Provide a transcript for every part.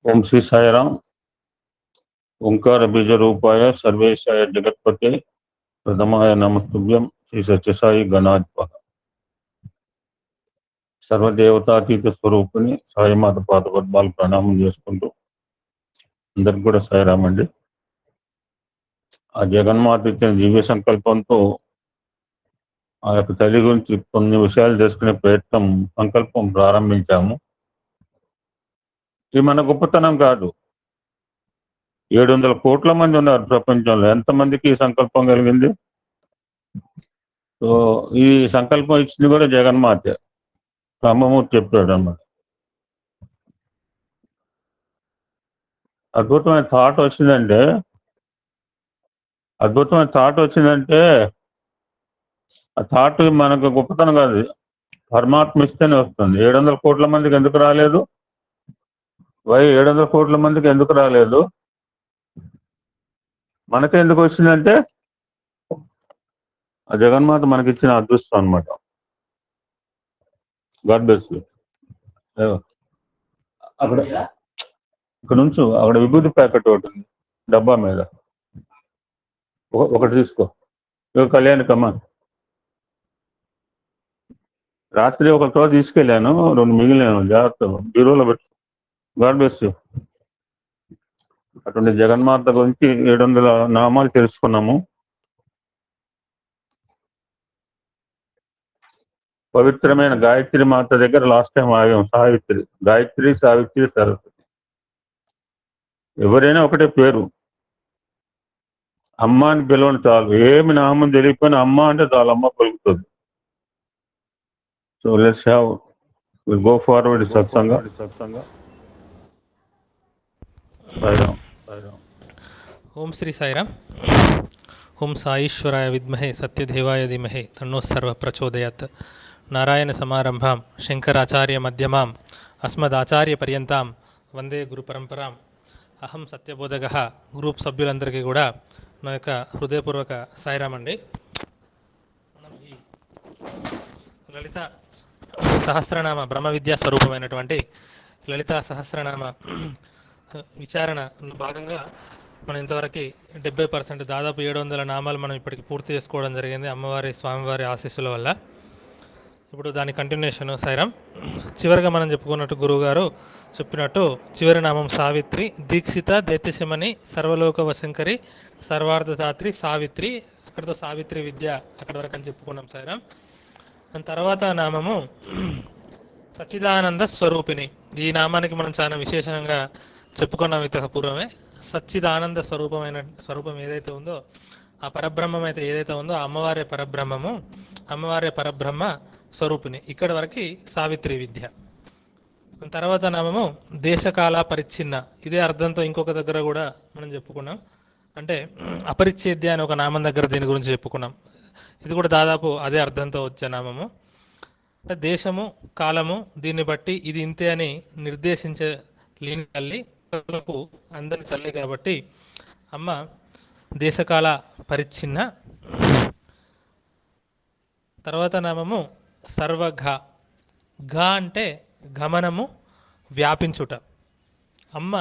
ఓం శ్రీ సాయిరామ్. ఓంకార బీజ రూపాయ సర్వేశాయ జగత్పతే ప్రథమాయ నమస్తుభ్యం. శ్రీ సత్యసాయి గణాధిప సర్వదేవతాతీత స్వరూపిణి సాయిమాత పాద పద్మాలు ప్రణామం చేసుకుంటూ అందరికి కూడా సాయిరామ్ అండి. ఆ జగన్మాత ఇచ్చిన దివ్య సంకల్పంతో ఆ యొక్క తల్లి గురించి కొన్ని విషయాలు తెలుసుకునే సంకల్పం ప్రారంభించాము. ఇది మన గొప్పతనం కాదు. 700 కోట్ల మంది ఉన్నారు ప్రపంచంలో. ఎంతమందికి ఈ సంకల్పం కలిగింది? సో ఈ సంకల్పం ఇచ్చింది కూడా జగన్మాతే. రామమూర్తి చెప్పాడు అన్నమాట. అద్భుతమైన థాట్ వచ్చిందంటే ఆ థాట్ మనకు గొప్పతనం కాదు, పరమాత్మ ఇస్తేనే వస్తుంది. 700 కోట్ల మందికి ఎందుకు రాలేదు? 700 కోట్ల మందికి ఎందుకు రాలేదు? మనకే ఎందుకు వచ్చిందంటే ఆ జగన్మాత మనకిచ్చిన అదృష్టం అనమాట. God bless you. అక్కడ నుంచి అక్కడ విభూతి ప్యాకెట్ ఒకటి ఉంది డబ్బా మీద, ఒకటి తీసుకో. కళ్యాణికమ్మా, రాత్రి ఒకతో తీసుకెళ్ళాను, 2 మిగిలినాను. జాగ్రత్త బీరువులో పెట్టు. God bless you. అటువంటి జగన్మాత గురించి 700 నామాలు తెలుసుకున్నాము. పవిత్రమైన గాయత్రి మాత దగ్గర లాస్ట్ టైం ఆగాం. సావిత్రి, గాయత్రి, సావిత్రి, సరస్వతి ఎవరైనా ఒకటే పేరు. అమ్మ అని పిలవని చాలు. ఏమి నామం తెలియకపోయినా అమ్మ అంటే చాలు, అమ్మ పలుకుతుంది. So let's will go forward సత్సంగ. ఓం శ్రీ సాయిరామ్. ఓం సాईश्वराय విద్మహే సత్యదేవాయ ధీమహి తన్నో సర్వ ప్రచోదయాత్. నారాయణ సమారంభాం శంకరాచార్య మధ్యమాం అస్మదాచార్య పర్యంతాం వందే గురు పరంపరాం. అహం సత్యబోధక. గ్రూప్ సభ్యులందరికీ కూడా నా యొక్క హృదయపూర్వక సాయిరామ్ అండి. మనం ఈ లలిత సహస్రనామ బ్రహ్మ విద్యా స్వరూపమైనటువంటి లలిత సహస్రనామ విచారణలో భాగంగా మనం ఇంతవరకు 70% దాదాపు 700 నామాలు మనం ఇప్పటికి పూర్తి చేసుకోవడం జరిగింది అమ్మవారి స్వామివారి ఆశీస్సుల వల్ల. ఇప్పుడు దాని కంటిన్యూషన్ సాయిరామ్. చివరిగా మనం చెప్పుకున్నట్టు గురువుగారు చెప్పినట్టు చివరి నామం సావిత్రి, దీక్షిత, దైత్యశమని, సర్వలోక వశంకరి, సర్వార్థదాత్రి సావిత్రి. అక్కడితో సావిత్రి విద్య అక్కడి వరకు అని చెప్పుకున్నాం సాయిరామ్. దాని తర్వాత నామము సచ్చిదానంద స్వరూపిణి. ఈ నామానికి మనం చాలా విశేషంగా చెప్పుకున్నాం ఇంత పూర్వమే. సచ్చిదానంద స్వరూపం ఏదైతే ఉందో, ఆ పరబ్రహ్మం అయితే ఏదైతే ఉందో, ఆ అమ్మవారే పరబ్రహ్మము, అమ్మవారే పరబ్రహ్మ స్వరూపిణి. ఇక్కడ వరకు సావిత్రి విద్య. తర్వాత నామము దేశకాల పరిచ్ఛిన్న. ఇదే అర్థంతో ఇంకొక దగ్గర కూడా మనం చెప్పుకున్నాం. అంటే అపరిచ్ఛేద్య అని ఒక నామం దగ్గర దీని గురించి చెప్పుకున్నాం. ఇది కూడా దాదాపు అదే అర్థంతో వచ్చే నామము. దేశము కాలము దీన్ని బట్టి ఇది ఇంతే అని నిర్దేశించే లేని తల్లి, అందరి తల్లి కాబట్టి అమ్మ దేశకాల పరిచ్ఛిన్న. తర్వాత నామము సర్వఘ. ఘ అంటే గమనము, వ్యాపించుట. అమ్మ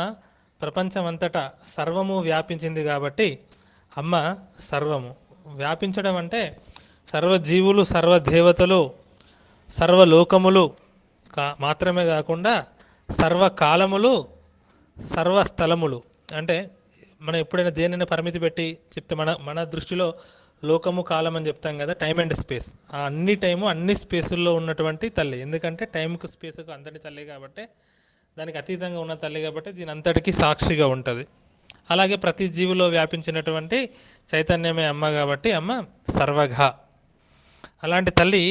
ప్రపంచమంతటా సర్వము వ్యాపించింది కాబట్టి అమ్మ సర్వము. వ్యాపించడం అంటే సర్వజీవులు, సర్వదేవతలు, సర్వలోకములు మాత్రమే కాకుండా సర్వకాలములు, సర్వస్థలములు. అంటే మనం ఎప్పుడైనా దేనిని పరిమితి పెట్టి చెప్తే మన దృష్టిలో లోకము, కాలం అని చెప్తాం కదా, టైం అండ్ స్పేస్. ఆ అన్ని టైము అన్ని స్పేసుల్లో ఉన్నటువంటి తల్లి. ఎందుకంటే టైంకు స్పేస్కు అంతటి తల్లి కాబట్టి, దానికి అతీతంగా ఉన్న తల్లి కాబట్టి దీని అంతటికీ సాక్షిగా ఉంటుంది. అలాగే ప్రతి జీవిలో వ్యాపించినటువంటి చైతన్యమే అమ్మ కాబట్టి అమ్మ సర్వఘ. అలాంటి తల్లి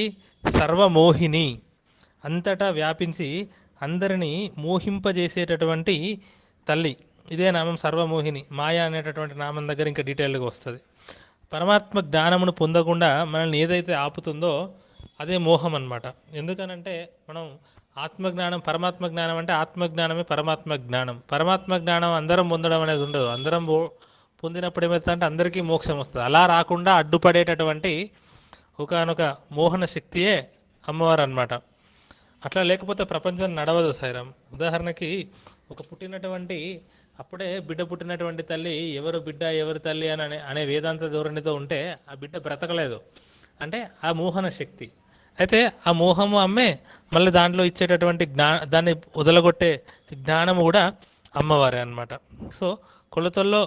సర్వమోహిని, అంతటా వ్యాపించి అందరినీ మోహింపజేసేటటువంటి తల్లి. ఇదే నామం సర్వమోహిని. మాయ అనేటటువంటి నామం దగ్గర ఇంకా డీటెయిల్గా వస్తుంది. పరమాత్మ జ్ఞానమును పొందకుండా మనల్ని ఏదైతే ఆపుతుందో అదే మోహం అన్నమాట. ఎందుకనంటే మనం ఆత్మజ్ఞానం, పరమాత్మ జ్ఞానం అంటే ఆత్మజ్ఞానమే పరమాత్మ జ్ఞానం. పరమాత్మ జ్ఞానం అందరం పొందడం అనేది ఉండదు. అందరం పొందినప్పుడు ఏమవుతుందంటే అందరికీ మోక్షం వస్తుంది. అలా రాకుండా అడ్డుపడేటటువంటి ఒకనొక మోహన శక్తియే అమ్మవారు అన్నమాట. అట్లా లేకపోతే ప్రపంచం నడవదు సాయిరామ్. ఉదాహరణకి ఒక పుట్టినటువంటి అప్పుడే బిడ్డ పుట్టినటువంటి తల్లి ఎవరు బిడ్డ ఎవరు తల్లి అని అనే వేదాంత ధోరణితో ఉంటే ఆ బిడ్డ బ్రతకలేదు. అంటే ఆ మోహన శక్తి. అయితే ఆ మోహము అమ్మే మళ్ళీ దాంట్లో ఇచ్చేటటువంటి దాన్ని వదలగొట్టే జ్ఞానము కూడా అమ్మవారే అన్నమాట. సో కొలతల్లో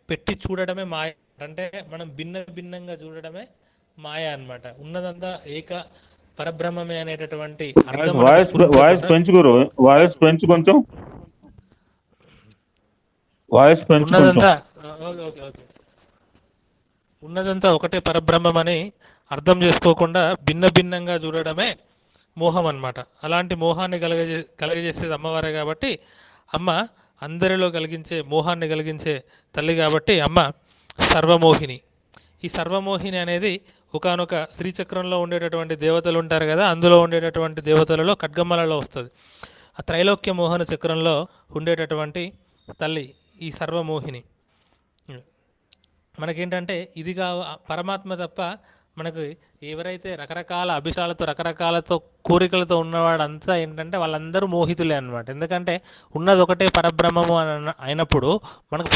పెట్టి చూడడమే మాయ. అంటే మనం భిన్నంగా చూడడమే మాయ అన్నమాట. ఉన్నదంతా ఏక పరబ్రహ్మమే అనేటటువంటి అర్థం మనకు వాయిస్ స్ఫురించకుండా పెంచు గురు, వాయిస్ పెంచు కొంచెం, వాయిస్ పెంచు కొంచెం. ఉన్నదంతా ఓకే ఓకే ఓకే ఉన్నదంతా ఒకటే పరబ్రహ్మం అని అర్థం చేసుకోకుండా భిన్నంగా చూడడమే మోహం అన్నమాట. అలాంటి మోహాన్ని కలగజేసేది అమ్మవారే కాబట్టి అమ్మ అందరిలో కలిగించే మోహాన్ని కలిగించే తల్లి కాబట్టి అమ్మ సర్వమోహిని. ఈ సర్వమోహిని అనేది ఒకానొక శ్రీచక్రంలో ఉండేటటువంటి దేవతలు ఉంటారు కదా, అందులో ఉండేటటువంటి దేవతలలో ఖడ్గమ్మలలో వస్తుంది. ఆ త్రైలోక్య మోహన చక్రంలో ఉండేటటువంటి తల్లి ఈ సర్వమోహిని. మనకేంటంటే ఇదిగా పరమాత్మ తప్ప మనకు ఎవరైతే రకరకాల అభిషాలతో రకరకాలతో కోరికలతో ఉన్నవాడంతా ఏంటంటే వాళ్ళందరూ మోహితులే అన్నమాట. ఎందుకంటే ఉన్నది ఒకటే పరబ్రహ్మము అయినప్పుడు మనకు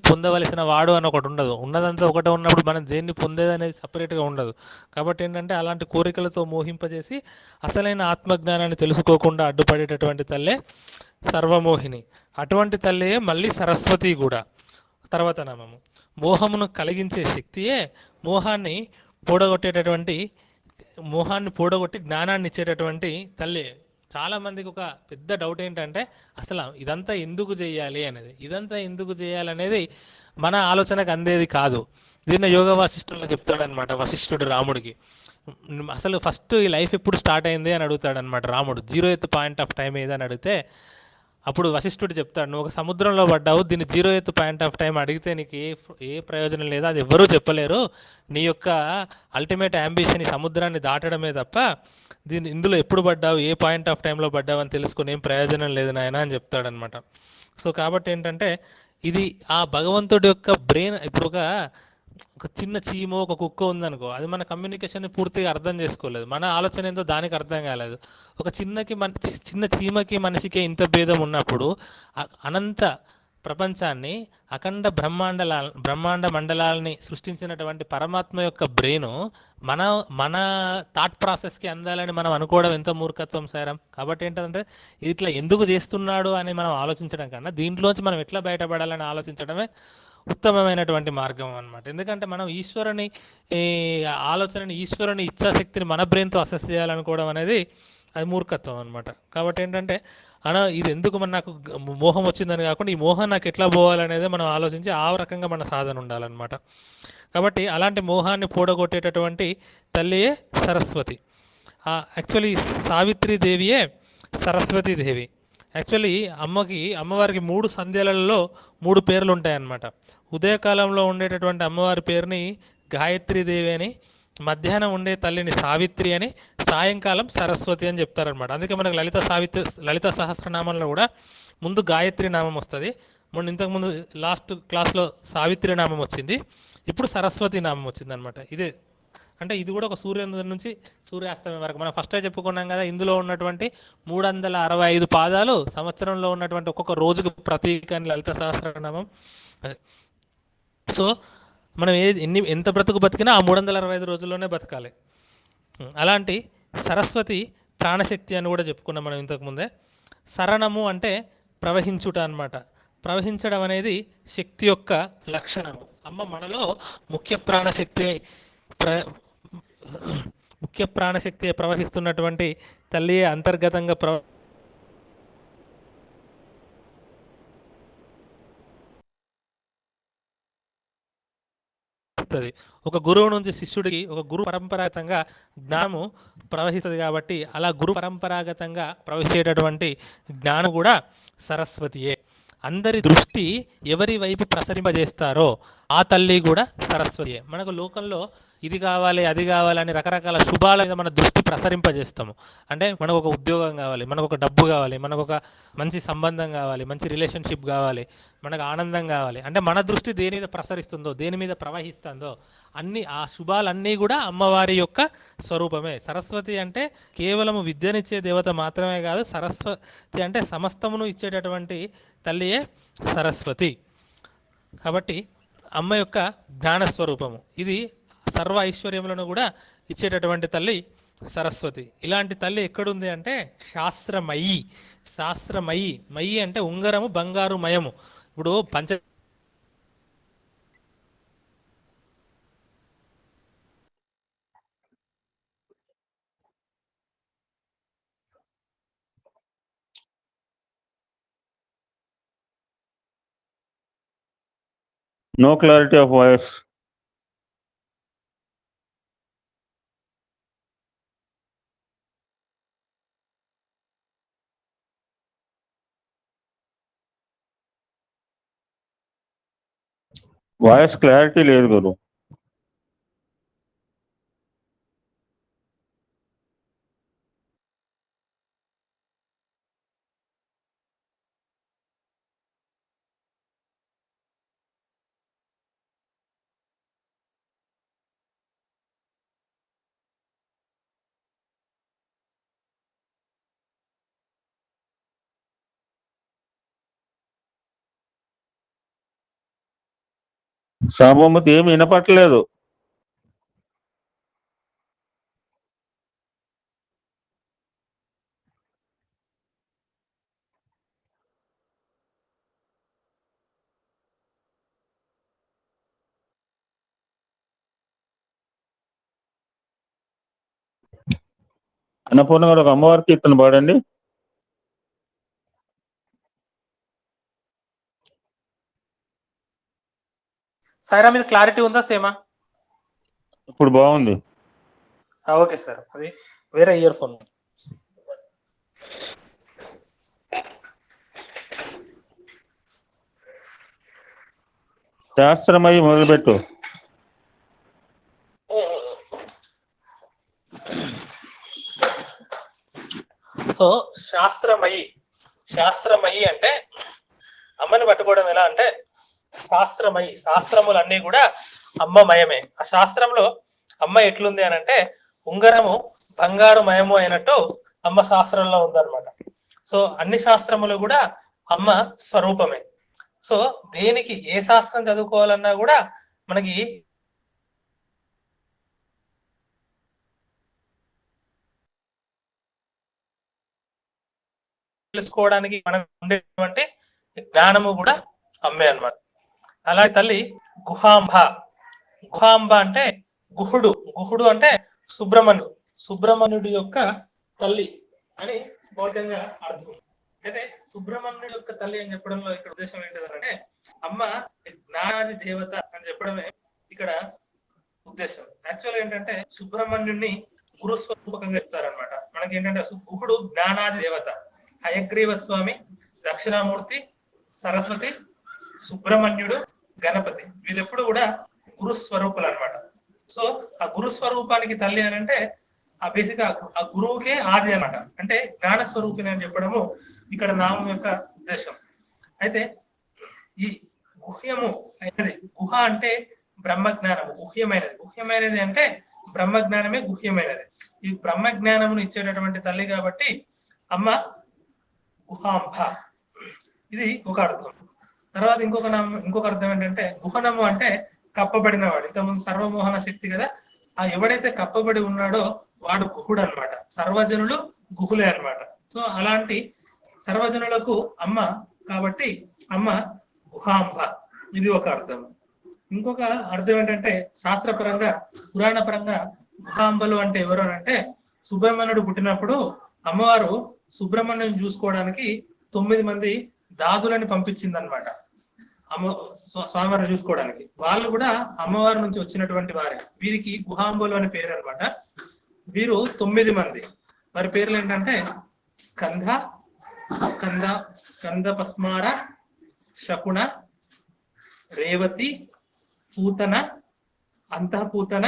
పొందవలసిన వాడు అని ఒకటి ఉండదు. ఉన్నదంతా ఒకటే ఉన్నప్పుడు మనం దేన్ని పొందేది అనేది సపరేట్గా ఉండదు. కాబట్టి ఏంటంటే అలాంటి కోరికలతో మోహింపజేసి అసలైన ఆత్మజ్ఞానాన్ని తెలుసుకోకుండా అడ్డుపడేటటువంటి తల్లే సర్వమోహిని. అటువంటి తల్లే మళ్ళీ సరస్వతి కూడా తర్వాత నామము. మోహమును కలిగించే శక్తియే మోహాన్ని పోడగొట్టి జ్ఞానాన్ని ఇచ్చేటటువంటి తల్లి. చాలామందికి ఒక పెద్ద డౌట్ ఏంటంటే అసలు ఇదంతా ఎందుకు చేయాలనేది మన ఆలోచనకు అందేది కాదు. దీన్ని యోగ వాసిష్ఠుల్లో చెప్తాడనమాట వశిష్ఠుడు రాముడికి. అసలు ఫస్ట్ ఈ లైఫ్ ఎప్పుడు స్టార్ట్ అయింది అని అడుగుతాడనమాట రాముడు. 0th పాయింట్ ఆఫ్ టైం ఏదని అడిగితే అప్పుడు వశిష్ఠుడు చెప్తాడు, నువ్వు ఒక సముద్రంలో పడ్డావు, దీన్ని 0th పాయింట్ ఆఫ్ టైం అడిగితే నీకు ఏ ప్రయోజనం లేదా, అది ఎవ్వరూ చెప్పలేరు. నీ యొక్క అల్టిమేట్ యాంబిషన్ ఈ సముద్రాన్ని దాటడమే తప్ప ఇందులో ఎప్పుడు పడ్డావు, ఏ పాయింట్ ఆఫ్ టైంలో పడ్డావు అని తెలుసుకుని ఏం ప్రయోజనం లేదు నాయన అని చెప్తాడనమాట. సో కాబట్టి ఏంటంటే ఇది ఆ భగవంతుడి యొక్క బ్రెయిన్. ఇప్పుడు ఒక చిన్న చీమో ఒక కుక్క ఉందనుకో, అది మన కమ్యూనికేషన్ని పూర్తిగా అర్థం చేసుకోలేదు. మన ఆలోచన ఏందో దానికి అర్థం కాలేదు. ఒక చిన్న చీమకి మనిషికి ఇంత భేదం ఉన్నప్పుడు అనంత ప్రపంచాన్ని అఖండ బ్రహ్మాండ మండలాలని సృష్టించినటువంటి పరమాత్మ యొక్క బ్రెయిన్ మన థాట్ ప్రాసెస్కి అందాలని మనం అనుకోవడం ఎంత మూర్ఖత్వం సారం. కాబట్టి ఏంటంటే ఇట్లా ఎందుకు చేస్తున్నాడు అని మనం ఆలోచించడం కన్నా దీంట్లోంచి మనం ఎట్లా బయటపడాలని ఆలోచించడమే ఉత్తమమైనటువంటి మార్గం అన్నమాట. ఎందుకంటే మనం ఈశ్వరుని ఇచ్ఛాశక్తిని మన బ్రెయిన్తో అసెస్ చేయాలనుకోవడం అనేది అది మూర్ఖత్వం అనమాట. కాబట్టి ఏంటంటే ఇది ఎందుకు నాకు మోహం వచ్చిందని కాకుండా ఈ మోహం నాకు ఎట్లా పోవాలనేది మనం ఆలోచించి ఆ రకంగా మన సాధన ఉండాలన్నమాట. కాబట్టి అలాంటి మోహాన్ని పోడగొట్టేటటువంటి తల్లియే సరస్వతి. యాక్చువల్లీ సావిత్రీదేవియే సరస్వతీదేవి. యాక్చువల్లీ అమ్మవారికి 3 సంధ్యలలో 3 పేర్లు ఉంటాయన్నమాట. ఉదయకాలంలో ఉండేటటువంటి అమ్మవారి పేరుని గాయత్రీదేవి అని, మధ్యాహ్నం ఉండే తల్లిని సావిత్రి అని, సాయంకాలం సరస్వతి అని చెప్తారనమాట. అందుకే మనకు లలిత సహస్రనామంలో కూడా ముందు గాయత్రి నామం వస్తుంది. ఇంతకుముందు లాస్ట్ క్లాస్లో సావిత్రి నామం వచ్చింది, ఇప్పుడు సరస్వతి నామం వచ్చింది అనమాట. అంటే ఇది కూడా ఒక సూర్యోదయం నుంచి సూర్యాస్తమయం వరకు మనం ఫస్టే చెప్పుకున్నాం కదా. ఇందులో ఉన్నటువంటి 365 పాదాలు సంవత్సరంలో ఉన్నటువంటి ఒక్కొక్క రోజుకు ప్రతీక అని లలిత సహస్రనామం. సో మనం ఎంత బతికినా ఆ 365 రోజుల్లోనే బతకాలి. అలాంటి సరస్వతి ప్రాణశక్తి అని కూడా చెప్పుకున్నాం మనం ఇంతకుముందే. సరణము అంటే ప్రవహించుట అన్నమాట. ప్రవహించడం అనేది శక్తి యొక్క లక్షణము. అమ్మ మనలో ముఖ్య ప్రాణశక్తి ప్రవహిస్తున్నటువంటి తల్లియే అంతర్గతంగా ఒక గురువు నుంచి శిష్యుడికి ఒక గురు పరంపరాగతంగా జ్ఞానము ప్రవహిస్తుంది. కాబట్టి అలా గురు పరంపరాగతంగా ప్రవహించేటటువంటి జ్ఞానం కూడా సరస్వతియే. అందరి దృష్టి ఎవరి వైపు ప్రసరింపజేస్తారో ఆ తల్లి కూడా సరస్వతియే. మనకు లోకంలో ఇది కావాలి అది కావాలని రకరకాల శుభాల మీద మన దృష్టి ప్రసరింపజేస్తాము. అంటే మనకు ఒక ఉద్యోగం కావాలి, మనకు ఒక డబ్బు కావాలి, మనకు ఒక మంచి సంబంధం కావాలి, మంచి రిలేషన్షిప్ కావాలి, మనకు ఆనందం కావాలి. అంటే మన దృష్టి దేని మీద ప్రసరిస్తుందో, దేని మీద ప్రవహిస్తుందో ఆ శుభాలన్నీ కూడా అమ్మవారి యొక్క స్వరూపమే. సరస్వతి అంటే కేవలము విద్యనిచ్చే దేవత మాత్రమే కాదు, సరస్వతి అంటే సమస్తమును ఇచ్చేటటువంటి తల్లియే సరస్వతి. కాబట్టి అమ్మ యొక్క జ్ఞాన స్వరూపము, ఇది సర్వ ఐశ్వర్యములను కూడా ఇచ్చేటటువంటి తల్లి సరస్వతి. ఇలాంటి తల్లి ఎక్కడుంది అంటే శాస్త్రమయి. శాస్త్రమయి, మయి అంటే ఉంగరము, బంగారు మయము. ఇప్పుడు No clarity of voice. Voice clarity లేదు గురు. సాంబమ్మతి ఏమి వినపట్లేదు. అన్నపూర్ణ గారు ఒక అమ్మవారికి కీర్తన పాడండి. సాయిరా మీద క్లారిటీ ఉందా సేమా? ఇప్పుడు బాగుంది. ఓకే సార్, అది వేరే ఇయర్ ఫోన్. శాస్త్రమై మొదలుపెట్టు. సో శాస్త్రమయి అంటే అమ్మని పట్టుకోవడం ఎలా అంటే శాస్త్రమయి, శాస్త్రములన్నీ కూడా అమ్మమయమే. ఆ శాస్త్రంలో అమ్మ ఎట్లుంది అని అంటే ఉంగరము బంగారు మయము అయినట్టు అమ్మ శాస్త్రంలో ఉందన్నమాట. సో అన్ని శాస్త్రములు కూడా అమ్మ స్వరూపమే. సో దేనికి ఏ శాస్త్రం చదువుకోవాలన్నా కూడా మనకి తెలుసుకోవడానికి మనకు ఉండేటువంటి జ్ఞానము కూడా అమ్మే అన్నమాట. అలాంటి తల్లి గుహాంబ. గుహాంబ అంటే గుహుడు అంటే సుబ్రహ్మణ్యుడి యొక్క తల్లి అని భౌతికంగా అర్థం. అయితే సుబ్రహ్మణ్యుడి యొక్క తల్లి అని చెప్పడంలో ఇక్కడ ఉద్దేశం ఏంటంటే అమ్మ జ్ఞానాది దేవత అని చెప్పడమే ఇక్కడ ఉద్దేశం. యాక్చువల్ ఏంటంటే సుబ్రహ్మణ్యుడిని గురుస్వరూపకంగా చెప్తారనమాట. మనకి ఏంటంటే గుహుడు జ్ఞానాది దేవత, హయగ్రీవ స్వామి, దక్షిణామూర్తి, సరస్వతి, సుబ్రహ్మణ్యుడు, గణపతి, వీళ్ళెప్పుడు కూడా గురుస్వరూపులు అనమాట. సో ఆ గురుస్వరూపానికి తల్లి అని అంటే ఆ బేసిక్ ఆ గురువుకే ఆది అనమాట. అంటే జ్ఞాన స్వరూపిణి అని చెప్పడము ఇక్కడ నామం యొక్క ఉద్దేశం. అయితే ఈ గుహ్యము అయినది, గుహ అంటే బ్రహ్మజ్ఞానము, గుహ్యమైనది అంటే బ్రహ్మజ్ఞానమే గుహ్యమైనది. ఈ బ్రహ్మజ్ఞానమును ఇచ్చేటటువంటి తల్లి కాబట్టి అమ్మ గుహాంబ, ఇది ఒక అర్థం. తర్వాత ఇంకొక అర్థం ఏంటంటే గుహనము అంటే కప్పబడిన వాడు. ఇంతకుముందు సర్వమోహన శక్తి కదా, ఆ ఎవడైతే కప్పబడి ఉన్నాడో వాడు గుహుడు అనమాట. సర్వజనులు గుహులే అనమాట. సో అలాంటి సర్వజనులకు అమ్మ కాబట్టి అమ్మ గుహాంబ, ఇది ఒక అర్థం. ఇంకొక అర్థం ఏంటంటే శాస్త్రపరంగా పురాణ పరంగా గుహాంబలు అంటే ఎవరు అంటే సుబ్రహ్మణ్యుడు పుట్టినప్పుడు అమ్మవారు సుబ్రహ్మణ్యం చూసుకోవడానికి 9 మంది దాదులని పంపించింది అనమాట. స్వామివారిని చూసుకోవడానికి. వాళ్ళు కూడా అమ్మవారి నుంచి వచ్చినటువంటి వారే. వీరికి గుహాంబులు అని పేరు అనమాట. వీరు 9 మంది. వారి పేర్లు ఏంటంటే స్కంద పస్మార, శకున, రేవతి, పూతన, అంతఃపూతన,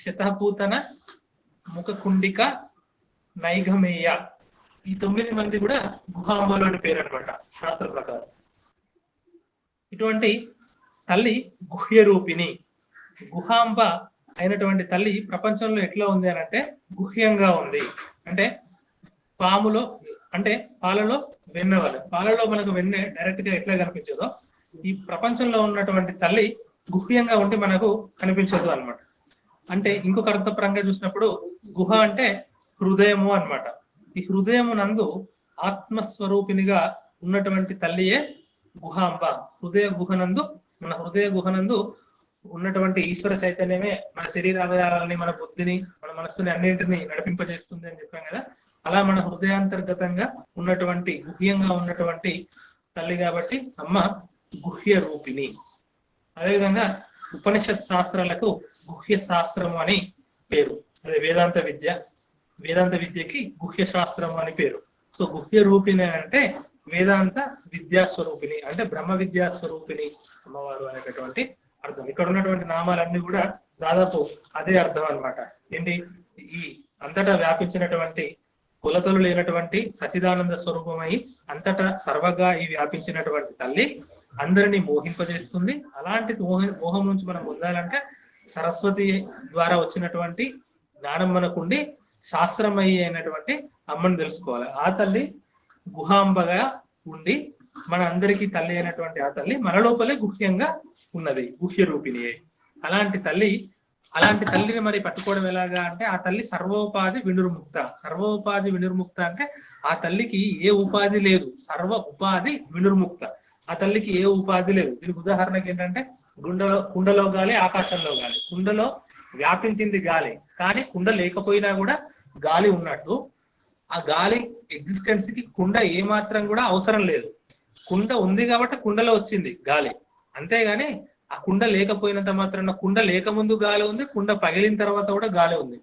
శతపూతన, ముఖకుండిక, నైఘమేయ. ఈ 9 మంది కూడా గుహాంబులు అని పేరు అనమాట శాస్త్ర ప్రకారం. ఇటువంటి తల్లి గుహ్య రూపిణి. గుహాంబ అయినటువంటి తల్లి ప్రపంచంలో ఎట్లా ఉంది అని అంటే గుహ్యంగా ఉంది. అంటే పాములో అంటే పాలలో వెన్న వలె. పాలలో మనకు వెన్నె డైరెక్ట్ గా ఎట్లా కనిపించదో ఈ ప్రపంచంలో ఉన్నటువంటి తల్లి గుహ్యంగా ఉండి మనకు కనిపించదు అన్నమాట. అంటే ఇంకొక అర్థపరంగా చూసినప్పుడు గుహ అంటే హృదయము అన్నమాట. ఈ హృదయము నందు ఆత్మస్వరూపినిగా ఉన్నటువంటి తల్లియే గుహాంబ. హృదయ గుహనందు మన హృదయ గుహనందు ఉన్నటువంటి ఈశ్వర చైతన్యమే మన శరీర అవయవాలని, మన బుద్ధిని, మన మనస్సుని అన్నింటినీ నడిపింపజేస్తుంది అని చెప్పాం కదా. అలా మన హృదయాంతర్గతంగా ఉన్నటువంటి గుహ్యంగా ఉన్నటువంటి తల్లి కాబట్టి అమ్మ గుహ్య రూపిణి. అదేవిధంగా ఉపనిషత్ శాస్త్రాలకు గుహ్య శాస్త్రము అని పేరు. అదే వేదాంత విద్య, వేదాంత విద్యకి గుహ్య శాస్త్రము అని పేరు. సో గుహ్య రూపిణి అంటే వేదాంత విద్యాస్వరూపిణి, అంటే బ్రహ్మ విద్యాస్వరూపిణి అమ్మవారు అనేటటువంటి అర్థం. ఇక్కడ ఉన్నటువంటి నామాలన్నీ కూడా దాదాపు అదే అర్థం అన్నమాట. ఏంటి, ఈ అంతటా వ్యాపించినటువంటి కొలతలు లేనటువంటి సచిదానంద స్వరూపమై అంతటా సర్వగా ఈ వ్యాపించినటువంటి తల్లి అందరినీ మోహింపజేస్తుంది. అలాంటి మోహం నుంచి మనం పొందాలంటే సరస్వతి ద్వారా వచ్చినటువంటి జ్ఞానం మనకుండి శాస్త్రమయ్యి అయినటువంటి అమ్మని తెలుసుకోవాలి. ఆ తల్లి గుహాంబగా ఉండి మన అందరికీ తల్లి అయినటువంటి ఆ తల్లి మన లోపలే గుహ్యంగా ఉన్నది, గుహ్య రూపిణి. అలాంటి తల్లిని మరి పట్టుకోవడం ఎలాగా అంటే ఆ తల్లి సర్వోపాధి వినిర్ముక్త. సర్వోపాధి వినిర్ముక్త అంటే ఆ తల్లికి ఏ ఉపాధి లేదు, సర్వ ఉపాధి వినిర్ముక్త. ఆ తల్లికి ఏ ఉపాధి లేదు. దీనికి ఉదాహరణకి ఏంటంటే కుండలో గాలి, ఆకాశంలో గాలి. కుండలో వ్యాపించింది గాలి, కానీ కుండ లేకపోయినా కూడా గాలి ఉన్నట్టు ఆ గాలి ఎగ్జిస్టెన్స్ కి కుండ ఏమాత్రం కూడా అవసరం లేదు. కుండ ఉంది కాబట్టి కుండలో వచ్చింది గాలి, అంతేగాని ఆ కుండ లేకపోయినంత మాత్రాన, కుండ లేకముందు గాలి ఉంది, కుండ పగిలిన తర్వాత కూడా గాలి ఉంది.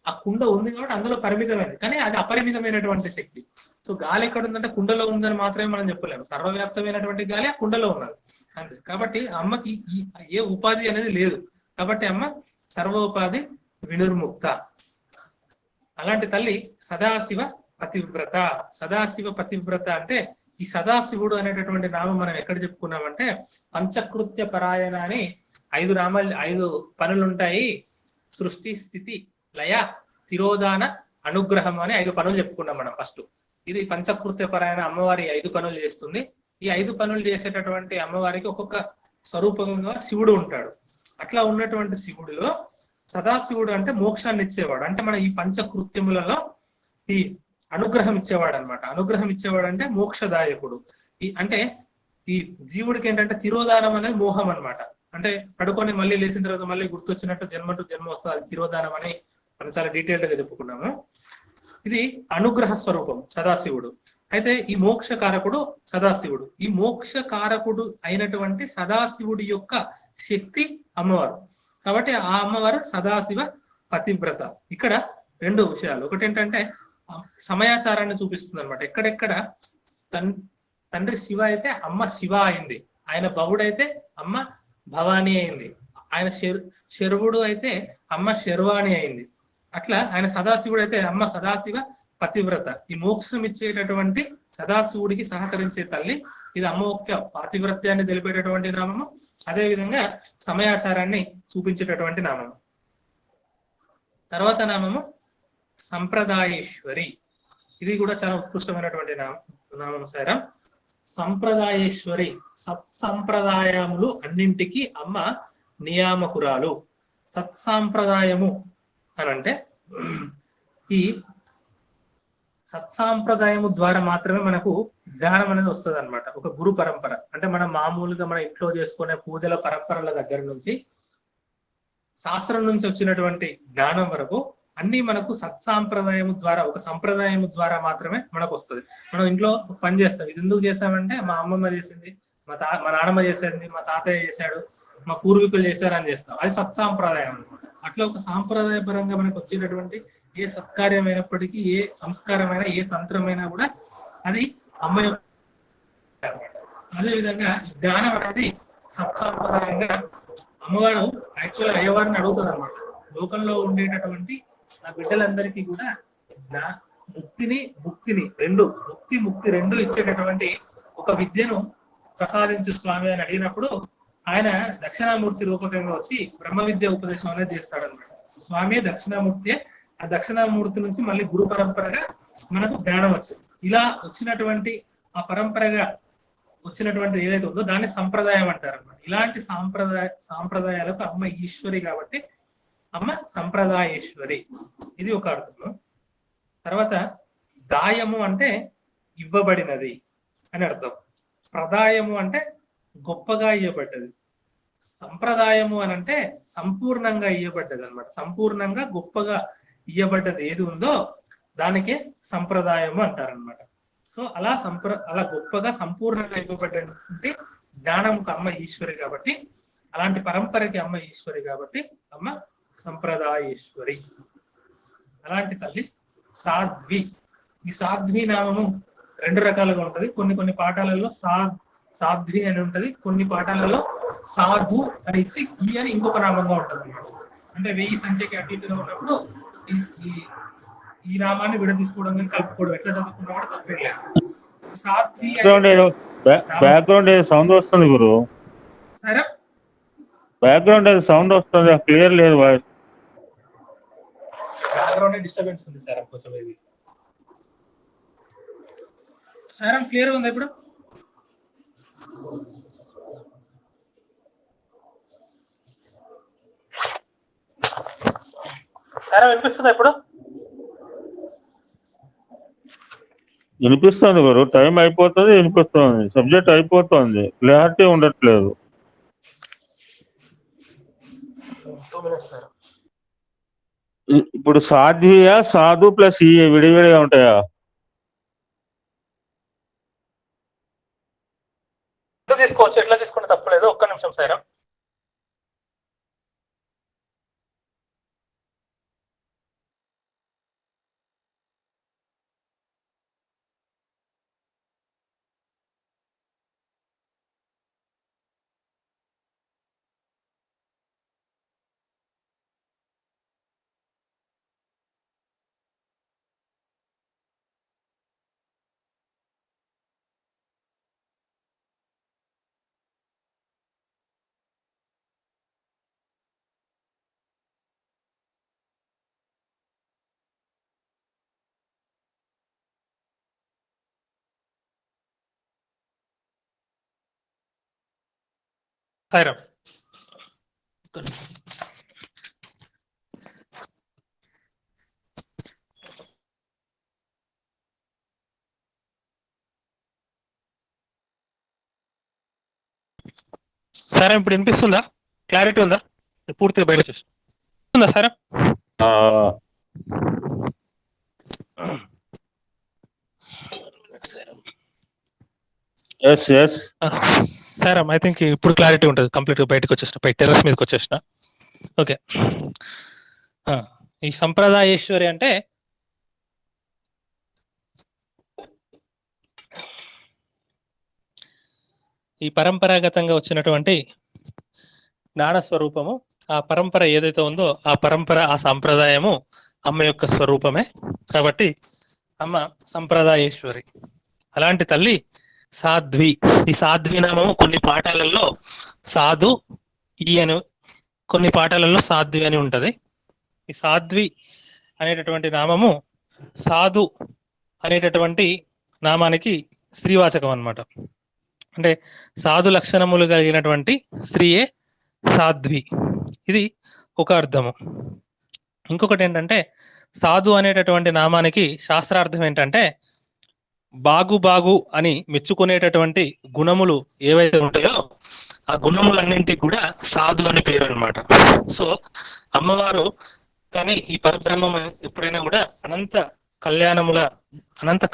ఆ కుండ ఉంది కాబట్టి అందులో పరిమితమైనది, కానీ అది అపరిమితమైనటువంటి శక్తి. సో గాలి ఎక్కడ ఉందంటే కుండలో ఉందని మాత్రమే మనం చెప్పలేము. సర్వవ్యాప్తమైనటువంటి గాలి ఆ కుండలో ఉన్నది అంతే. కాబట్టి అమ్మకి ఏ ఉపాధి అనేది లేదు, కాబట్టి అమ్మ సర్వోపాధి వినిర్ముక్త. అలాంటి తల్లి సదాశివ పతివ్రత. సదాశివ పతివ్రత అంటే ఈ సదాశివుడు అనేటటువంటి నామం మనం ఎక్కడ చెప్పుకున్నామంటే పంచకృత్య పరాయణ అని 5 పనులు ఉంటాయి. సృష్టి, స్థితి, లయ, తిరోధాన, అనుగ్రహం అని 5 పనులు చెప్పుకున్నాం మనం ఫస్ట్. ఇది పంచకృత్య పరాయణ అమ్మవారి 5 పనులు చేస్తుంది. ఈ 5 పనులు చేసేటటువంటి అమ్మవారికి ఒక్కొక్క స్వరూపంగా శివుడు ఉంటాడు. అట్లా ఉన్నటువంటి శివుడిలో సదాశివుడు అంటే మోక్షాన్ని ఇచ్చేవాడు. అంటే మన ఈ పంచకృత్యములలో ఈ అనుగ్రహం ఇచ్చేవాడు అనమాట. అనుగ్రహం ఇచ్చేవాడు అంటే మోక్షదాయకుడు. అంటే ఈ జీవుడికి ఏంటంటే తిరోధానం అనేది మోహం అనమాట. అంటే పడుకొని మళ్ళీ లేచిన తర్వాత మళ్ళీ గుర్తొచ్చినట్టు జన్మ వస్తుంది, అది తిరోధానం అని మనం చాలా డీటెయిల్డ్ గా చెప్పుకున్నాము. ఇది అనుగ్రహ స్వరూపం సదాశివుడు. అయితే ఈ మోక్ష కారకుడు సదాశివుడు. ఈ మోక్ష కారకుడు అయినటువంటి సదాశివుడి యొక్క శక్తి అమ్మవారు. కాబట్టి ఆ అమ్మవారు సదాశివ పతివ్రత. ఇక్కడ 2 విషయాలు. ఒకటి ఏంటంటే సమయాచారాన్ని చూపిస్తుంది అనమాట. ఎక్కడెక్కడ తండ్రి శివ అయితే అమ్మ శివ అయింది, ఆయన భవుడైతే అమ్మ భవానీ అయింది, ఆయన శర్వుడు అయితే అమ్మ శర్వాణి అయింది. అట్లా ఆయన సదాశివుడు అయితే అమ్మ సదాశివ పతివ్రత. ఈ మోక్షం ఇచ్చేటటువంటి సదాశివుడికి సహకరించే తల్లి. ఇది అమ్మ యొక్క పాతివ్రత్యాన్ని తెలిపేటటువంటి నామము, అదే విధంగా సమయాచారాన్ని చూపించేటటువంటి నామము. తర్వాత నామము సంప్రదాయేశ్వరి. ఇది కూడా చాలా ఉత్కృష్టమైనటువంటి నామం సారా. సంప్రదాయేశ్వరి, సత్సంప్రదాయములు అన్నింటికి అమ్మ నియామకురాలు. సత్సాంప్రదాయము అనంటే ఈ సత్సాంప్రదాయము ద్వారా మాత్రమే మనకు జ్ఞానం అనేది వస్తుంది అనమాట. ఒక గురు పరంపర అంటే మనం మామూలుగా మన ఇంట్లో చేసుకునే పూజల పరంపరల దగ్గర నుంచి శాస్త్రం నుంచి వచ్చినటువంటి జ్ఞానం వరకు అన్ని మనకు సత్సాంప్రదాయము ద్వారా, ఒక సంప్రదాయము ద్వారా మాత్రమే మనకు వస్తుంది. మనం ఇంట్లో పని చేస్తాం, ఇది ఎందుకు చేస్తామంటే మా అమ్మమ్మ చేసింది, మా నాన్నమ్మ చేసేది, మా తాతయ్య చేశాడు, మా పూర్వీకులు చేశారని చేస్తాం. అది సత్సాంప్రదాయం అనమాట. అట్లా ఒక సాంప్రదాయ పరంగా మనకు వచ్చేటటువంటి ఏ సత్కార్యమైనప్పటికీ, ఏ సంస్కారమైనా, ఏ తంత్రమైనా కూడా అది అమ్మ యొక్క. అదే విధంగా జ్ఞానం అనేది సత్సాంప్రదాయంగా అమ్మవారు యాక్చువల్ అయ్యవారిని అడుగుతుంది అనమాట. లోకంలో ఉండేటటువంటి ఆ బిడ్డలందరికీ కూడా ముక్తి ముక్తి రెండు ఇచ్చేటటువంటి ఒక విద్యను ప్రసాదించు స్వామి అని అడిగినప్పుడు ఆయన దక్షిణామూర్తి రూపకంగా వచ్చి బ్రహ్మ విద్య ఉపదేశం అనేది చేస్తాడనమాట. స్వామి దక్షిణామూర్తి, ఆ దక్షిణామూర్తి నుంచి మళ్ళీ గురు పరంపరగా మనకు జ్ఞానం వచ్చింది. ఇలా వచ్చినటువంటి ఆ పరంపరగా వచ్చినటువంటి ఏదైతే ఉందో దాన్ని సంప్రదాయం అంటారు అనమాట. ఇలాంటి సాంప్రదాయాలకు అమ్మ ఈశ్వరి కాబట్టి అమ్మ సంప్రదాయేశ్వరి, ఇది ఒక అర్థము. తర్వాత దాయము అంటే ఇవ్వబడినది అని అర్థం. ప్రదాయము అంటే గొప్పగా ఇవ్వబడ్డది. సంప్రదాయము అని అంటే సంపూర్ణంగా ఇవ్వబడ్డది అనమాట. సంపూర్ణంగా గొప్పగా ఇవ్వబడ్డది ఏది ఉందో దానికే సంప్రదాయము అంటారనమాట. సో అలా గొప్పగా సంపూర్ణంగా ఇవ్వబడ్డటువంటి జ్ఞానంకు అమ్మ ఈశ్వరి కాబట్టి, అలాంటి పరంపరకి అమ్మ ఈశ్వరి కాబట్టి అమ్మ సంప్రదాయేశ్వరి. అలాంటి తల్లి సాధ్వి. ఈ సాధ్వి నామము రెండు రకాలుగా ఉంటది. కొన్ని పాఠాలలో సాధ్వి అని ఉంటది, కొన్ని పాఠాలలో సాధు అని ఇచ్చి ఈ అని ఇంకొక నామంగా ఉంటది అన్నమాట. అంటే 1000 సంఖ్యకి అటు ఇటుగా ఉన్నప్పుడు ఈ నామాన్ని విడదీసుకోవడం కానీ కలుపుకోవడం ఎట్లా చదువుకున్నా కూడా తప్పేలేదు. సాధ్వి బ్యాక్గ్రౌండ్ ఏదో సౌండ్ వస్తుంది గురు. సరే, బ్యాక్గ్రౌండ్ ఏదో సౌండ్ వస్తుంది, క్లియర్ లేదు వాయిస్. బ్యాక్గ్రౌండ్ డిస్టర్బెన్స్ ఉంది సార్ కొంచెం. ఇది సార్ క్లియర్ ఉందా ఇప్పుడు? సార్ వినిపిస్తుందా ఇప్పుడు? వినిపిస్తుంది గురు, టైం అయిపోతుంది, వినిపిస్తుంది, సబ్జెక్ట్ అయిపోతుంది, క్లారిటీ ఉండట్లేదు. 2 minutes సార్. ఇప్పుడు సాధ్వియా సాధు ప్లస్ ఈ విడివిడిగా ఉంటాయా? తీసుకోవచ్చు, ఎట్లా తీసుకుంటే తప్పలేదు. ఒక్క నిమిషం సార్. సాయిరామ్. సరే, ఇప్పుడు వినిపిస్తుందా? క్లారిటీ ఉందా? పూర్తిగా బయట వచ్చేస్తుందా సార్? సార్ ఐ థింక్ ఇప్పుడు క్లారిటీ ఉంటుంది. కంప్లీట్గా బయటకు వచ్చేసిన, పై టెర్రస్ మీదకి వచ్చేసిన. ఓకే. ఈ సంప్రదాయేశ్వరి అంటే ఈ పరంపరాగతంగా వచ్చినటువంటి జ్ఞాన స్వరూపము. ఆ పరంపర ఏదైతే ఉందో ఆ పరంపర, ఆ సంప్రదాయము అమ్మ యొక్క స్వరూపమే కాబట్టి అమ్మ సంప్రదాయేశ్వరి. అలాంటి తల్లి సాధ్వి. ఈ సాధ్వి నామము కొన్ని పాఠాలలో సాధు ఈ అని, కొన్ని పాఠాలలో సాధ్వి అని ఉంటది. ఈ సాధ్వి అనేటటువంటి నామము సాధు అనేటటువంటి నామానికి స్త్రీవాచకం అన్నమాట. అంటే సాధు లక్షణములు కలిగినటువంటి స్త్రీయే సాధ్వి. ఇది ఒక అర్థము. ఇంకొకటి ఏంటంటే సాధు అనేటటువంటి నామానికి శాస్త్రార్థం ఏంటంటే బాగు బాగు అని మెచ్చుకునేటటువంటి గుణములు ఏవైతే ఉంటాయో ఆ గుణములన్నింటికి కూడా సాధు అని పేరు అన్నమాట. సో అమ్మవారు కానీ ఈ పరబ్రహ్మం ఎప్పుడైనా కూడా అనంత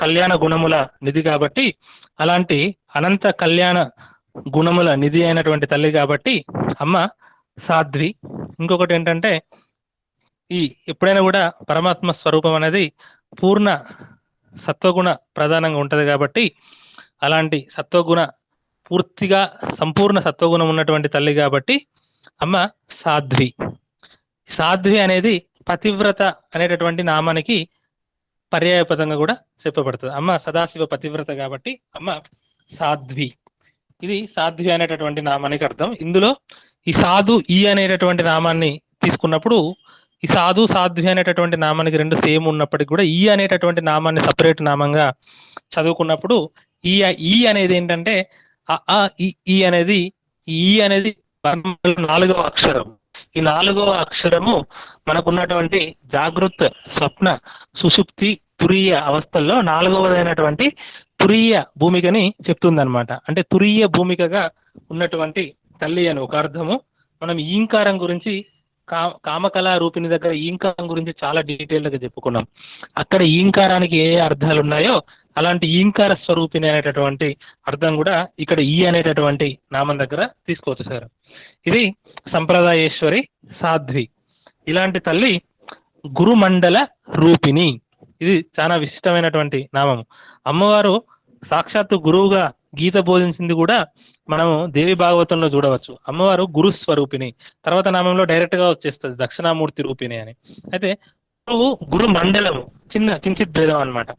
కళ్యాణ గుణముల నిధి కాబట్టి, అలాంటి అనంత కళ్యాణ గుణముల నిధి అయినటువంటి తల్లి కాబట్టి అమ్మ సాధ్వి. ఇంకొకటి ఏంటంటే ఈ ఎప్పుడైనా కూడా పరమాత్మ స్వరూపం అనేది పూర్ణ సత్వగుణ ప్రధానంగా ఉంటది కాబట్టి అలాంటి సత్వగుణ పూర్తిగా సంపూర్ణ సత్వగుణం ఉన్నటువంటి తల్లి కాబట్టి అమ్మ సాధ్వి. సాధ్వి అనేది పతివ్రత అనేటటువంటి నామానికి పర్యాయపదంగా కూడా చెప్పబడుతుంది. అమ్మ సదాశివ పతివ్రత కాబట్టి అమ్మ సాధ్వి. ఇది సాధ్వి అనేటటువంటి నామానికి అర్థం. ఇందులో ఈ సాధు ఈ అనేటటువంటి నామాన్ని తీసుకున్నప్పుడు ఈ సాధు సాధ్వి అనేటటువంటి నామానికి రెండు సేమ్ ఉన్నప్పటికీ కూడా ఈ అనేటటువంటి నామాన్ని సపరేట్ నామంగా చదువుకున్నప్పుడు ఈ ఈ అనేది ఏంటంటే ఈ అనేది ఈ అనేది వర్ణమాలలో 4వ అక్షరం. ఈ 4వ అక్షరము మనకున్నటువంటి జాగృత్, స్వప్న, సుషుప్తి, తురీయ అవస్థల్లో 4వదైనటువంటి తురీయ భూమికని చెప్తుందన్నమాట. అంటే తురీయ భూమికగా ఉన్నటువంటి తల్లి అని ఒక అర్థము. మనం ఈంకారం గురించి కామకళా రూపిణి దగ్గర ఈంకారం గురించి చాలా డీటెయిల్గా చెప్పుకున్నాం. అక్కడ ఈంకారానికి ఏ అర్థాలు ఉన్నాయో అలాంటి ఈంకార స్వరూపిణి అనేటటువంటి అర్థం కూడా ఇక్కడ ఈ అనేటటువంటి నామం దగ్గర తీసుకోవచ్చు సార్. ఇది సంప్రదాయేశ్వరి సాధ్వి. ఇలాంటి తల్లి గురుమండల రూపిణి. ఇది చాలా విశిష్టమైనటువంటి నామము. అమ్మవారు సాక్షాత్తు గురువుగా గీత బోధించింది కూడా మనము దేవి భాగవతంలో చూడవచ్చు. అమ్మవారు గురు స్వరూపిణి. తర్వాత నామంలో డైరెక్ట్ గా వచ్చేస్తుంది దక్షిణామూర్తి రూపిణి అని. అయితే గురు మండలము చిన్న కించిత్ భేదం అనమాట.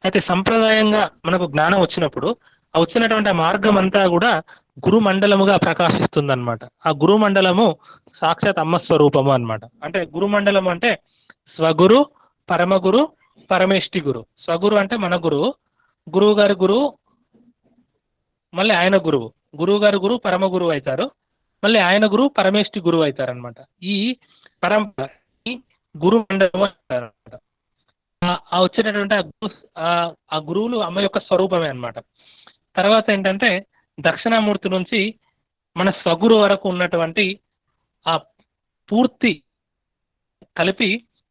అయితే సంప్రదాయంగా మనకు జ్ఞానం వచ్చినప్పుడు ఆ వచ్చినటువంటి ఆ మార్గం అంతా కూడా గురు మండలముగా ప్రకాశిస్తుంది అనమాట. ఆ గురు మండలము సాక్షాత్ అమ్మ స్వరూపము అనమాట. అంటే గురు మండలం అంటే స్వగురు, పరమగురు, పరమేష్టి గురు. స్వగురు అంటే మన గురువు, గురువు గారి గురువు, మళ్ళీ ఆయన గురువు, గురువు గారి గురువు పరమ గురువు అవుతారు, మళ్ళీ ఆయన గురువు పరమేష్టి గురువు అవుతారు అనమాట. ఈ పరంపర గురు మండలం అంటారనమాట. ఆ వచ్చేటటువంటి ఆ గురువులు అమ్మ యొక్క స్వరూపమే అనమాట. తర్వాత ఏంటంటే దక్షిణామూర్తి నుంచి మన స్వగురు వరకు ఉన్నటువంటి ఆ పూర్తి కలిపి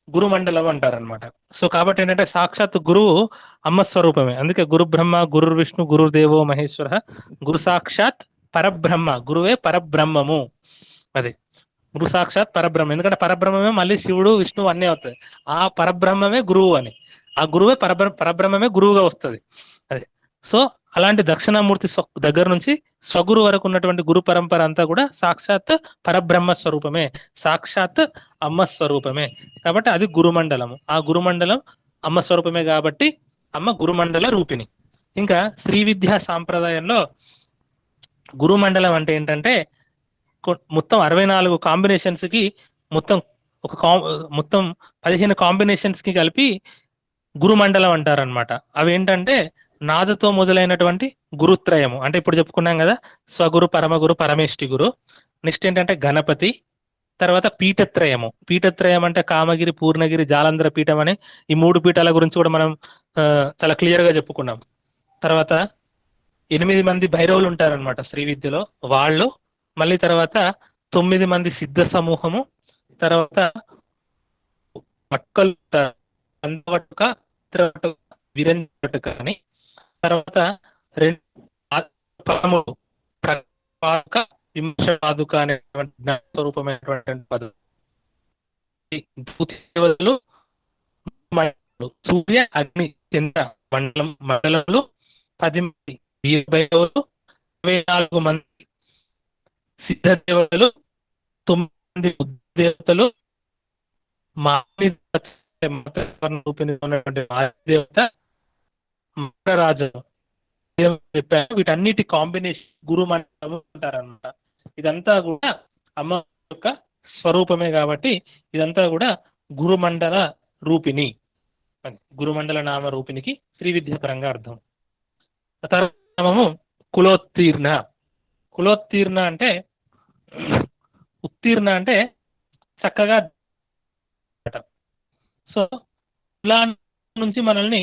గురుమండలం అంటారనమాట. సో కాబట్టి ఏంటంటే సాక్షాత్ గురువు అమ్మ స్వరూపమే. అందుకే గురు బ్రహ్మ, గురు విష్ణు, గురుదేవో మహేశ్వర, గురు సాక్షాత్ పరబ్రహ్మ. గురువే పరబ్రహ్మము. అది గురు సాక్షాత్ పరబ్రహ్మ. ఎందుకంటే పరబ్రహ్మమే మళ్ళీ శివుడు, విష్ణువు అన్నీ అవుతాయి. ఆ పరబ్రహ్మమే గురువు అని, ఆ గురువే పరబ్రహ్మమే గురువుగా వస్తుంది. అది సో అలాంటి దక్షిణామూర్తి దగ్గర నుంచి స్వగురు వరకు ఉన్నటువంటి గురు పరంపర అంతా కూడా సాక్షాత్ పరబ్రహ్మ స్వరూపమే, సాక్షాత్ అమ్మ స్వరూపమే. కాబట్టి అది గురుమండలము. ఆ గురుమండలం అమ్మ స్వరూపమే కాబట్టి అమ్మ గురుమండల రూపిణి. ఇంకా శ్రీ విద్యా సాంప్రదాయంలో గురుమండలం అంటే ఏంటంటే మొత్తం 64 కాంబినేషన్స్ కి మొత్తం మొత్తం 15 కాంబినేషన్స్ కి కలిపి గురుమండలం అంటారనమాట. అవి ఏంటంటే నాదతో మొదలైనటువంటి గురుత్రయము. అంటే ఇప్పుడు చెప్పుకున్నాం కదా, స్వగురు, పరమగురు, పరమేష్టి గురు. నెక్స్ట్ ఏంటంటే గణపతి. తర్వాత పీఠత్రయము. పీఠత్రయం అంటే కామగిరి, పూర్ణగిరి, జాలంధ్ర పీఠం అని ఈ 3 పీఠాల గురించి కూడా మనం చాలా క్లియర్ గా చెప్పుకున్నాం. తర్వాత 8 మంది భైరవులు ఉంటారనమాట శ్రీ విద్యలో, వాళ్ళు. మళ్ళీ తర్వాత 9 మంది సిద్ధ సమూహము. తర్వాత మట్కలు, అందవటుక, వీరంజటుక అని. తర్వాత 2 విమర్శ అనేటువంటి స్వరూపమైనటువంటి పదవి. సూర్య, అగ్ని, చంద్ర మండలంలో 10 మంది వీరభైరవులు, 24 మంది సిద్ధ దేవతలు, 9 మంది దేవతలు, రూపిణి ఉన్నటువంటి దేవత మకరరాజు చెప్పారు. వీటన్నిటి కాంబినేషన్ గురు మండలం అంటారనమాట. ఇదంతా కూడా అమ్మ యొక్క స్వరూపమే కాబట్టి ఇదంతా కూడా గురుమండల రూపిణి. గురుమండల నామ రూపిణికి శ్రీ విద్యాపరంగా అర్థం. నామము కులోత్తీర్ణ. కులోత్తీర్ణ అంటే ఉత్తీర్ణ అంటే చక్కగా. సో కులా నుంచి మనల్ని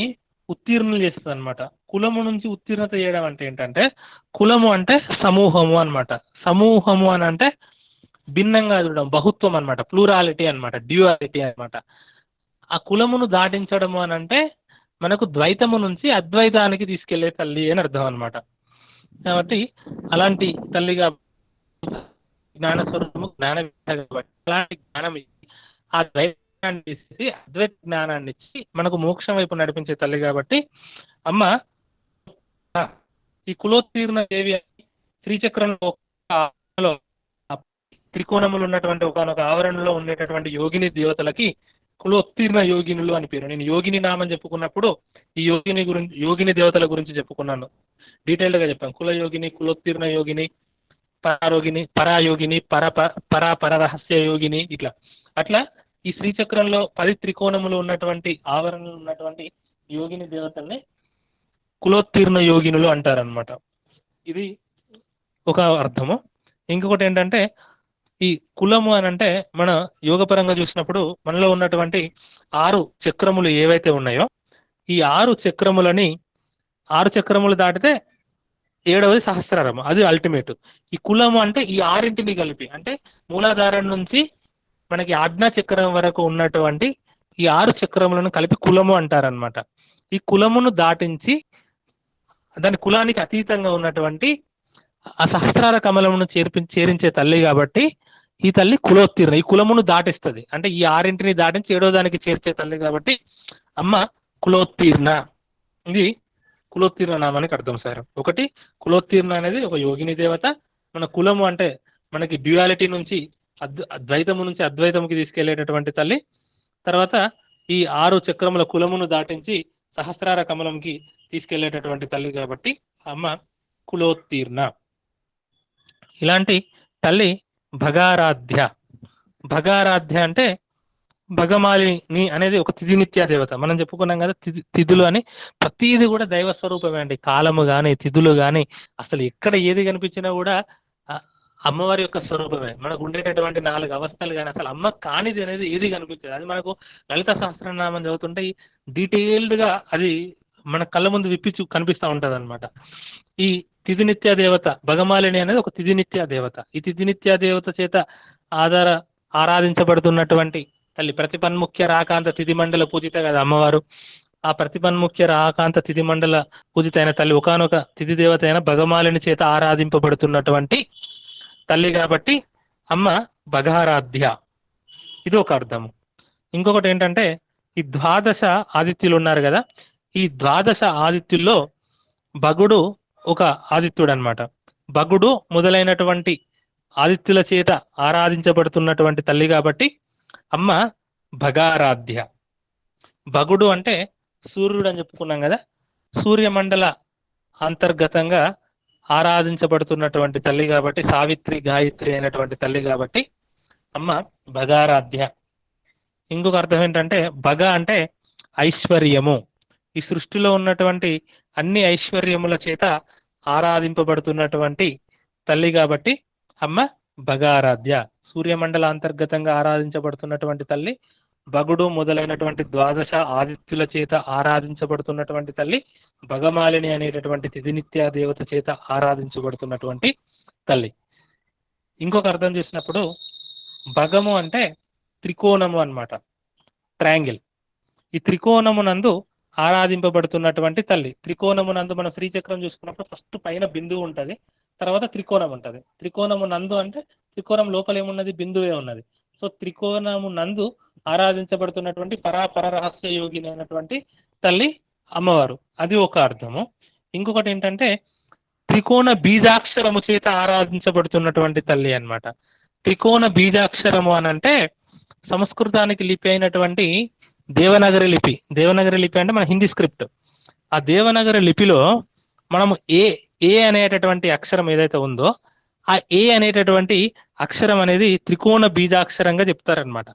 ఉత్తీర్ణులు చేస్తుంది అనమాట. కులము నుంచి ఉత్తీర్ణత చేయడం అంటే ఏంటంటే, కులము అంటే సమూహము అనమాట. సమూహము అని అంటే భిన్నంగా చూడడం, బహుత్వం అనమాట, ప్లూరాలిటీ అనమాట, డ్యూయాలిటీ అనమాట. ఆ కులమును దాటించడము అని అంటే మనకు ద్వైతము నుంచి అద్వైతానికి తీసుకెళ్లే తల్లి అని అర్థం అనమాట. కాబట్టి అలాంటి తల్లిగా జ్ఞాన స్వరూపము, జ్ఞాన కాబట్టి అలాంటి జ్ఞానం ఆ ద్వైతాన్ని తీసేసి అద్వైత జ్ఞానాన్ని ఇచ్చి మనకు మోక్షం వైపు నడిపించే తల్లి కాబట్టి అమ్మ ఈ కులోత్తీర్ణ దేవి శ్రీచక్రంలో త్రికోణములు ఉన్నటువంటి ఒకనొక ఆవరణలో ఉండేటటువంటి యోగిని దేవతలకి కులోత్తీర్ణ యోగినులు అని పేరు. నేను యోగిని నామం చెప్పుకున్నప్పుడు ఈ యోగిని దేవతల గురించి చెప్పుకున్నాను, డీటెయిల్డ్ గా చెప్పాను. కులయోగిని, కులోత్తీర్ణ యోగిని, పరాయోగిని, పరాయోగిని, పరరహస్య యోగిని, ఇట్లా అట్లా ఈ శ్రీచక్రంలో 10 త్రికోణములు ఉన్నటువంటి ఆవరణలు ఉన్నటువంటి యోగిని దేవతల్ని కులోత్తీర్ణ యోగినులు అంటారనమాట. ఇది ఒక అర్థము. ఇంకొకటి ఏంటంటే ఈ కులము అని అంటే మన యోగపరంగా చూసినప్పుడు మనలో ఉన్నటువంటి 6 చక్రములు ఏవైతే ఉన్నాయో ఈ 6 చక్రములు దాటితే 7వది సహస్రారము, అది అల్టిమేట్. ఈ కులము అంటే ఈ 6ంటిని కలిపి, అంటే మూలాధారం నుంచి మనకి ఆజ్ఞా చక్రం వరకు ఉన్నటువంటి ఈ 6 చక్రములను కలిపి కులము అంటారనమాట. ఈ కులమును దాటించి దాని కులానికి అతీతంగా ఉన్నటువంటి ఆ సహస్రార కమలమును చేరించే తల్లి కాబట్టి ఈ తల్లి కులోత్తీర్ణ, ఈ కులమును దాటిస్తుంది. అంటే ఈ 6ంటిని దాటించి 7వ దానికి చేర్చే తల్లి కాబట్టి అమ్మ కులోత్తీర్ణ. ఇది కులోత్తీర్ణ నామానికి అర్థం సార్. ఒకటి, కులోత్తీర్ణ అనేది ఒక యోగిని దేవత. మన కులము అంటే మనకి డ్యూయాలిటీ నుంచి ద్వైతము నుంచి అద్వైతముకి తీసుకెళ్లేటటువంటి తల్లి. తర్వాత ఈ 6 చక్రముల కులమును దాటించి సహస్రార కమలంకి తీసుకెళ్లేటటువంటి తల్లి కాబట్టి అమ్మ కులోత్తీర్ణ. ఇలాంటి తల్లి భగారాధ్య. భగారాధ్య అంటే భగమాలిని అనేది ఒక తిథి నిత్యా దేవత. మనం చెప్పుకున్నాం కదా తిథులు అని, ప్రతిది కూడా దైవ స్వరూపమే అండి. కాలము గాని తిథులు గాని అసలు ఎక్కడ ఏది కనిపించినా కూడా అమ్మవారి యొక్క స్వరూపమే. మనకు ఉండేటటువంటి 4 అవస్థలు కానీ అసలు అమ్మ కానిది అనేది ఏది కనిపించదు. అది మనకు లలిత సహస్రనామం చదువుతుంటే డీటెయిల్డ్ గా అది మన కళ్ళ ముందు విప్పి కనిపిస్తూ ఉంటది అనమాట. ఈ తిథి నిత్యా దేవత భగమాలిని అనేది ఒక తిథి నిత్యా దేవత. ఈ తిథి నిత్యా దేవత చేత ఆరాధించబడుతున్నటువంటి తల్లి. ప్రతిపన్ముఖ్య రాకాంత తిథి మండల పూజిత కదా అమ్మవారు. ఆ ప్రతిపన్ముఖ్య రాకాంత తిథి మండల పూజిత అయిన తల్లి ఒకానొక తిథి దేవత అయిన భగమాలిని చేత ఆరాధింపబడుతున్నటువంటి తల్లి కాబట్టి అమ్మ భగారాధ్య. ఇది ఒక అర్థము. ఇంకొకటి ఏంటంటే ఈ 12 ఆదిత్యులు ఉన్నారు కదా, ఈ 12 ఆదిత్యుల్లో భగుడు ఒక ఆదిత్యుడు అన్నమాట. భగుడు మొదలైనటువంటి ఆదిత్యుల చేత ఆరాధించబడుతున్నటువంటి తల్లి కాబట్టి అమ్మ భగారాధ్య. భగుడు అంటే సూర్యుడు అని చెప్పుకున్నాం కదా, సూర్యమండల అంతర్గతంగా ఆరాధించబడుతున్నటువంటి తల్లి కాబట్టి, సావిత్రి గాయత్రి అయినటువంటి తల్లి కాబట్టి అమ్మ భగారాధ్య. ఇంకొక అర్థం ఏంటంటే భగ అంటే ఐశ్వర్యము. ఈ సృష్టిలో ఉన్నటువంటి అన్ని ఐశ్వర్యముల చేత ఆరాధింపబడుతున్నటువంటి తల్లి కాబట్టి అమ్మ భగారాధ్య. సూర్యమండల అంతర్గతంగా ఆరాధించబడుతున్నటువంటి తల్లి, భగుడు మొదలైనటువంటి 12 ఆదిత్యుల చేత ఆరాధించబడుతున్నటువంటి తల్లి, భగమాలిని అనేటటువంటి తిథినిత్య దేవత చేత ఆరాధించబడుతున్నటువంటి తల్లి. ఇంకొక అర్థం చేసినప్పుడు భగము అంటే త్రికోణము అన్నమాట, ట్రయాంగిల్. ఈ త్రికోణము నందు ఆరాధింపబడుతున్నటువంటి తల్లి. త్రికోణము నందు మనం శ్రీచక్రం చూసుకున్నప్పుడు ఫస్ట్ పైన బిందువు ఉంటుంది, తర్వాత త్రికోణం ఉంటుంది. త్రికోణము నందు అంటే త్రికోణం లోపల ఏమున్నది, బిందువే ఉన్నది. సో త్రికోణము నందు ఆరాధించబడుతున్నటువంటి పరరహస్య యోగిని అయినటువంటి తల్లి అమ్మవారు, అది ఒక అర్థము. ఇంకొకటి ఏంటంటే త్రికోణ బీజాక్షరము చేత ఆరాధించబడుతున్నటువంటి తల్లి అన్నమాట. త్రికోణ బీజాక్షరము అని అంటే సంస్కృతానికి లిపి అయినటువంటి దేవనాగరి లిపి. దేవనాగరి లిపి అంటే మన హిందీ స్క్రిప్ట్. ఆ దేవనాగరి లిపిలో మనము ఏ అనేటటువంటి అక్షరం ఏదైతే ఉందో ఆ ఏ అనేటటువంటి అక్షరం అనేది త్రికోణ బీజాక్షరంగా చెప్తారనమాట.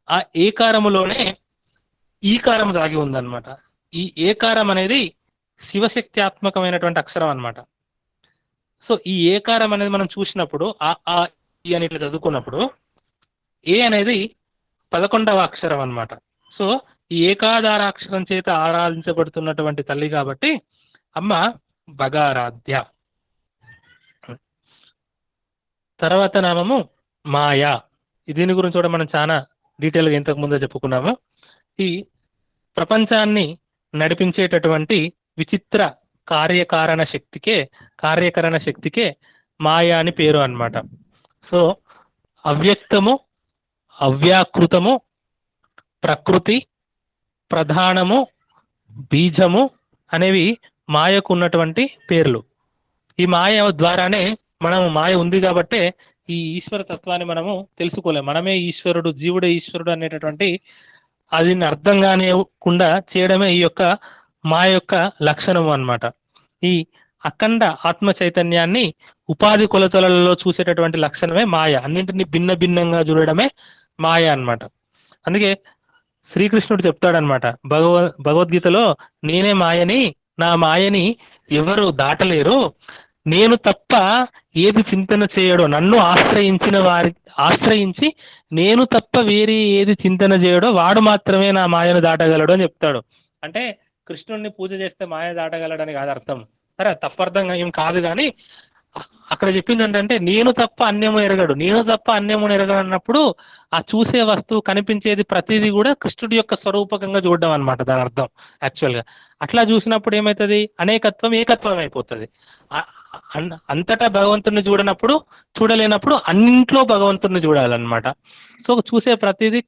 ఆ ఏకారములోనే ఈకారం దాగి ఉందన్నమాట. ఈ ఏకారం అనేది శివశక్త్యాత్మకమైనటువంటి అక్షరం అన్నమాట. సో ఈ ఏకారం అనేది మనం చూసినప్పుడు ఆ ఈ అని ఇట్లా చదువుకున్నప్పుడు ఏ అనేది 11వ అక్షరం అన్నమాట. సో ఈ ఏకాధారాక్షరం చేత ఆరాధించబడుతున్నటువంటి తల్లి కాబట్టి అమ్మ భగారాధ్య. తర్వాత నామము మాయా. దీని గురించి కూడా మనం చాలా డీటెయిల్గా ఇంతకు ముందే చెప్పుకున్నాము. ఈ ప్రపంచాన్ని నడిపించేటటువంటి విచిత్ర కార్యకరణ శక్తికే మాయా అని పేరు అన్నమాట. సో అవ్యక్తము, అవ్యాకృతము, ప్రకృతి, ప్రధానము, బీజము అనేవి మాయకు ఉన్నటువంటి పేర్లు. ఈ మాయ ద్వారానే మనం మాయ ఉంది కాబట్టే ఈ ఈశ్వర తత్వాన్ని మనము తెలుసుకోలేము. మనమే ఈశ్వరుడు, జీవుడే ఈశ్వరుడు అనేటటువంటి అది అర్థం కానివ్వకుండా చేయడమే ఈ యొక్క మా యొక్క లక్షణము అన్నమాట. ఈ అఖండ ఆత్మ చైతన్యాన్ని ఉపాధి కొలతలలో చూసేటటువంటి లక్షణమే మాయ. అన్నింటినీ భిన్న భిన్నంగా చూడడమే మాయ అన్నమాట. అందుకే శ్రీకృష్ణుడు చెప్తాడనమాట భగవద్గీతలో, నేనే మాయని, నా మాయని ఎవరు దాటలేరు, నేను తప్ప ఏది చింతన చేయడో, నన్ను ఆశ్రయించి నేను తప్ప వేరే ఏది చింతన చేయడో వాడు మాత్రమే నా మాయను దాటగలడు అని చెప్తాడు. అంటే కృష్ణుడిని పూజ చేస్తే మాయ దాటగలడని కాదు అర్థం. సరే తప్పర్థంగా ఏం కాదు, కానీ అక్కడ చెప్పింది ఏంటంటే నేను తప్ప అన్యము ఎరగడు, నేను తప్ప అన్యము ఎరగడు అన్నప్పుడు ఆ చూసే వస్తువు కనిపించేది ప్రతిదీ కూడా కృష్ణుడి యొక్క స్వరూపకంగా చూడడం అనమాట దాని అర్థం. యాక్చువల్గా అట్లా చూసినప్పుడు ఏమవుతుంది, అనేకత్వం ఏకత్వం అయిపోతుంది. అంతటా భగవంతుడిని చూడలేనప్పుడు అన్నింట్లో భగవంతుడిని చూడాలన్నమాట. సో చూసే ప్రతిదీ,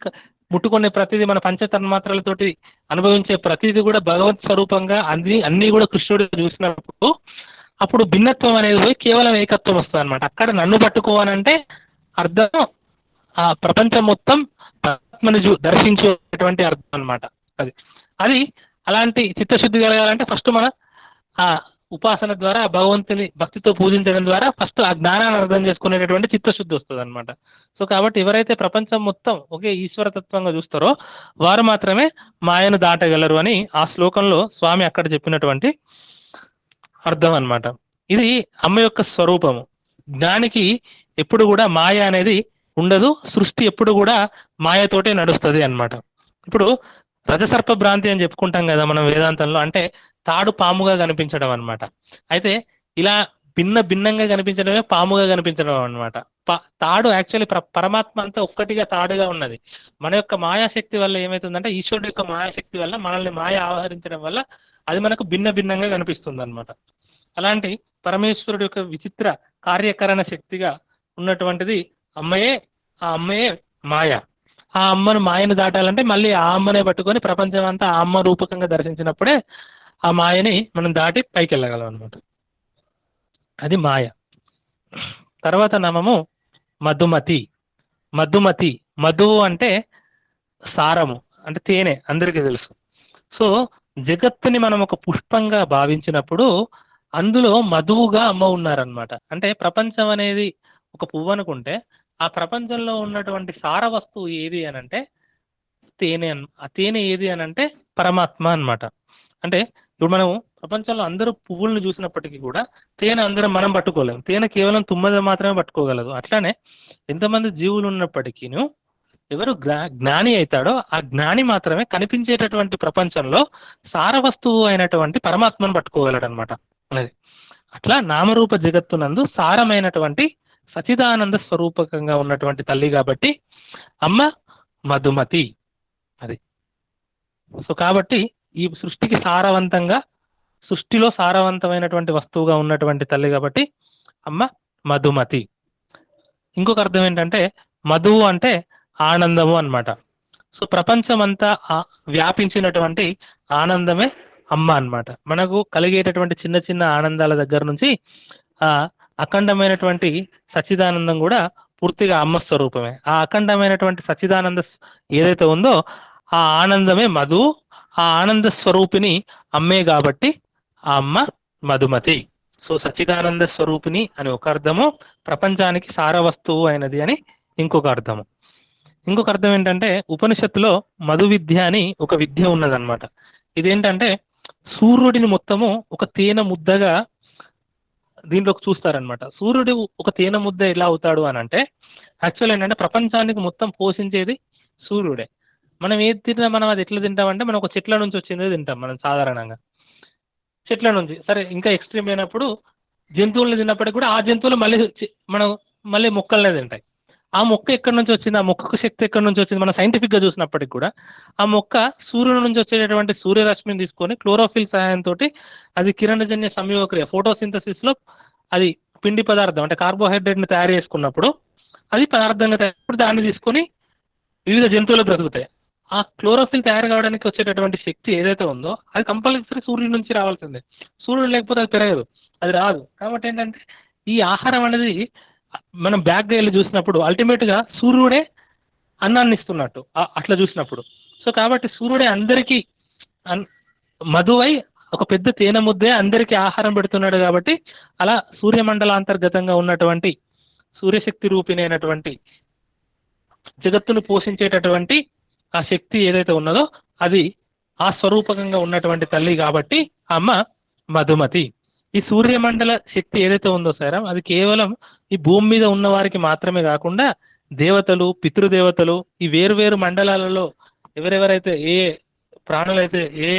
ముట్టుకునే ప్రతిదీ, మన పంచతన్మాత్రలతోటి అనుభవించే ప్రతిదీ కూడా భగవత్ స్వరూపంగా అన్ని కూడా కృష్ణుడు చూసినప్పుడు అప్పుడు భిన్నత్వం అనేది పోయి కేవలం ఏకత్వం వస్తుంది అనమాట. అక్కడ నన్ను పట్టుకోవాలంటే అర్థం ఆ ప్రపంచం మొత్తం ఆత్మని దర్శించేటువంటి అర్థం అనమాట. అది అలాంటి చిత్తశుద్ధి కలగాలంటే ఫస్ట్ మన ఆ ఉపాసన ద్వారా భగవంతుని భక్తితో పూజించడం ద్వారా ఫస్ట్ ఆ జ్ఞానాన్ని అర్థం చేసుకునేటటువంటి చిత్తశుద్ధి వస్తుంది అనమాట. సో కాబట్టి ఎవరైతే ప్రపంచం మొత్తం ఒకే ఈశ్వరతత్వంగా చూస్తారో వారు మాత్రమే మాయను దాటగలరు అని ఆ శ్లోకంలో స్వామి అక్కడ చెప్పినటువంటి అర్థం అన్నమాట. ఇది అమ్మ యొక్క స్వరూపము. జ్ఞానికి ఎప్పుడు కూడా మాయ అనేది ఉండదు, సృష్టి ఎప్పుడు కూడా మాయతోటే నడుస్తుంది అన్నమాట. ఇప్పుడు రజసర్ప భ్రాంతి అని చెప్పుకుంటాం కదా మనం వేదాంతంలో, అంటే తాడు పాముగా కనిపించడం అన్నమాట. అయితే ఇలా భిన్నంగా కనిపించడమే పాముగా కనిపించడం అన్నమాట. తాడు యాక్చువల్లీ పరమాత్మ అంతా ఒక్కటిగా తాడుగా ఉన్నది. మన యొక్క మాయాశక్తి వల్ల ఏమవుతుందంటే ఈశ్వరుడు యొక్క మాయాశక్తి వల్ల మనల్ని మాయ ఆవరించడం వల్ల అది మనకు భిన్నంగా కనిపిస్తుంది అనమాట. అలాంటి పరమేశ్వరుడు యొక్క విచిత్ర కార్యకరణ శక్తిగా ఉన్నటువంటిది అమ్మయే. ఆ అమ్మయే మాయ. ఆ అమ్మను మాయను దాటాలంటే మళ్ళీ ఆ అమ్మనే పట్టుకొని ప్రపంచం అంతా ఆ అమ్మ రూపకంగా దర్శించినప్పుడే ఆ మాయని మనం దాటి పైకి వెళ్ళగలం అనమాట. అది మాయ. తర్వాత నామము మధుమతి. మధువు అంటే సారము, అంటే తేనె, అందరికీ తెలుసు. సో జగత్తుని మనం ఒక పుష్పంగా భావించినప్పుడు అందులో మధువుగా అమ్మ ఉన్నారనమాట. అంటే ప్రపంచం అనేది ఒక పువ్వు అనుకుంటే ఆ ప్రపంచంలో ఉన్నటువంటి సార వస్తువు ఏది అని అంటే తేనె. ఆ తేనె ఏది అని అంటే పరమాత్మ అన్నమాట. అంటే ఇప్పుడు మనం ప్రపంచంలో అందరూ పువ్వులను చూసినప్పటికీ కూడా తేనె అందరం మనం పట్టుకోలేము. తేనె కేవలం తుమ్మద మాత్రమే పట్టుకోగలదు. అట్లానే ఎంతమంది జీవులు ఉన్నప్పటికీ ఎవరు జ్ఞాని అవుతాడో ఆ జ్ఞాని మాత్రమే కనిపించేటటువంటి ప్రపంచంలో సార వస్తువు అయినటువంటి పరమాత్మను పట్టుకోగలడు అనమాట. అనేది అట్లా నామరూప జగత్తునందు సారమైనటువంటి సచిదానంద స్వరూపకంగా ఉన్నటువంటి తల్లి కాబట్టి అమ్మ మధుమతి. అది సో కాబట్టి ఈ సృష్టిలో సారవంతమైనటువంటి వస్తువుగా ఉన్నటువంటి తల్లి కాబట్టి అమ్మ మధుమతి. ఇంకొక అర్థం ఏంటంటే మధువు అంటే ఆనందము అన్నమాట. సో ప్రపంచం అంతా వ్యాపించినటువంటి ఆనందమే అమ్మ అన్నమాట. మనకు కలిగేటటువంటి చిన్న చిన్న ఆనందాల దగ్గర నుంచి ఆ అఖండమైనటువంటి సచ్చిదానందం కూడా పూర్తిగా అమ్మ స్వరూపమే. ఆ అఖండమైనటువంటి సచ్చిదానంద ఏదైతే ఉందో ఆ ఆనందమే మధువు. ఆ ఆనంద స్వరూపిణి అమ్మే కాబట్టి ఆ అమ్మ మధుమతి. సో సచ్చిదానంద స్వరూపిణి అని ఒక అర్థము, ప్రపంచానికి సార వస్తువు అయినది అని ఇంకొక అర్థము. ఇంకొక అర్థం ఏంటంటే ఉపనిషత్తులో మధు విద్య అని ఒక విద్య ఉన్నదన్నమాట. ఇదేంటంటే సూర్యుడిని మొత్తము ఒక తేనె ముద్దగా దీంట్లోకి చూస్తారనమాట. సూర్యుడు ఒక తేనె ముద్ద ఎలా అవుతాడు అని అంటే యాక్చువల్ ఏంటంటే ప్రపంచానికి మొత్తం పోషించేది సూర్యుడే. మనం ఏది తిన్నా మనం అది ఎట్లా తింటామంటే మనం ఒక చెట్ల నుంచి వచ్చిందే తింటాం మనం సాధారణంగా. చెట్ల నుంచి సరే ఇంకా ఎక్స్ట్రీమ్ అయినప్పుడు జంతువులను తిన్నప్పటికీ కూడా ఆ జంతువులు మళ్ళీ మొక్కలనే తింటాయి. ఆ మొక్క ఎక్కడి నుంచి వచ్చింది, ఆ మొక్కకు శక్తి ఎక్కడి నుంచి వచ్చింది, మనం సైంటిఫిక్గా చూసినప్పటికి కూడా ఆ మొక్క సూర్యుడి నుంచి వచ్చేటటువంటి సూర్యరశ్మిని తీసుకొని క్లోరోఫిల్ సహాయంతో అది కిరణజన్య సంయోగక్రియ ఫోటోసింథసిస్లో అది పిండి పదార్థం అంటే కార్బోహైడ్రేట్ని తయారు చేసుకున్నప్పుడు అది పదార్థంగా తయారు, దాన్ని తీసుకొని వివిధ జంతువులు బ్రతుకుతాయి. ఆ క్లోరోఫిల్ తయారు కావడానికి వచ్చేటటువంటి శక్తి ఏదైతే ఉందో అది కంపల్సరీ సూర్యుడి నుంచి రావాల్సిందే. సూర్యుడు లేకపోతే అది పెరగదు, అది రాదు. కాబట్టి ఏంటంటే ఈ ఆహారం అనేది మనం బ్యాక్గా వెళ్ళి చూసినప్పుడు అల్టిమేట్గా సూర్యుడే అన్నాన్ని ఇస్తున్నట్టు అట్లా చూసినప్పుడు. సో కాబట్టి సూర్యుడే అందరికీ మధువై ఒక పెద్ద తేనె ముద్దే అందరికీ ఆహారం పెడుతున్నాడు. కాబట్టి అలా సూర్యమండలాంతర్గతంగా ఉన్నటువంటి సూర్యశక్తి రూపిణైనటువంటి జగత్తును పోషించేటటువంటి ఆ శక్తి ఏదైతే ఉన్నదో అది ఆ స్వరూపకంగా ఉన్నటువంటి తల్లి కాబట్టి అమ్మ మధుమతి. ఈ సూర్యమండల శక్తి ఏదైతే ఉందో సార్, అది కేవలం ఈ భూమి మీద ఉన్న వారికి మాత్రమే కాకుండా దేవతలు, పితృదేవతలు, ఈ వేరు మండలాలలో ఎవరెవరైతే ఏ ప్రాణులైతే ఏ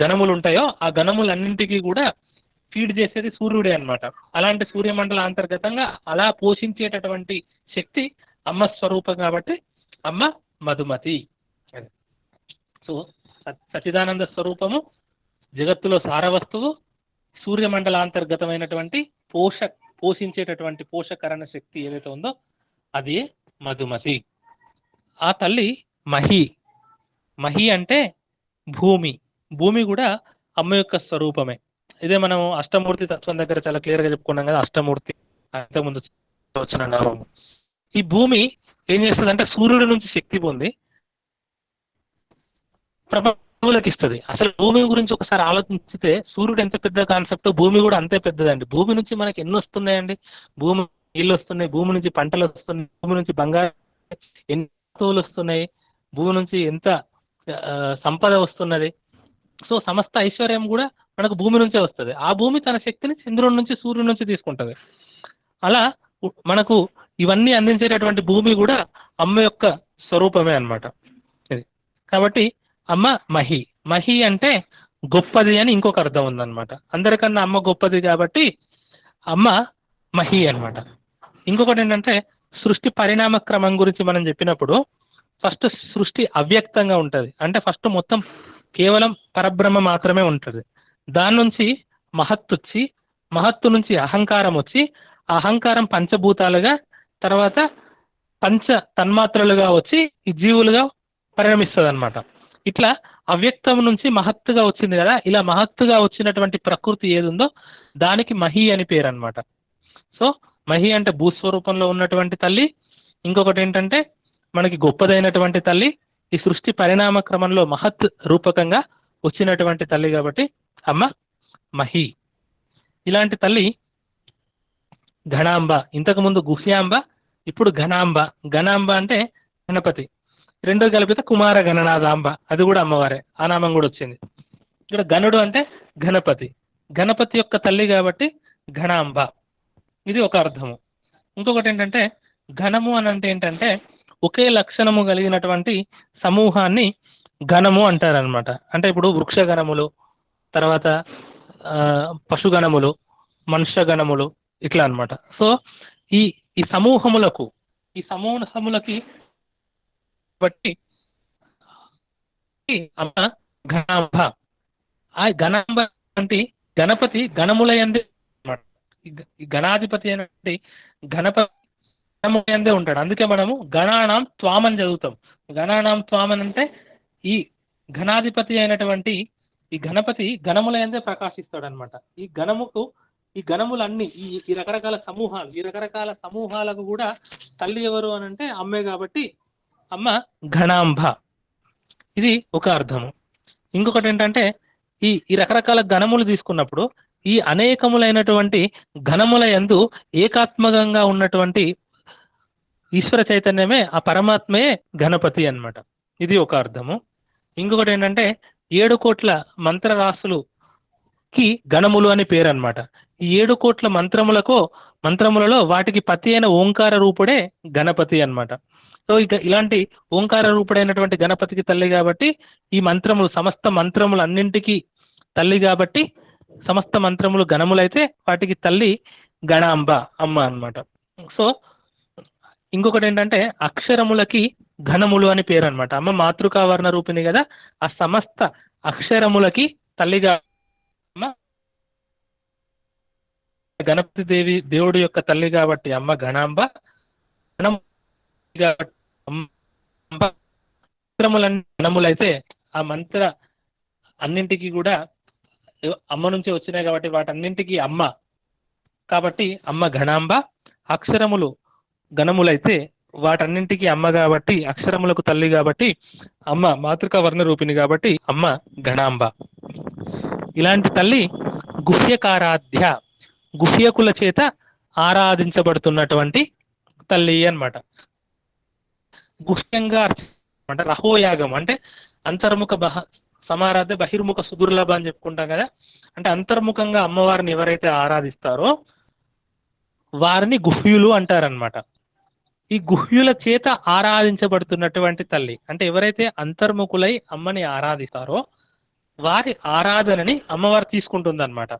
గణములు ఉంటాయో ఆ గణములన్నింటికీ కూడా ఫీడ్ చేసేది సూర్యుడే అన్నమాట. అలాంటి సూర్యమండల అంతర్గతంగా అలా పోషించేటటువంటి శక్తి అమ్మ స్వరూపం కాబట్టి అమ్మ మధుమతి. సో సచిదానంద స్వరూపము, జగత్తులో సారవస్తువు, సూర్యమండలాంతర్గతమైనటువంటి పోషించేటటువంటి పోషకరణ శక్తి ఏదైతే ఉందో అది మధుమతి. ఆ తల్లి మహి. మహి అంటే భూమి. భూమి కూడా అమ్మ యొక్క స్వరూపమే. ఇదే మనం అష్టమూర్తి తత్వం దగ్గర చాలా క్లియర్గా చెప్పుకున్నాం కదా, అష్టమూర్తి అంతకుముందు వచ్చిన నామము. ఈ భూమి ఏం చేస్తుంది అంటే సూర్యుడి నుంచి శక్తి పొంది ప్రపంచంలోకి ఇస్తుంది. అసలు భూమి గురించి ఒకసారి ఆలోచించితే సూర్యుడు ఎంత పెద్ద కాన్సెప్ట్, భూమి కూడా అంతే పెద్దదండి. భూమి నుంచి మనకి ఎన్ని వస్తున్నాయండి? భూమి నీళ్ళు వస్తున్నాయి, భూమి నుంచి పంటలు వస్తున్నాయి, భూమి నుంచి బంగారం, ఎన్ని వస్తువులు వస్తున్నాయి, భూమి నుంచి ఎంత సంపద వస్తున్నది. సో సమస్త ఐశ్వర్యం కూడా మనకు భూమి నుంచే వస్తుంది. ఆ భూమి తన శక్తిని చంద్రుడి నుంచి, సూర్యుడి నుంచి తీసుకుంటుంది. అలా మనకు ఇవన్నీ అందించేటటువంటి భూమి కూడా అమ్మ యొక్క స్వరూపమే అన్నమాట. కాబట్టి అమ్మ మహి. మహి అంటే గొప్పది అని ఇంకొక అర్థం ఉందన్నమాట. అందరికన్నా అమ్మ గొప్పది కాబట్టి అమ్మ మహి అన్నమాట. ఇంకొకటి ఏంటంటే సృష్టి పరిణామ క్రమం గురించి మనం చెప్పినప్పుడు ఫస్ట్ సృష్టి అవ్యక్తంగా ఉంటుంది. అంటే ఫస్ట్ మొత్తం కేవలం పరబ్రహ్మ మాత్రమే ఉంటుంది. దాని నుంచి మహత్తు వచ్చి, మహత్తు నుంచి అహంకారం వచ్చి, అహంకారం పంచభూతాలుగా, తర్వాత పంచ తన్మాత్రలుగా వచ్చి ఈ జీవులుగా పరిణమిస్తుంది అన్నమాట. ఇట్లా అవ్యక్తం నుంచి మహత్తుగా వచ్చింది కదా, ఇలా మహత్తుగా వచ్చినటువంటి ప్రకృతి ఏది ఉందో దానికి మహి అని పేరు అన్నమాట. సో మహి అంటే భూస్వరూపంలో ఉన్నటువంటి తల్లి. ఇంకొకటి ఏంటంటే మనకి గొప్పదైనటువంటి తల్లి, ఈ సృష్టి పరిణామ క్రమంలో మహత్ రూపకంగా వచ్చినటువంటి తల్లి కాబట్టి అమ్మ మహి. ఇలాంటి తల్లి ఘనాంబ, ఇంతకుముందు గుహ్యాంబ, ఇప్పుడు ఘనాంబ. ఘనాంబ అంటే గణపతి, రెండో కలిపితే కుమార గణనాథాంబ, అది కూడా అమ్మవారే, ఆ నామం కూడా వచ్చింది. ఇక్కడ గణుడు అంటే గణపతి, గణపతి యొక్క తల్లి కాబట్టి ఘనాంబ. ఇది ఒక అర్థము. ఇంకొకటి ఏంటంటే ఘనము అని అంటే ఏంటంటే ఒకే లక్షణము కలిగినటువంటి సమూహాన్ని గణము అంటారనమాట. అంటే ఇప్పుడు వృక్షగణములు, తర్వాత పశుగణములు, మనుష్యగణములు, ఇట్లా అన్నమాట. సో ఈ ఈ సమూహములకి బట్టి అమ్మ ఘనాంబ. ఆ ఘనాంబ అంటే గణపతి గణముల యందే, ఈ గణాధిపతి అనేది గణపతి గణముల యందే ఉంటాడు. అందుకే మనము గణానాం త్వామని చదువుతాం. గణానాం త్వామన్ అంటే ఈ ఘనాధిపతి అయినటువంటి ఈ గణపతి గణముల యందే ప్రకాశిస్తాడు అనమాట. ఈ గణములన్నీ ఈ రకరకాల సమూహాలకు కూడా తల్లి ఎవరు అని అంటే అమ్మే కాబట్టి అమ్మ ఘనాంబ. ఇది ఒక అర్థము. ఇంకొకటి ఏంటంటే ఈ రకరకాల గణములు తీసుకున్నప్పుడు ఈ అనేకములైనటువంటి గణముల యందు ఏకాత్మకంగా ఉన్నటువంటి ఈశ్వర చైతన్యమే, ఆ పరమాత్మే గణపతి అన్నమాట. ఇది ఒక అర్థము. ఇంకొకటి ఏంటంటే 7 కోట్ల మంత్రరాశులుకి గణములు అని పేరు అన్నమాట. ఈ 7 కోట్ల మంత్రములలో వాటికి పతి అయిన ఓంకార రూపుడే గణపతి అన్నమాట. సో ఇక ఇలాంటి ఓంకార రూపుడైనటువంటి గణపతికి తల్లి కాబట్టి ఈ మంత్రములు, సమస్త మంత్రములు అన్నింటికీ తల్లి కాబట్టి సమస్త మంత్రములు గణములైతే వాటికి తల్లి గణాంబ, అమ్మ అన్నమాట. సో ఇంకొకటి ఏంటంటే అక్షరములకి ఘనములు అని పేరు అనమాట. అమ్మ మాతృకా వర్ణ రూపిణి కదా, ఆ సమస్త అక్షరములకి తల్లిగా అమ్మ గణపతి దేవుడి యొక్క తల్లి కాబట్టి అమ్మ గణాంబ. మంత్రములన్నీ గణములైతే ఆ మంత్ర అన్నింటికి కూడా అమ్మ నుంచి వచ్చినాయి కాబట్టి వాటన్నింటికి అమ్మ కాబట్టి అమ్మ ఘనాంబ. అక్షరములు గణములైతే వాటన్నింటికి అమ్మ కాబట్టి, అక్షరములకు తల్లి కాబట్టి అమ్మ మాతృకా వర్ణ రూపిణి కాబట్టి అమ్మ గణాంబ. ఇలాంటి తల్లి గుహ్యకారాధ్య, గుహ్యకుల చేత ఆరాధించబడుతున్నటువంటి తల్లి అన్నమాట. గుహ్యంగా అంటే రహోయాగం అంటే అంతర్ముఖ సమారాధ్య బహిర్ముఖ సుదుర్లభ అని చెప్పుకుంటాం కదా. అంటే అంతర్ముఖంగా అమ్మవారిని ఎవరైతే ఆరాధిస్తారో వారిని గుహ్యులు అంటారనమాట. ఈ గుహ్యుల చేత ఆరాధించబడుతున్నటువంటి తల్లి అంటే ఎవరైతే అంతర్ముఖులై అమ్మని ఆరాధిస్తారో వారి ఆరాధనని అమ్మవారు తీసుకుంటుంది అనమాట.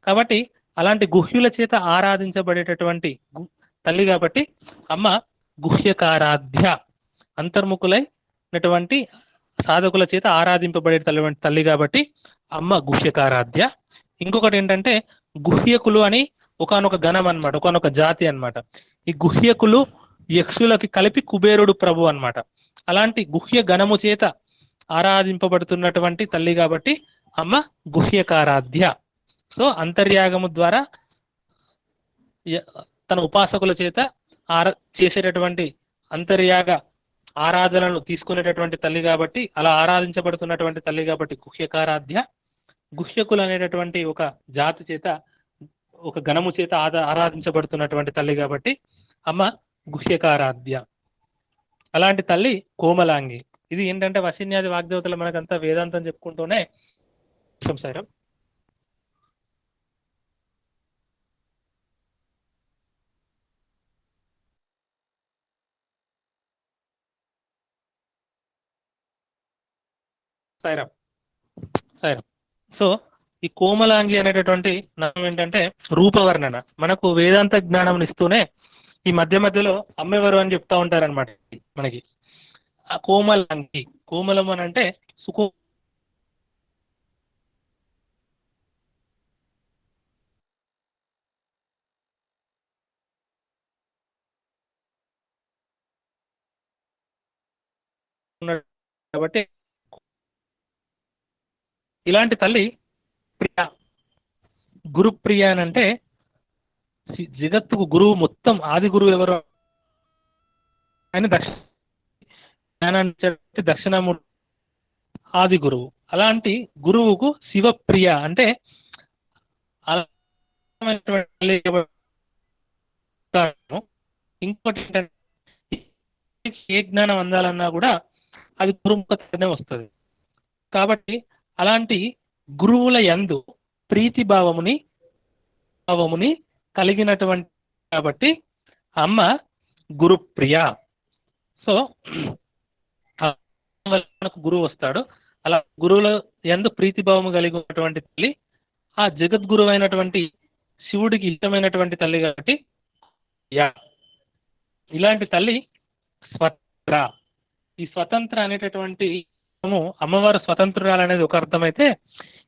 కాబట్టి అలాంటి గుహ్యుల చేత ఆరాధించబడేటటువంటి తల్లి కాబట్టి అమ్మ గుహ్యకారాధ్య, అంతర్ముఖులైనటువంటి సాధకుల చేత ఆరాధింపబడే తల్లి కాబట్టి అమ్మ గుహ్యకారాధ్య. ఇంకొకటి ఏంటంటే గుహ్యకులు అని ఒకానొక గణం అన్నమాట, ఒకానొక జాతి అన్నమాట. ఈ గుహ్యకులు యక్షులకి కలిపి కుబేరుడు ప్రభు అన్నమాట. అలాంటి గుహ్య గణము చేత ఆరాధింపబడుతున్నటువంటి తల్లి కాబట్టి అమ్మ గుహ్యకారాధ్య. సో అంతర్యాగము ద్వారా తన ఉపాసకుల చేత చేసేటటువంటి అంతర్యాగ ఆరాధనలు తీసుకునేటటువంటి తల్లి కాబట్టి, అలా ఆరాధించబడుతున్నటువంటి తల్లి కాబట్టి గుహ్యకారాధ్య. గుహ్యకులు అనేటటువంటి ఒక జాతి చేత, ఒక గణము చేత ఆరాధించబడుతున్నటువంటి తల్లి కాబట్టి అమ్మ గుహ్యకారాధ్య. అలాంటి తల్లి కోమలాంగి. ఇది ఏంటంటే వశిన్యాది వాగ్దేవతలు మనకంతా వేదాంతం చెప్పుకుంటూనే సార్ సైరామ్ సైరామ్. సో ఈ కోమలాంగి అనేటటువంటి నామం ఏంటంటే రూపవర్ణన. మనకు వేదాంత జ్ఞానం ఇస్తూనే ఈ మధ్య మధ్యలో అమ్మెవరు అని చెప్తా ఉంటారనమాట మనకి. ఆ కోమలాంగి, కోమలం అని అంటే సుకో కాబట్టి ఇలాంటి తల్లి ప్రియ. గురుప్రియ అని అంటే జగత్తుకు గురువు, మొత్తం ఆది గురువు ఎవరు ఆయన దక్షిణామూర్తి ఆది గురువు. అలాంటి గురువుకు శివప్రియ అంటే ఇంకోటి ఏంటంటే ఏ జ్ఞానం అందాలన్నా కూడా అది గురుముఖతోనే వస్తుంది. కాబట్టి అలాంటి గురువుల యందు ప్రీతి భావముని కలిగినటువంటి కాబట్టి అమ్మ గురుప్రియ. సో మనకు గురువు వస్తాడు, అలా గురువుల యందు ప్రీతి భావము కలిగి ఉన్నటువంటి తల్లి ఆ జగద్గురువు అయినటువంటి శివుడికి ఇష్టమైనటువంటి తల్లి కాబట్టి ఇలాంటి తల్లి స్వతంత్ర. ఈ స్వతంత్ర అనేటటువంటి అమ్మవారు స్వతంత్రురాలు అనేది ఒక అర్థమైతే,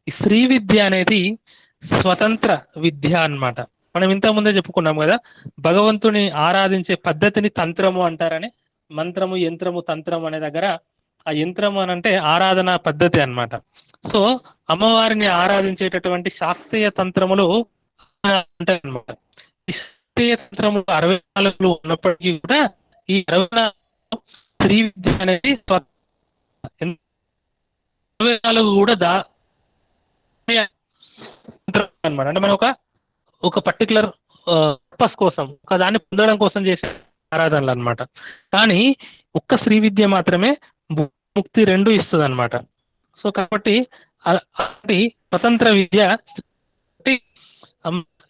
ఈ శ్రీ విద్య అనేది స్వతంత్ర విద్య అన్నమాట. మనం ఇంతకుముందే చెప్పుకున్నాం కదా, భగవంతుని ఆరాధించే పద్ధతిని తంత్రము అంటారని. మంత్రము, యంత్రము, తంత్రం అనే దగ్గర ఆ యంత్రము అని అంటే ఆరాధన పద్ధతి అన్నమాట. సో అమ్మవారిని ఆరాధించేటటువంటి శాస్త్రీయ తంత్రములు ఉంటాయన్నమాట. ఈ శాస్త్రీయ తంత్రములు 64 ఉన్నప్పటికీ కూడా ఈ 64 శ్రీ విద్య అనేది 24 కూడా అనమాట. అంటే మనం ఒక పర్టికులర్ పర్పస్ కోసం, ఒక దాన్ని పొందడం కోసం చేసే ఆరాధనలు అనమాట. కానీ ఒక్క శ్రీ విద్య మాత్రమే ముక్తి రెండు ఇస్తుంది అనమాట. సో కాబట్టి అలాంటి స్వతంత్ర విద్య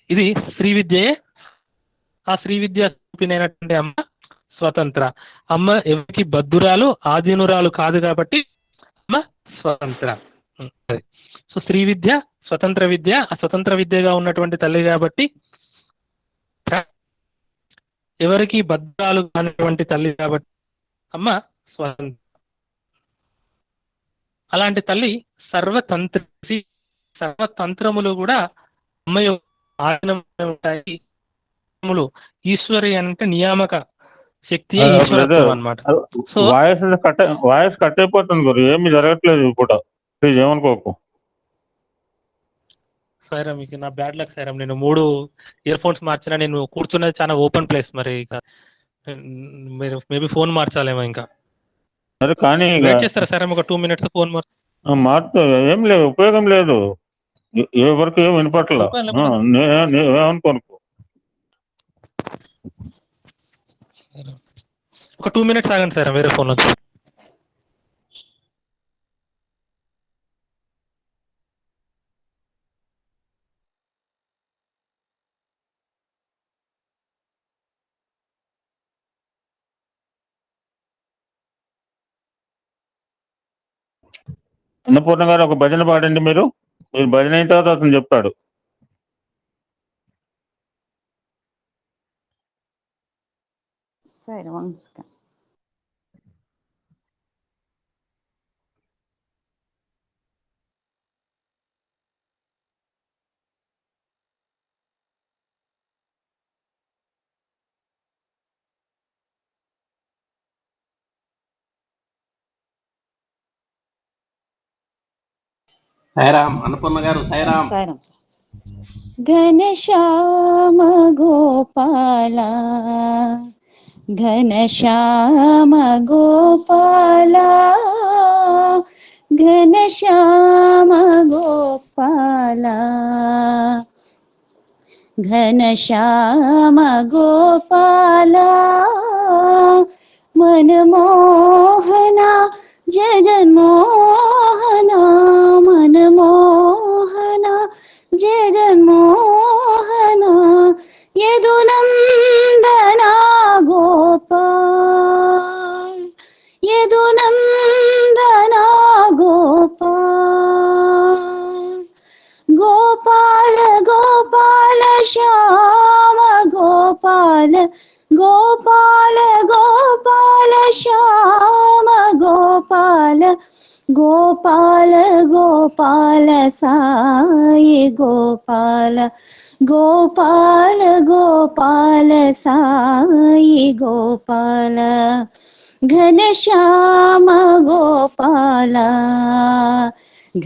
ఇది శ్రీ విద్యయే. ఆ శ్రీ విద్య చూపినటువంటి అమ్మ స్వతంత్ర. అమ్మ ఎవరికి బద్ధురాలు, ఆధీనురాలు కాదు కాబట్టి అమ్మ స్వతంత్ర. సో శ్రీ విద్య స్వతంత్ర విద్య, ఆ స్వతంత్ర విద్యగా ఉన్నటువంటి తల్లి కాబట్టి ఎవరికి బద్ధురాలు కానటువంటి తల్లి కాబట్టి అమ్మ స్వతంత్ర. అలాంటి తల్లి సర్వతంత్రములు కూడా అమ్మ యొక్క ఆధీనంలో ఉంటాయి. ఈశ్వరి అంటే నియామక శక్తి అన్నమాట. సో వాయిస్ కట్ అయిపోతుంది గురు, ఏమి జరగట్లేదు ఇప్పుడు. ప్లీజ్ ఏమనుకోకు. సరే మీకు నా బ్యాడ్ లక్ సరే నేను 3 ఇయర్ ఫోన్స్ మార్చినా. నేను కూర్చున్నది చాలా ఓపెన్ ప్లేస్. మరి ఇక మీరు మేబీ ఫోన్ మార్చాలేమో ఇంకా. సరే కానీ ఇక వెయిట్ చేస్తారా సరే ఒక 2 మినిట్స్ ఫోన్ మార్పు ఏం లేదు, ఉపయోగం లేదు. ఎవరికి ఏం వినపట్ల. రూపాయలు లేకపోతే నేనేమనుకోనుకో. ఒక 2 మినిట్స్ ఆగండి సార్, వేరే ఫోన్ వచ్చి. అన్నపూర్ణ గారు ఒక భజన పాడండి. మీరు భజన అయిన తర్వాత అతను చెప్తాడు. సరే నమస్కారం. సాయిరామ్ అన్నపూర్ణ గారు, సాయిరామ్. సాయిరామ్. ఘనశ్యామ గోపాల, ఘనశ్యామ గోపాల, ఘనశ్యామ గోపాల, ఘనశ్యామ గోపాల, మనమోహన జగన్మోహన, మనమోహన జగన్మోహన, యదునందన గోపాల్, యదునందన గోపాల్, గోపాల గోపాల శ్యామ గోపాల, గోపాల గోపాల శ్యామ గోపాల, గోపాల గోపాల సాయి గోపాల, గోపాల గోపాల సాయి గోపాల, ఘనశ్యామ గోపాల,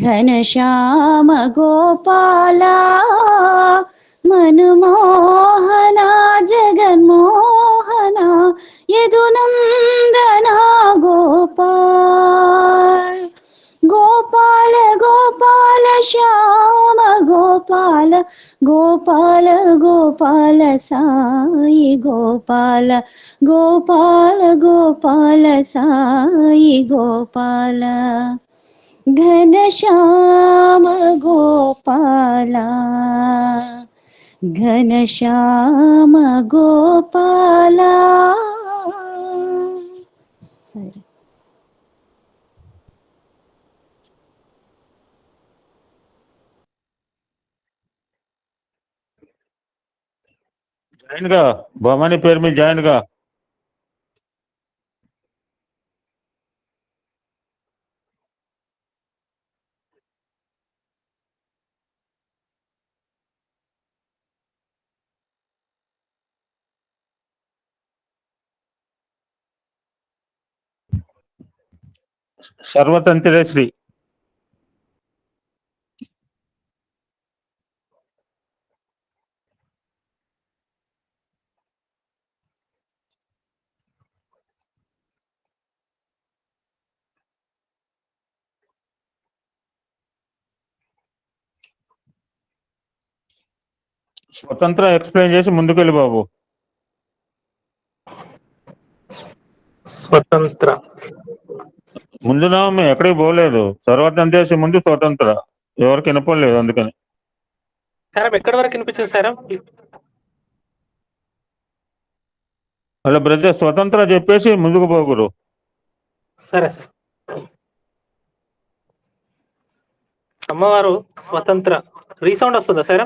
ఘనశ్యామ గోపాల, మనమోహన జగన్మోహన, యదునందన గోపాల్, గోపాల గోపాల శ్యామ గోపాల, గోపాల గోపాల సాయి గోపాల, గోపాల గోపాల సాయి గోపాల, ఘనశ్యామ గోపాల, ఘనశ్యామ గోపాల. సరే. జాయిన్ గా, భవానీ పేరు మీద జాయిన్ గా. సర్వతంత్రేశ్రీ. స్వతంత్ర ఎక్స్ప్లెయిన్ చేసి ముందుకెళ్ళి బాబు. స్వతంత్ర ముందు నామే ఎక్కడికి పోలేదు. సర్వతంత్రేశ్వరి ముందు స్వతంత్ర. ఎవరికి వినపడలేదు అందుకని. సార్ ఎక్కడి వరకు వినిపించింది సార్? అలా బ్రదర్ స్వతంత్ర చెప్పేసి ముందుకు పోగురు. సరే సార్. అమ్మవారు స్వతంత్ర రీసౌండ్ వస్తుందా సార్?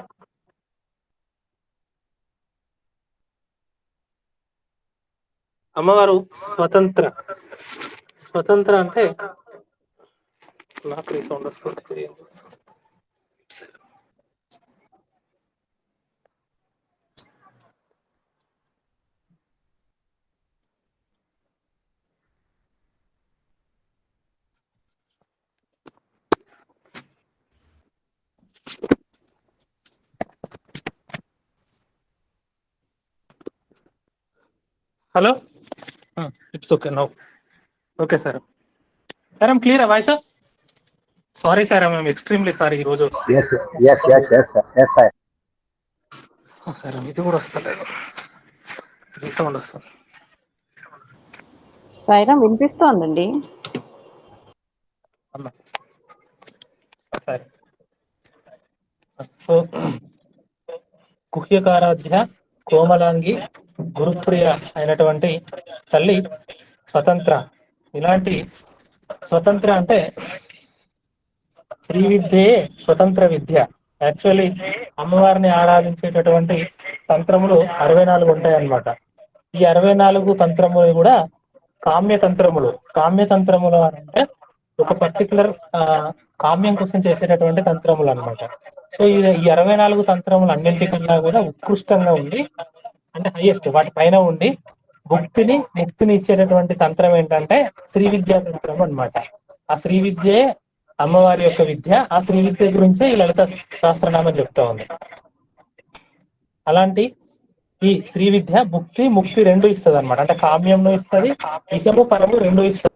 అమ్మవారు స్వతంత్ర, స్వతంత్ర అంటే నాకు రీసౌండ్ వస్తుంది. Hello, it's okay no. Okay sir. Sir I'm clear voice? Sorry sir, I'm extremely sorry ఈరోజు. Yes, yes, yes, yes, sir. Yes, sir. Sir ఇది కూడా వస్తలేదు, రీసౌండ్ వస్తుంది. సాయిరామ్ వినిపిస్తోందండి. అమ్మా సరే. సో కుహ్యకారాధ్య కోమలాంగి గురుప్రియ అయినటువంటి తల్లి స్వతంత్ర. ఇలాంటి స్వతంత్ర అంటే శ్రీ విద్యే స్వతంత్ర విద్య. యాక్చువల్లీ అమ్మవారిని ఆరాధించేటటువంటి తంత్రములు 64 ఉంటాయన్నమాట. ఈ 64 తంత్రములు కూడా కామ్యతంత్రములు. కామ్యతంత్రములు అంటే ఒక పర్టికులర్ కామ్యం కోసం చేసేటటువంటి తంత్రములు అన్నమాట. సో ఈ 64 తంత్రములు అన్నింటికన్నా కూడా ఉత్కృష్టంగా ఉండి, అంటే హైయెస్ట్, వాటి పైన ఉండి ముక్తిని ఇచ్చేటటువంటి తంత్రం ఏంటంటే శ్రీ విద్యా తంత్రం అన్నమాట. ఆ శ్రీ విద్యే అమ్మవారి యొక్క విద్య. ఆ శ్రీ విద్య గురించే ఈ లలిత సహస్రనామం చెప్తా ఉంది. అలాంటి ఈ శ్రీ విద్య ముక్తి రెండు ఇస్తుంది అనమాట. అంటే కామ్యంను ఇస్తుంది, ఇహము పరము రెండు ఇస్తుంది.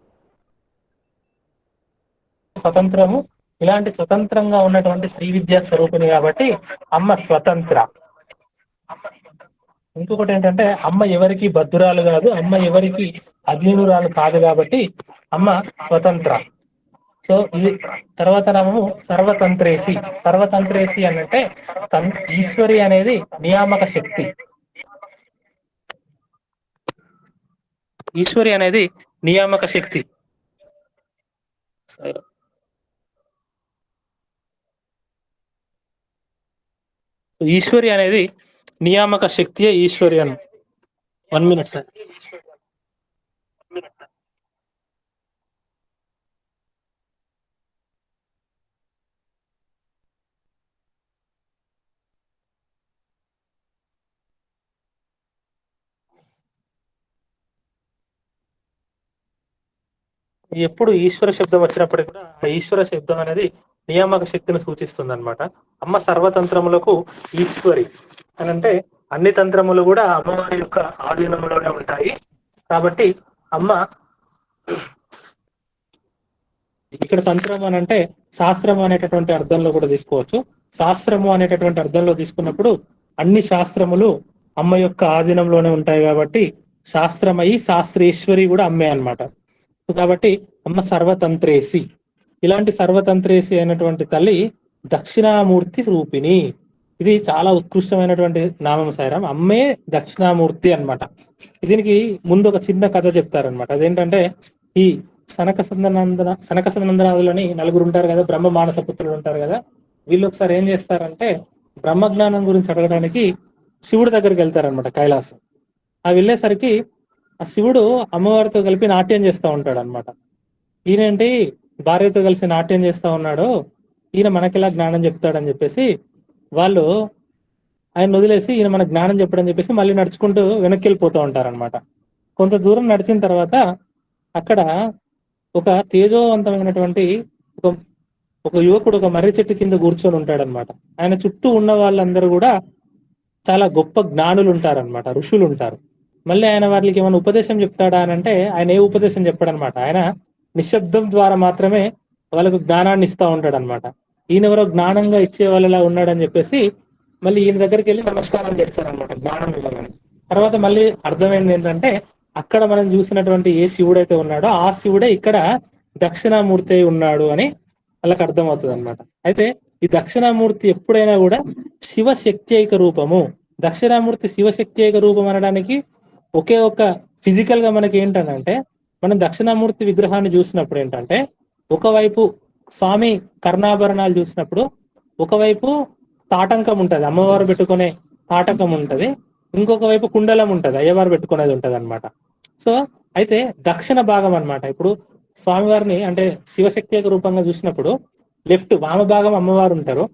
స్వతంత్రము, ఇలాంటి స్వతంత్రంగా ఉన్నటువంటి శ్రీ విద్యా స్వరూపిణి కాబట్టి అమ్మ స్వతంత్ర. ఇంకొకటి ఏంటంటే అమ్మ ఎవరికి బద్ధురాలు కాదు, అమ్మ ఎవరికి అధీనురాలు కాదు కాబట్టి అమ్మ స్వతంత్ర. సో ఇది తర్వాత నామము సర్వతంత్రేసి. సర్వతంత్రేసి అంటే ఈశ్వరి అనేది నియామక శక్తి. ఈశ్వరి అనేది నియామక శక్తి. ఈశ్వరి అనేది నియామక శక్తియే ఈశ్వరి అని. 1 minute సార్. ఎప్పుడు ఈశ్వర శబ్దం వచ్చినప్పటికీ కూడా ఆ ఈశ్వర శబ్దం అనేది నియామక శక్తిని సూచిస్తుంది అనమాట. అమ్మ సర్వతంత్రములకు ఈశ్వరి అని అంటే అన్ని తంత్రములు కూడా అమ్మవారి యొక్క ఆధీనంలోనే ఉంటాయి కాబట్టి అమ్మ. ఇక్కడ తంత్రం అని అంటే శాస్త్రము అనేటటువంటి అర్థంలో కూడా తీసుకోవచ్చు. శాస్త్రము అనేటటువంటి అర్థంలో తీసుకున్నప్పుడు అన్ని శాస్త్రములు అమ్మ యొక్క ఆధీనంలోనే ఉంటాయి కాబట్టి శాస్త్రమయి శాస్త్రేశ్వరి కూడా అమ్మే అన్నమాట. కాబట్టి అమ్మ సర్వతంత్రేసి. ఇలాంటి సర్వతంత్రేసి అయినటువంటి తల్లి దక్షిణామూర్తి రూపిణి. ఇది చాలా ఉత్కృష్టమైనటువంటి నామం సాయిరాం. అమ్మే దక్షిణామూర్తి అన్నమాట. దీనికి ముందు ఒక చిన్న కథ చెప్తారనమాట. అదేంటంటే ఈ సనకసనందనాదులని 4 ఉంటారు కదా, బ్రహ్మ మానస పుత్రులు ఉంటారు కదా. వీళ్ళు ఒకసారి ఏం చేస్తారంటే బ్రహ్మజ్ఞానం గురించి అడగడానికి శివుడి దగ్గరికి వెళ్తారనమాట, కైలాసం. ఆ వెళ్ళేసరికి ఆ శివుడు అమ్మవారితో కలిపి నాట్యం చేస్తూ ఉంటాడు అనమాట. ఈయనేంటి భార్యతో కలిసి నాట్యం చేస్తూ ఉన్నాడు, ఈయన మనకిలా జ్ఞానం చెప్తాడని చెప్పేసి వాళ్ళు ఆయన వదిలేసి ఈయన మన జ్ఞానం చెప్పడని చెప్పేసి మళ్ళీ నడుచుకుంటూ వెనక్కి వెళ్ళిపోతూ ఉంటారనమాట. కొంత దూరం నడిచిన తర్వాత అక్కడ ఒక తేజోవంతమైనటువంటి ఒక యువకుడు ఒక మర్రి చెట్టు కింద కూర్చొని ఉంటాడనమాట. ఆయన చుట్టూ ఉన్న వాళ్ళందరూ కూడా చాలా గొప్ప జ్ఞానులు ఉంటారనమాట, ఋషులు ఉంటారు. మళ్ళీ ఆయన వాళ్ళకి ఏమైనా ఉపదేశం చెప్తాడా అని అంటే ఆయన ఏ ఉపదేశం చెప్పడనమాట. ఆయన నిశ్శబ్దం ద్వారా మాత్రమే వాళ్ళకు జ్ఞానాన్ని ఇస్తూ ఉంటాడు అనమాట. ఈయన ఎవరో జ్ఞానంగా ఇచ్చే వాళ్ళలా ఉన్నాడని చెప్పేసి మళ్ళీ ఈయన దగ్గరికి వెళ్ళి నమస్కారం చేస్తారనమాట జ్ఞానం ఇవ్వాలని. తర్వాత మళ్ళీ అర్థమైంది ఏంటంటే అక్కడ మనం చూసినటువంటి ఏ శివుడైతే ఉన్నాడో ఆ శివుడే ఇక్కడ దక్షిణామూర్తి ఉన్నాడు అని వాళ్ళకి అర్థమవుతుంది అనమాట. అయితే ఈ దక్షిణామూర్తి ఎప్పుడైనా కూడా శివశక్త్యైక రూపము. దక్షిణామూర్తి శివశక్త్యైక రూపం అనడానికి ఒకే ఒక ఫిజికల్ గా మనకి ఏంటంటే మనం దక్షిణామూర్తి విగ్రహాన్ని చూసినప్పుడు ఏంటంటే ఒకవైపు స్వామి కర్ణాభరణాలు చూసినప్పుడు ఒకవైపు తాటంకం ఉంటది, అమ్మవారు పెట్టుకునే తాటకం ఉంటది, ఇంకొక వైపు కుండలం ఉంటది, అయ్యవారు పెట్టుకునేది ఉంటది అనమాట. సో అయితే దక్షిణ భాగం అన్నమాట. ఇప్పుడు స్వామివారిని అంటే శివశక్తి రూపంగా చూసినప్పుడు లెఫ్ట్ వామ భాగం అమ్మవారు ఉంటారు,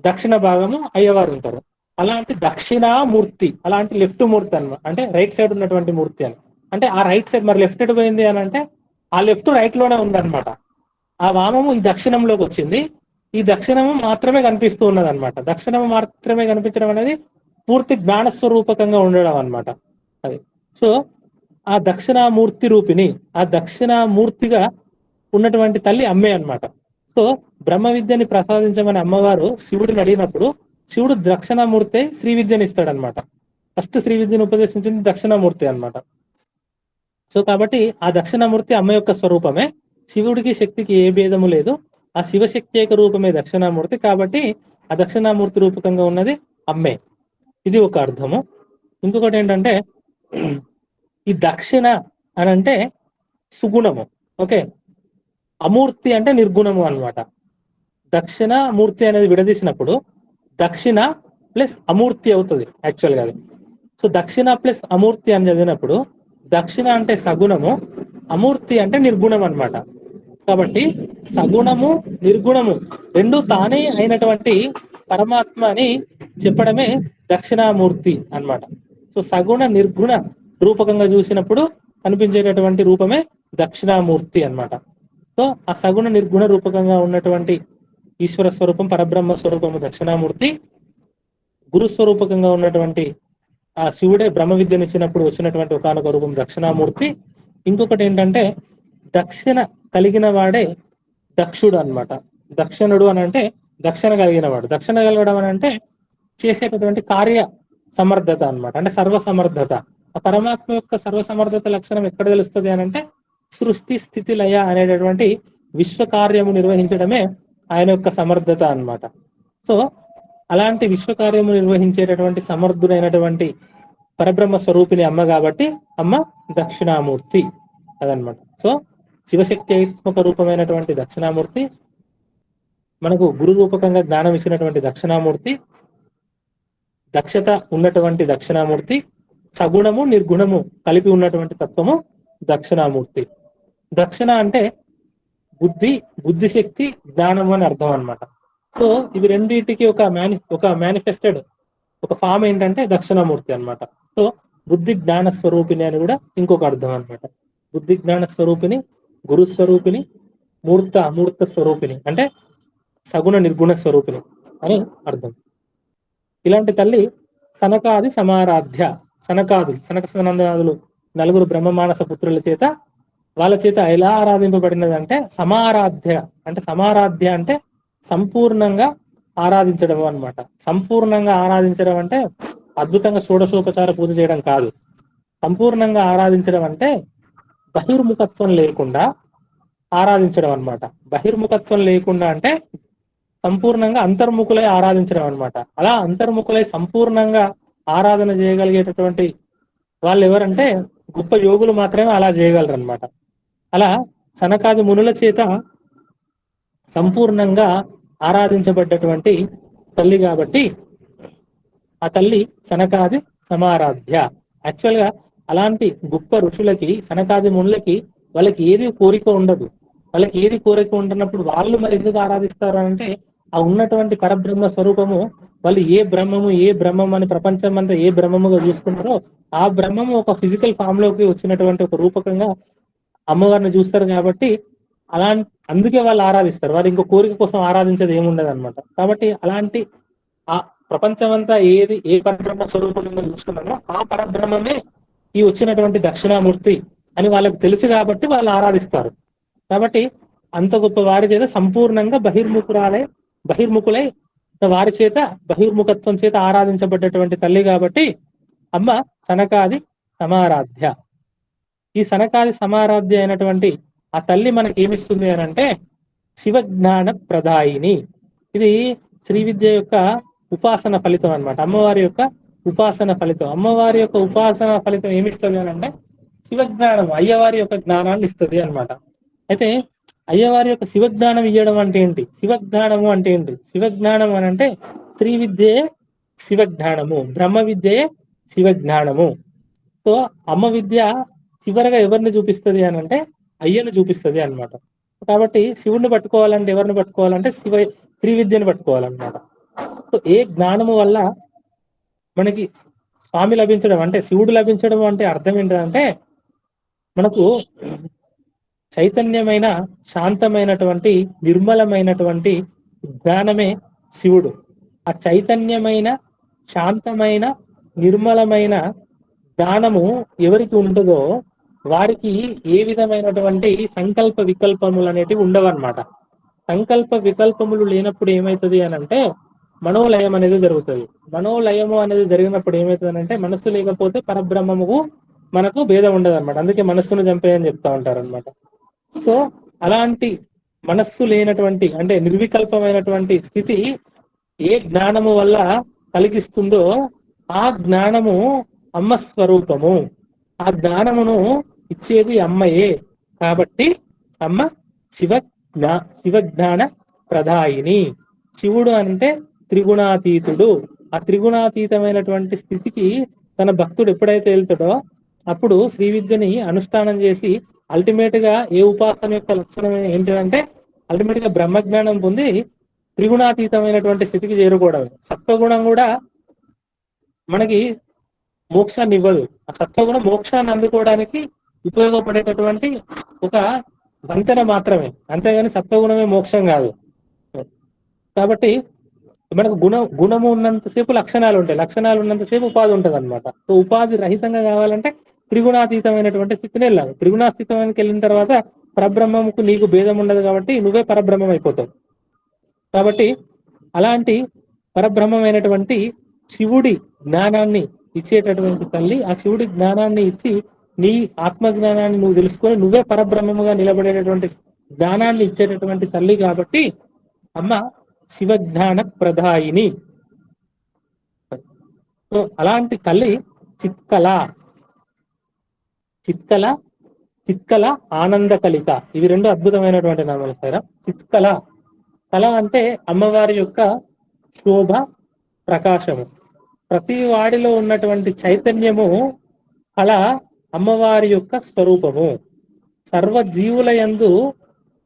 దక్షిణ భాగము అయ్యవారు ఉంటారు. అలాంటి దక్షిణామూర్తి, అలాంటి లెఫ్ట్ మూర్తి అన్నమాట. అంటే రైట్ సైడ్ ఉన్నటువంటి మూర్తి అని అంటే ఆ రైట్ సైడ్ మరి లెఫ్ట్ ఎటు పోయింది అని అంటే ఆ లెఫ్ట్ రైట్ లోనే ఉందన్నమాట. ఆ వామము ఈ దక్షిణంలోకి వచ్చింది, ఈ దక్షిణము మాత్రమే కనిపిస్తూ ఉన్నది అనమాట. దక్షిణము మాత్రమే కనిపించడం అనేది పూర్తి జ్ఞానస్వరూపకంగా ఉండడం అనమాట అది. సో ఆ దక్షిణామూర్తి రూపిణి, ఆ దక్షిణామూర్తిగా ఉన్నటువంటి తల్లి అమ్మే అన్నమాట. సో బ్రహ్మ విద్యని ప్రసాదించమని అమ్మవారు శివుడిని అడిగినప్పుడు శివుడు దక్షిణామూర్తి శ్రీ విద్యని ఇస్తాడనమాట. ఫస్ట్ శ్రీ విద్యను ఉపదేశించింది దక్షిణామూర్తి అన్నమాట. సో కాబట్టి ఆ దక్షిణామూర్తి అమ్మ యొక్క స్వరూపమే. శివుడికి శక్తికి ఏ భేదము లేదు. ఆ శివశక్తి యొక్క రూపమే దక్షిణామూర్తి. కాబట్టి ఆ దక్షిణామూర్తి రూపకంగా ఉన్నది అమ్మే. ఇది ఒక అర్థము. ఇంకొకటి ఏంటంటే ఈ దక్షిణ అని అంటే సుగుణము. ఓకే, అమూర్తి అంటే నిర్గుణము అన్నమాట. దక్షిణ మూర్తి అనేది విడదీసినప్పుడు దక్షిణ ప్లస్ అమూర్తి అవుతుంది యాక్చువల్గా అది. సో దక్షిణ ప్లస్ అమూర్తి అని చదివినప్పుడు దక్షిణ అంటే సగుణము, అమూర్తి అంటే నిర్గుణం అన్నమాట. కాబట్టి సగుణము నిర్గుణము రెండు తానే అయినటువంటి పరమాత్మ అని చెప్పడమే దక్షిణామూర్తి అన్నమాట. సో సగుణ నిర్గుణ రూపకంగా చూసినప్పుడు కనిపించేటటువంటి రూపమే దక్షిణామూర్తి అన్నమాట. సో ఆ సగుణ నిర్గుణ రూపకంగా ఉన్నటువంటి ఈశ్వర స్వరూపం పరబ్రహ్మ స్వరూపము దక్షిణామూర్తి. గురు స్వరూపకంగా ఉన్నటువంటి ఆ శివుడే బ్రహ్మ విద్యనిచ్చినప్పుడు వచ్చినటువంటి ఒకానొక రూపం దక్షిణామూర్తి. ఇంకొకటి ఏంటంటే దక్షిణ కలిగిన వాడే దక్షుడు అన్నమాట. దక్షిణుడు అని అంటే దక్షిణ కలిగిన వాడు. దక్షిణ కలగడం అని అంటే చేసేటటువంటి కార్య సమర్థత అన్నమాట, అంటే సర్వసమర్థత. ఆ పరమాత్మ యొక్క సర్వసమర్థత లక్షణం ఎక్కడ తెలుస్తుంది అని అంటే సృష్టి స్థితి లయ అనేటటువంటి విశ్వ కార్యము నిర్వహించడమే ఆయన యొక్క సమర్థత అన్నమాట. సో అలాంటి విశ్వ కార్యము నిర్వహించేటటువంటి సమర్థుడైనటువంటి పరబ్రహ్మ స్వరూపిణి అమ్మ కాబట్టి అమ్మ దక్షిణామూర్తి అదనమాట. సో శివశక్త్యాత్మక రూపమైనటువంటి దక్షిణామూర్తి, మనకు గురు రూపకంగా జ్ఞానం ఇచ్చినటువంటి దక్షిణామూర్తి, దక్షత ఉన్నటువంటి దక్షిణామూర్తి, సగుణము నిర్గుణము కలిపి ఉన్నటువంటి తత్వము దక్షిణామూర్తి. దక్షిణ అంటే బుద్ధి, బుద్ధిశక్తి, జ్ఞానం అని అర్థం అన్నమాట. సో ఇవి రెండింటికి ఒక మేనిఫెస్టెడ్ ఒక ఫామ్ ఏంటంటే దక్షిణామూర్తి అన్నమాట. సో బుద్ధి జ్ఞాన స్వరూపిణి అని కూడా ఇంకొక అర్థం అన్నమాట. బుద్ధి జ్ఞాన స్వరూపిణి, గురు స్వరూపిణి, మూర్త అమూర్త స్వరూపిణి అంటే సగుణ నిర్గుణ స్వరూపిణి అని అర్థం. ఇలాంటి తల్లి సనకాది సమారాధ్య. సనక సనందనాదులు నలుగురు బ్రహ్మమానస పుత్రుల చేత వాళ్ళ చేత ఎలా ఆరాధింపబడినది అంటే సమారాధ్య. అంటే సమారాధ్య అంటే సంపూర్ణంగా ఆరాధించడం అన్నమాట. సంపూర్ణంగా ఆరాధించడం అంటే అద్భుతంగా షోడశోపచార పూజ చేయడం కాదు. సంపూర్ణంగా ఆరాధించడం అంటే బహిర్ముఖత్వం లేకుండా ఆరాధించడం అన్నమాట. బహిర్ముఖత్వం లేకుండా అంటే సంపూర్ణంగా అంతర్ముఖులై ఆరాధించడం అన్నమాట. అలా అంతర్ముఖులై సంపూర్ణంగా ఆరాధన చేయగలిగేటటువంటి వాళ్ళు ఎవరంటే గొప్ప యోగులు మాత్రమే అలా చేయగలరు అన్నమాట. అలా సనకాది మునుల చేత సంపూర్ణంగా ఆరాధించబడ్డటువంటి తల్లి కాబట్టి ఆ తల్లి సనకాది సమారాధ్య. యాక్చువల్ గా అలాంటి గొప్ప ఋషులకి సనకాది మునులకి వాళ్ళకి ఏది కోరిక ఉండదు. వాళ్ళకి ఏది కోరిక ఉండనప్పుడు వాళ్ళు మరి ఎందుకు ఆరాధిస్తారు అంటే ఆ ఉన్నటువంటి పరబ్రహ్మ స్వరూపము వాళ్ళు ఏ బ్రహ్మం అని ప్రపంచం అంతా ఏ బ్రహ్మముగా చూస్తున్నారో ఆ బ్రహ్మము ఒక ఫిజికల్ ఫామ్ లోకి వచ్చినటువంటి ఒక రూపకంగా అమ్మవారిని చూస్తారు కాబట్టి అందుకే వాళ్ళు ఆరాధిస్తారు. వారు ఇంకో కోరిక కోసం ఆరాధించేది ఏముండదు అనమాట. కాబట్టి అలాంటి ఆ ప్రపంచం అంతా ఏ పరబ్రహ్మ స్వరూపంగా చూస్తున్నారో ఆ పరబ్రహ్మమే ఈ వచ్చినటువంటి దక్షిణామూర్తి అని వాళ్ళకి తెలుసు కాబట్టి వాళ్ళు ఆరాధిస్తారు. కాబట్టి అంత గొప్ప వారి చేత సంపూర్ణంగా బహిర్ముఖులై వారి చేత బహిర్ముఖత్వం చేత ఆరాధించబడ్డటువంటి తల్లి కాబట్టి అమ్మ సనకాది సమారాధ్య. ఈ సనకాది సమారాధ్య అయినటువంటి ఆ తల్లి మనకి ఏమిస్తుంది అని అంటే శివజ్ఞాన ప్రదాయిని. ఇది శ్రీ విద్య యొక్క ఉపాసన ఫలితం అన్నమాట. అమ్మవారి యొక్క ఉపాసన ఫలితం. అమ్మవారి యొక్క ఉపాసన ఫలితం ఏమిస్తుంది అని అంటే శివజ్ఞానం, అయ్యవారి యొక్క జ్ఞానాన్ని ఇస్తుంది అన్నమాట. అయితే అయ్యవారి యొక్క శివజ్ఞానం ఇవ్వడం అంటే ఏంటి, శివజ్ఞానము అంటే ఏంటి? శివజ్ఞానం అని అంటే శ్రీ విద్యే శివజ్ఞానము, బ్రహ్మ విద్యే శివజ్ఞానము. సో అమ్మ విద్య చివరగా ఎవరిని చూపిస్తుంది అని అంటే అయ్యను చూపిస్తుంది అన్నమాట. కాబట్టి శివుడిని పట్టుకోవాలంటే ఎవరిని పట్టుకోవాలంటే శ్రీ విద్యను పట్టుకోవాలన్నమాట. సో ఏ జ్ఞానము వల్ల మనకి స్వామి లభించడం అంటే శివుడు లభించడం అంటే అర్థం ఏంటంటే మనకు చైతన్యమైన శాంతమైనటువంటి నిర్మలమైనటువంటి జ్ఞానమే శివుడు. ఆ చైతన్యమైన శాంతమైన నిర్మలమైన జ్ఞానము ఎవరికి ఉంటుందో వారికి ఏ విధమైనటువంటి సంకల్ప వికల్పములు అనేటివి ఉండవన్నమాట. సంకల్ప వికల్పములు లేనప్పుడు ఏమవుతుంది అని అంటే మనోలయం అనేది జరుగుతుంది. మనోలయము అనేది జరిగినప్పుడు ఏమవుతుంది అంటే మనస్సు లేకపోతే పరబ్రహ్మముకు మనకు భేదం ఉండదు అనమాట. అందుకే మనస్సును చంపేయని చెప్తా ఉంటారు అనమాట. సో అలాంటి మనస్సు లేనటువంటి అంటే నిర్వికల్పమైనటువంటి స్థితి ఏ జ్ఞానము వల్ల కలిగిస్తుందో ఆ జ్ఞానము అమ్మ స్వరూపము. ఆ జ్ఞానమును ఇచ్చేది అమ్మయే. కాబట్టి అమ్మ శివజ్ఞాన ప్రదాయిని. శివుడు అంటే త్రిగుణాతీతుడు. ఆ త్రిగుణాతీతమైనటువంటి స్థితికి తన భక్తుడు ఎప్పుడైతే వెళ్తాడో అప్పుడు శ్రీ విద్యని అనుష్ఠానం చేసి అల్టిమేట్ గా ఏ ఉపాసన యొక్క లక్షణం ఏంటంటే అల్టిమేట్ గా బ్రహ్మజ్ఞానం పొంది త్రిగుణాతీతమైనటువంటి స్థితికి చేరుకోవడం. సత్వగుణం కూడా మనకి మోక్షాన్ని ఇవ్వదు. ఆ సత్వగుణం మోక్షాన్ని అందుకోవడానికి ఉపయోగపడేటటువంటి ఒక వంతెన మాత్రమే, అంతేగాని సత్వగుణమే మోక్షం కాదు. కాబట్టి మనకు గుణము ఉన్నంతసేపు లక్షణాలు ఉంటాయి, లక్షణాలు ఉన్నంతసేపు ఉపాధి ఉంటుంది అనమాట. సో ఉపాధి రహితంగా కావాలంటే త్రిగుణాతీతమైనటువంటి స్థితిని వెళ్ళాలి. త్రిగుణాతీతానికి వెళ్ళిన తర్వాత పరబ్రహ్మముకు నీకు భేదం ఉండదు కాబట్టి నువ్వే పరబ్రహ్మం అయిపోతావు. కాబట్టి అలాంటి పరబ్రహ్మమైనటువంటి శివుడి జ్ఞానాన్ని ఇచ్చేటటువంటి తల్లి, ఆ శివుడి జ్ఞానాన్ని ఇచ్చి నీ ఆత్మజ్ఞానాన్ని నువ్వు తెలుసుకొని నువ్వే పరబ్రహ్మముగా నిలబడేటటువంటి జ్ఞానాన్ని ఇచ్చేటటువంటి తల్లి కాబట్టి అమ్మ శివజ్ఞాన ప్రదాయిని. సో అలాంటి తల్లి చిత్కల, చిత్కల, చిత్కల ఆనంద కలిక, ఇవి రెండు అద్భుతమైనటువంటి నామాలు సార్. చిత్కల, కళ అంటే అమ్మవారి యొక్క శోభ ప్రకాశము. ప్రతి వాడిలో ఉన్నటువంటి చైతన్యము కళ అమ్మవారి యొక్క స్వరూపము. సర్వ జీవుల యందు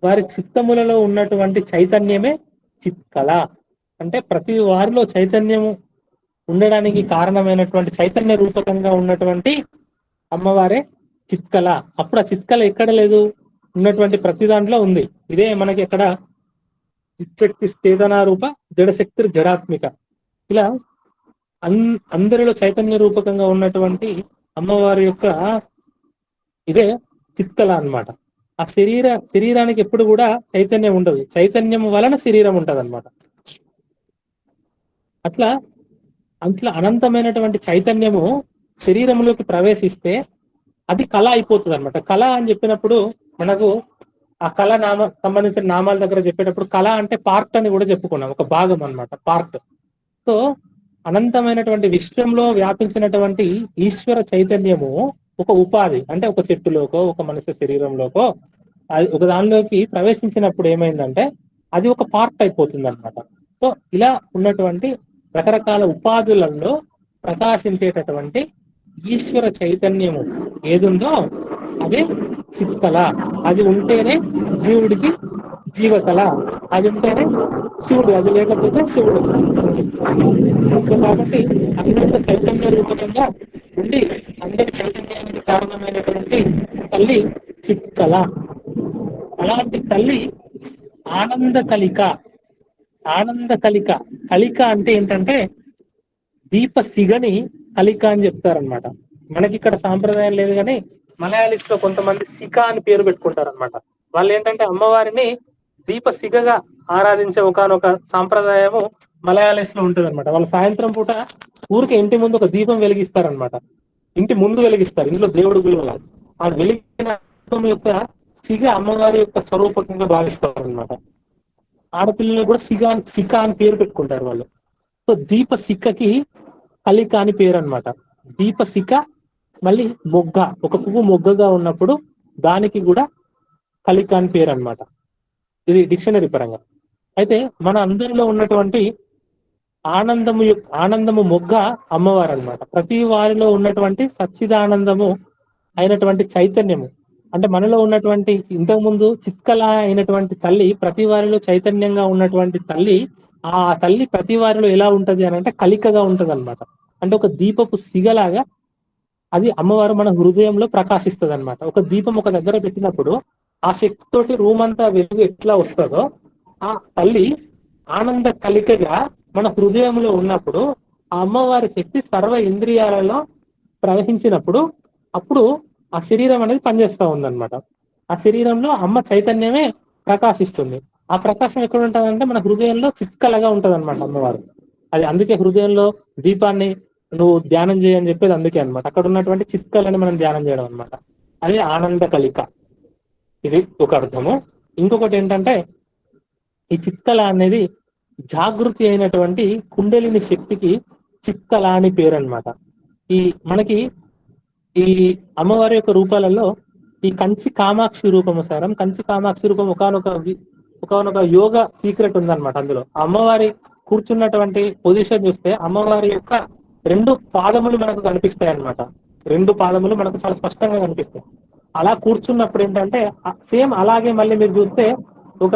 వారి చిత్తములలో ఉన్నటువంటి చైతన్యమే చిత్కళ. అంటే ప్రతి వారిలో చైతన్యము ఉండడానికి కారణమైనటువంటి చైతన్య రూపకంగా ఉన్నటువంటి అమ్మవారే చిత్కళ. అప్పుడు ఆ చిత్కళ ఎక్కడ లేదు, ఉన్నటువంటి ప్రతి దాంట్లో ఉంది. ఇదే మనకి ఎక్కడ ఇచ్చక్తి చేతనారూప జడశక్తి జడాత్మిక, ఇలా అందరిలో చైతన్య రూపకంగా ఉన్నటువంటి అమ్మవారి యొక్క ఇదే చిత్కళ అన్నమాట. ఆ శరీరానికి ఎప్పుడు కూడా చైతన్యం ఉండదు, చైతన్యం వలన శరీరం ఉంటది అనమాట. అట్లా అనంతమైనటువంటి చైతన్యము శరీరంలోకి ప్రవేశిస్తే అది కళ అయిపోతుంది అనమాట. కళ అని చెప్పినప్పుడు మనకు ఆ కళ సంబంధించిన నామాల దగ్గర చెప్పేటప్పుడు కళ అంటే పార్ట్ అని కూడా చెప్పుకున్నాం, ఒక భాగం అన్నమాట, పార్ట్. సో అనంతమైనటువంటి విశ్వంలో వ్యాపించినటువంటి ఈశ్వర చైతన్యము ఒక ఉపాధి, అంటే ఒక చెట్టులోకో ఒక మనిషి శరీరంలోకో అది ఒక దానిలోకి ప్రవేశించినప్పుడు ఏమైందంటే అది ఒక పార్ట్ అయిపోతుంది అనమాట. సో ఇలా ఉన్నటువంటి రకరకాల ఉపాధులలో ప్రకాశించేటటువంటి ఈశ్వర చైతన్యము ఏదుందో అదే చిత్కళ. అది ఉంటేనే జీవుడికి జీవకళ, అది ఉంటేనే శివుడు, అది లేకపోతే శివుడు. కాబట్టి అనంత చైతన్య రూపకంగా ఉండి అందరి చైతన్యానికి కారణమైనటువంటి తల్లి చిత్కళ. అలాంటి తల్లి ఆనంద కలిక. ఆనంద కలిక, కలిక అంటే ఏంటంటే దీప సిగని కలిక అని చెప్తారనమాట. మనకి ఇక్కడ సాంప్రదాయం లేదు కానీ మలయాళీస్ లో కొంతమంది సిక అని పేరు పెట్టుకుంటారు అనమాట. వాళ్ళు ఏంటంటే అమ్మవారిని దీప సిగగా ఆరాధించే ఒకనొక సాంప్రదాయము మలయాళీస్ లో ఉంటుంది అనమాట. వాళ్ళు సాయంత్రం పూట ఊరికి ఇంటి ముందు ఒక దీపం వెలిగిస్తారనమాట. ఇంటి ముందు వెలిగిస్తారు, ఇంట్లో దేవుడు విలువ. ఆ వెలిగిన దీపం యొక్క సిగ అమ్మవారి యొక్క స్వరూపకంగా భావిస్తారు అనమాట. ఆడపిల్లలు కూడా సిక అని పేరు పెట్టుకుంటారు వాళ్ళు. సో దీప సిక్కకి కలిక అని పేరు అనమాట. దీప సిక మళ్ళీ మొగ్గ, ఒక పువ్వు మొగ్గగా ఉన్నప్పుడు దానికి కూడా కలిక అని పేరు అనమాట. ఇది డిక్షనరీ పరంగా. అయితే మన అందరిలో ఉన్నటువంటి ఆనందము మొగ్గ అమ్మవారు అనమాట. ప్రతి వారిలో ఉన్నటువంటి సచ్చిదానందము అయినటువంటి చైతన్యము, అంటే మనలో ఉన్నటువంటి ఇంతకుముందు చిత్కళ అయినటువంటి తల్లి ప్రతి వారిలో చైతన్యంగా ఉన్నటువంటి తల్లి, ఆ తల్లి ప్రతి వారిలో ఎలా ఉంటది అని అంటే కలికగా ఉంటది అనమాట. అంటే ఒక దీపపు సిగలాగా అది అమ్మవారు మన హృదయంలో ప్రకాశిస్తుంది అనమాట. ఒక దీపం ఒక దగ్గర పెట్టినప్పుడు ఆ శక్తితోటి రూమ్ అంతా వెలుగు ఎట్లా వస్తుందో ఆ తల్లి ఆనంద కలికగా మన హృదయంలో ఉన్నప్పుడు ఆ అమ్మవారి శక్తి సర్వ ఇంద్రియాలలో ప్రవహించినప్పుడు అప్పుడు ఆ శరీరం అనేది పనిచేస్తూ ఉందన్నమాట. ఆ శరీరంలో అమ్మ చైతన్యమే ప్రకాశిస్తుంది. ఆ ప్రకాశం ఎక్కడ ఉంటుందంటే మన హృదయంలో చిక్కలగా ఉంటది అనమాట అమ్మవారు. అది అందుకే హృదయంలో దీపాన్ని నువ్వు ధ్యానం చేయని చెప్పేది అందుకే అనమాట. అక్కడ ఉన్నటువంటి చిక్కలని మనం ధ్యానం చేయడం అనమాట. అది ఆనంద కలిక. ఇది ఒక అర్థము. ఇంకొకటి ఏంటంటే ఈ చిత్తల అనేది జాగృతి అయినటువంటి కుండలిని శక్తికి చిత్తల అని పేరు అనమాట. ఈ మనకి ఈ అమ్మవారి యొక్క రూపాలలో ఈ కంచి కామాక్షి రూపము సారం, కంచి కామాక్షి రూపం ఒకనొక యోగ సీక్రెట్ ఉందన్నమాట. అందులో అమ్మవారి కూర్చున్నటువంటి పొజిషన్ చూస్తే అమ్మవారి యొక్క 2 పాదములు మనకు కనిపిస్తాయి అన్నమాట. 2 పాదములు మనకు చాలా స్పష్టంగా కనిపిస్తాయి. అలా కూర్చున్నప్పుడు ఏంటంటే సేమ్ అలాగే మళ్ళీ మీరు చూస్తే ఒక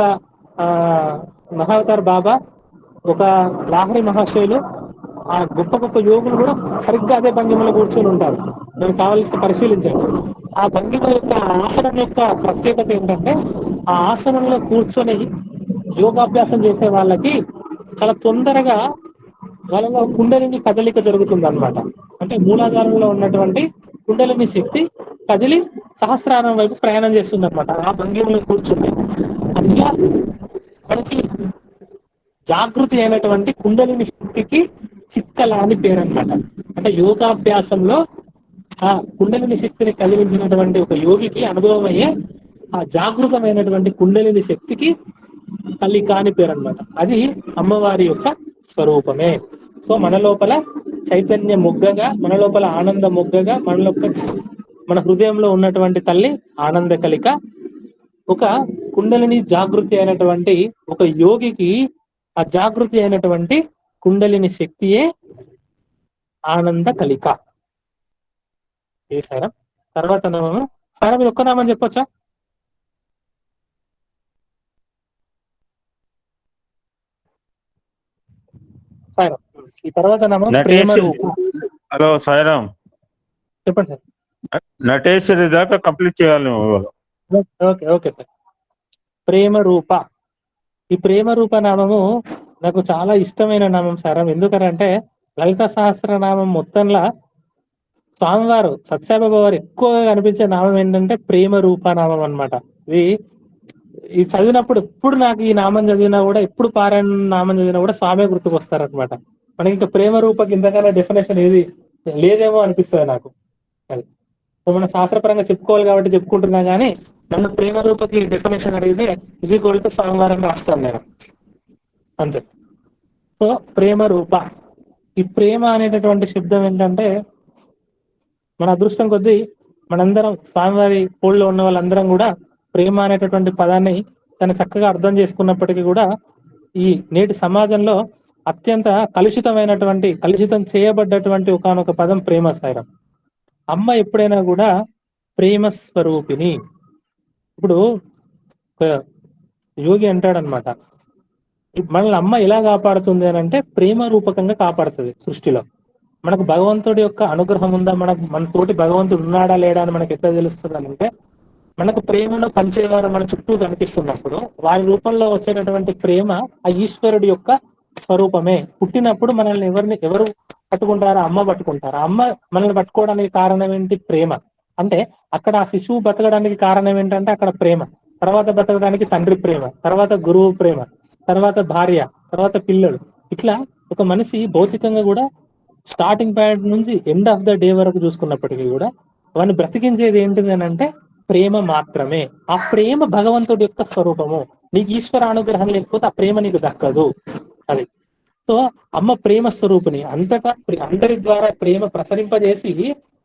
ఆ మహావతార్ బాబా, ఒక లాహరి మహాశయులు, ఆ గొప్ప గొప్ప యోగులు కూడా సరిగ్గా అదే భంగిమలో కూర్చొని ఉంటారు. మేము కావాల్సిన పరిశీలించండి. ఆ భంగిమ యొక్క ఆసనం యొక్క ప్రత్యేకత ఏంటంటే ఆ ఆసనంలో కూర్చొని యోగాభ్యాసం చేసే వాళ్ళకి చాలా తొందరగా వాళ్ళలో కుండలిని కదలిక జరుగుతుంది అనమాట. అంటే మూలాధారంలో ఉన్నటువంటి కుండలిని శక్తి కదిలి సహస్రారం వైపు ప్రయాణం చేస్తుంది అనమాట ఆ భంగిమలో కూర్చుంటే. అట్లా మనకి జాగృతి అయినటువంటి కుండలిని శక్తికి చిత్తల అని పేరు అనమాట. అంటే యోగాభ్యాసంలో ఆ కుండలిని శక్తిని కలిగించినటువంటి ఒక యోగికి అనుభవం అయ్యే ఆ జాగృతమైనటువంటి కుండలిని శక్తికి కలిక అని పేరు అనమాట. అది అమ్మవారి యొక్క స్వరూపమే. సో మన లోపల చైతన్య మొగ్గగా, మన లోపల ఆనంద మొగ్గగా, మన హృదయంలో ఉన్నటువంటి తల్లి ఆనంద కలిక, ఒక కుండలిని జాగృతి అయినటువంటి ఒక యోగికి ఆ జాగృతి అయినటువంటి కుండలిని శక్తియే ఆనంద కలిక. ఏ సారా తర్వాత నామము సారా మీరు ఒక్క నామని చెప్పొచ్చా? సాయిరాం. ఈ తర్వాత నామం ప్రేమ రూప. హలో సాయిరాం, చెప్పండి సార్. నటేశ్వరి దాకా కంప్లీట్ చేయాలి నువ్వు. Okay okay sir. ప్రేమ రూప. ఈ ప్రేమ రూప నామము నాకు చాలా ఇష్టమైన నామం సారం. ఎందుకంటే లలిత సహస్రనామం మొత్తంలో స్వామివారు సత్యసాయిబాబా వారు ఎక్కువగా కనిపించే నామం ఏంటంటే ప్రేమ రూప నామం అనమాట. ఇది చదివినప్పుడు ఎప్పుడు నాకు ఈ నామం చదివినా కూడా, ఎప్పుడు పారాయణ నామం చదివినా కూడా స్వామి గుర్తుకొస్తారు అనమాట. మనకి ఇంకా ప్రేమ రూపకి ఇంతకన్నా డెఫినేషన్ ఏది లేదేమో అనిపిస్తుంది నాకు. అది మన శాస్త్రపరంగా చెప్పుకోవాలి కాబట్టి చెప్పుకుంటున్నా కానీ నన్ను ప్రేమ రూపకి డెఫినేషన్ అడిగితే ఇది కోరిక స్వామివారం రాస్తాను నేను అంతే. సో ప్రేమ రూప. ఈ ప్రేమ అనేటటువంటి శబ్దం ఏంటంటే మన అదృష్టం కొద్దీ మనందరం స్వామివారి పోల్లో ఉన్న వాళ్ళందరం కూడా ప్రేమ అనేటటువంటి పదాన్ని చాలా చక్కగా అర్థం చేసుకున్నప్పటికీ కూడా ఈ నేటి సమాజంలో అత్యంత కలుషితం చేయబడ్డటువంటి ఒకానొక పదం ప్రేమ సాయిరం. అమ్మ ఎప్పుడైనా కూడా ప్రేమ స్వరూపిణి. ఇప్పుడు ఒక యోగి అంటాడనమాట, మనల్ని అమ్మ ఎలా కాపాడుతుంది అని అంటే ప్రేమ రూపకంగా కాపాడుతుంది. సృష్టిలో మనకు భగవంతుడి యొక్క అనుగ్రహం ఉందా, మన తోటి భగవంతుడు ఉన్నాడా లేడా అని మనకు ఎట్లా తెలుస్తుంది అంటే మనకు ప్రేమను పంచేవారు మన చుట్టూ కనిపిస్తున్నప్పుడు వారి రూపంలో వచ్చేటటువంటి ప్రేమ ఆ ఈశ్వరుడి యొక్క స్వరూపమే. పుట్టినప్పుడు మనల్ని ఎవరు పట్టుకుంటారా? అమ్మ పట్టుకుంటారా? అమ్మ మనల్ని పట్టుకోవడానికి కారణం ఏంటి? ప్రేమ. అంటే అక్కడ ఆ శిశువు బతకడానికి కారణం ఏంటంటే అక్కడ ప్రేమ. తర్వాత బతకడానికి తండ్రి ప్రేమ, తర్వాత గురువు ప్రేమ, తర్వాత భార్య, తర్వాత పిల్లలు. ఇట్లా ఒక మనిషి భౌతికంగా కూడా స్టార్టింగ్ పాయింట్ నుంచి ఎండ్ ఆఫ్ ద డే వరకు చూసుకున్నప్పటికీ కూడా వాడిని బ్రతికించేది ఏంటిది అని అంటే ప్రేమ మాత్రమే. ఆ ప్రేమ భగవంతుడి యొక్క స్వరూపము. నీకు ఈశ్వర అనుగ్రహం లేకపోతే ఆ ప్రేమ నీకు దక్కదు. అది. సో అమ్మ ప్రేమ స్వరూపిణి. అంతటా అందరి ద్వారా ప్రేమ ప్రసరింపజేసి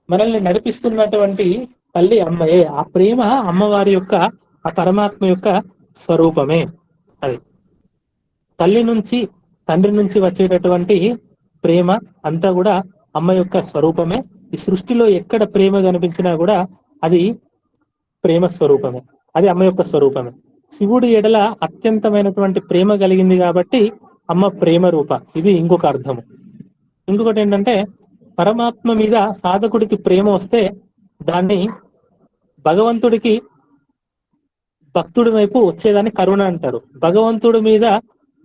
మనల్ని నడిపిస్తున్నటువంటి తల్లి అమ్మయే. ఆ ప్రేమ అమ్మవారి యొక్క, ఆ పరమాత్మ యొక్క స్వరూపమే. అది తల్లి నుంచి తండ్రి నుంచి వచ్చేటటువంటి ప్రేమ అంతా కూడా అమ్మ యొక్క స్వరూపమే. ఈ సృష్టిలో ఎక్కడ ప్రేమ కనిపించినా కూడా అది ప్రేమ స్వరూపమే, అది అమ్మ యొక్క స్వరూపమే. శివుడి ఎడల అత్యంతమైనటువంటి ప్రేమ కలిగింది కాబట్టి అమ్మ ప్రేమ రూప. ఇది ఇంకొక అర్థము. ఇంకొకటి ఏంటంటే పరమాత్మ మీద సాధకుడికి ప్రేమ వస్తే దాన్ని భగవంతుడికి భక్తుడి వైపు వచ్చేదాన్ని కరుణ అంటారు. భగవంతుడి మీద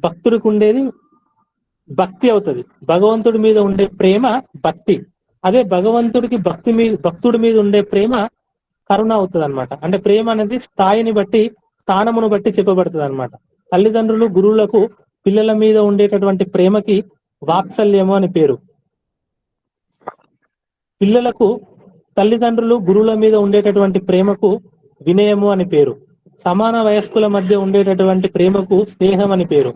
భక్తుడికి ఉండేది భక్తి అవుతుంది. భగవంతుడి మీద ఉండే ప్రేమ భక్తి. అదే భగవంతుడికి భక్తుడి మీద ఉండే ప్రేమ కరుణ అవుతుంది అనమాట. అంటే ప్రేమ అనేది స్థాయిని బట్టి, స్థానమును బట్టి చెప్పబడుతుంది అనమాట. తల్లిదండ్రులు గురువులకు పిల్లల మీద ఉండేటటువంటి ప్రేమకి వాత్సల్యము అని పేరు. పిల్లలకు తల్లిదండ్రులు గురువుల మీద ఉండేటటువంటి ప్రేమకు వినయము అని పేరు. సమాన వయస్కుల మధ్య ఉండేటటువంటి ప్రేమకు స్నేహం అని పేరు.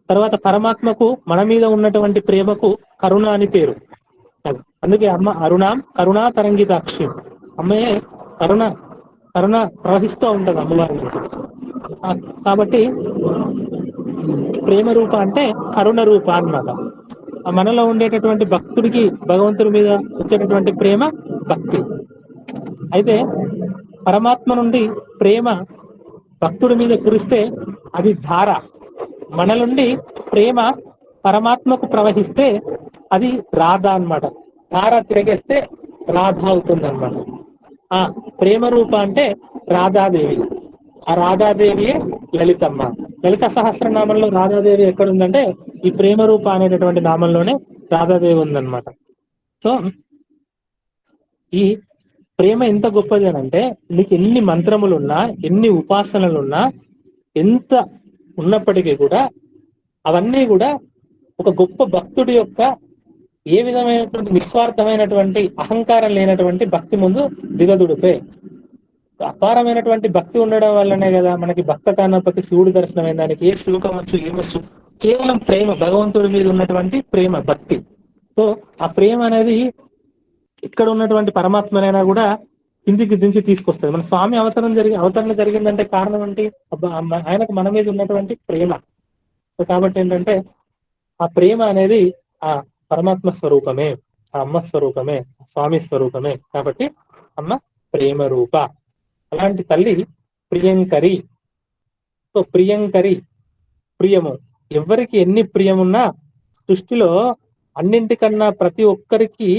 తర్వాత పరమాత్మకు మన మీద ఉన్నటువంటి ప్రేమకు కరుణ అని పేరు. అందుకే అమ్మ అరుణాం కరుణా తరంగితాక్షి, అమ్మయే కరుణ కరుణ ప్రవహిస్తూ ఉంటది అమ్మవారి మీద. కాబట్టి ప్రేమ రూప అంటే కరుణ రూప అన్నమాట. ఆ మనలో ఉండేటటువంటి భక్తుడికి భగవంతుడి మీద వచ్చేటటువంటి ప్రేమ భక్తి. అయితే పరమాత్మ నుండి ప్రేమ భక్తుడి మీద కురిస్తే అది ధార. మన నుండి ప్రేమ పరమాత్మకు ప్రవహిస్తే అది రాధ అన్నమాట. ధార తిరగేస్తే రాధ అవుతుంది అన్నమాట. ఆ ప్రేమ రూప అంటే రాధాదేవి. ఆ రాధాదేవియే లలితమ్మ. లలిత సహస్రనామంలో రాధాదేవి ఎక్కడుందంటే ఈ ప్రేమ రూప అనేటటువంటి నామంలోనే రాధాదేవి ఉందన్నమాట. సో ఈ ప్రేమ ఎంత గొప్పది అని అంటే, నీకు ఎన్ని మంత్రములున్నా, ఎన్ని ఉపాసనలున్నా, ఎంత ఉన్నప్పటికీ కూడా అవన్నీ కూడా ఒక గొప్ప భక్తుడి యొక్క ఏ విధమైనటువంటి నిస్వార్థమైనటువంటి అహంకారం లేనటువంటి భక్తి ముందు దిగదుడిపే. అపారమైనటువంటి భక్తి ఉండడం వల్లనే కదా మనకి భక్త కానపతి శివుడి దర్శనమైన దానికి ఏ శ్లోకం వచ్చు ఏమొచ్చు, కేవలం ప్రేమ, భగవంతుడి మీద ఉన్నటువంటి ప్రేమ, భక్తి. సో ఆ ప్రేమ అనేది ఇక్కడ ఉన్నటువంటి పరమాత్మనైనా కూడా కిందికి దించి తీసుకొస్తుంది. మన స్వామి అవతరణ జరిగిందంటే కారణం ఏంటి? ఆయనకు మన మీద ఉన్నటువంటి ప్రేమ. సో కాబట్టి ఏంటంటే ఆ ప్రేమ అనేది ఆ పరమాత్మ స్వరూపమే, ఆ అమ్మ స్వరూపమే, స్వామి స్వరూపమే. కాబట్టి అమ్మ ప్రేమ రూప. అలాంటి తల్లి ప్రియంకరి. సో ప్రియంకరి, ప్రియము. ఎవరికి ఎన్ని ప్రియమున్నా సృష్టిలో అన్నింటికన్నా ప్రతి ఒక్కరికి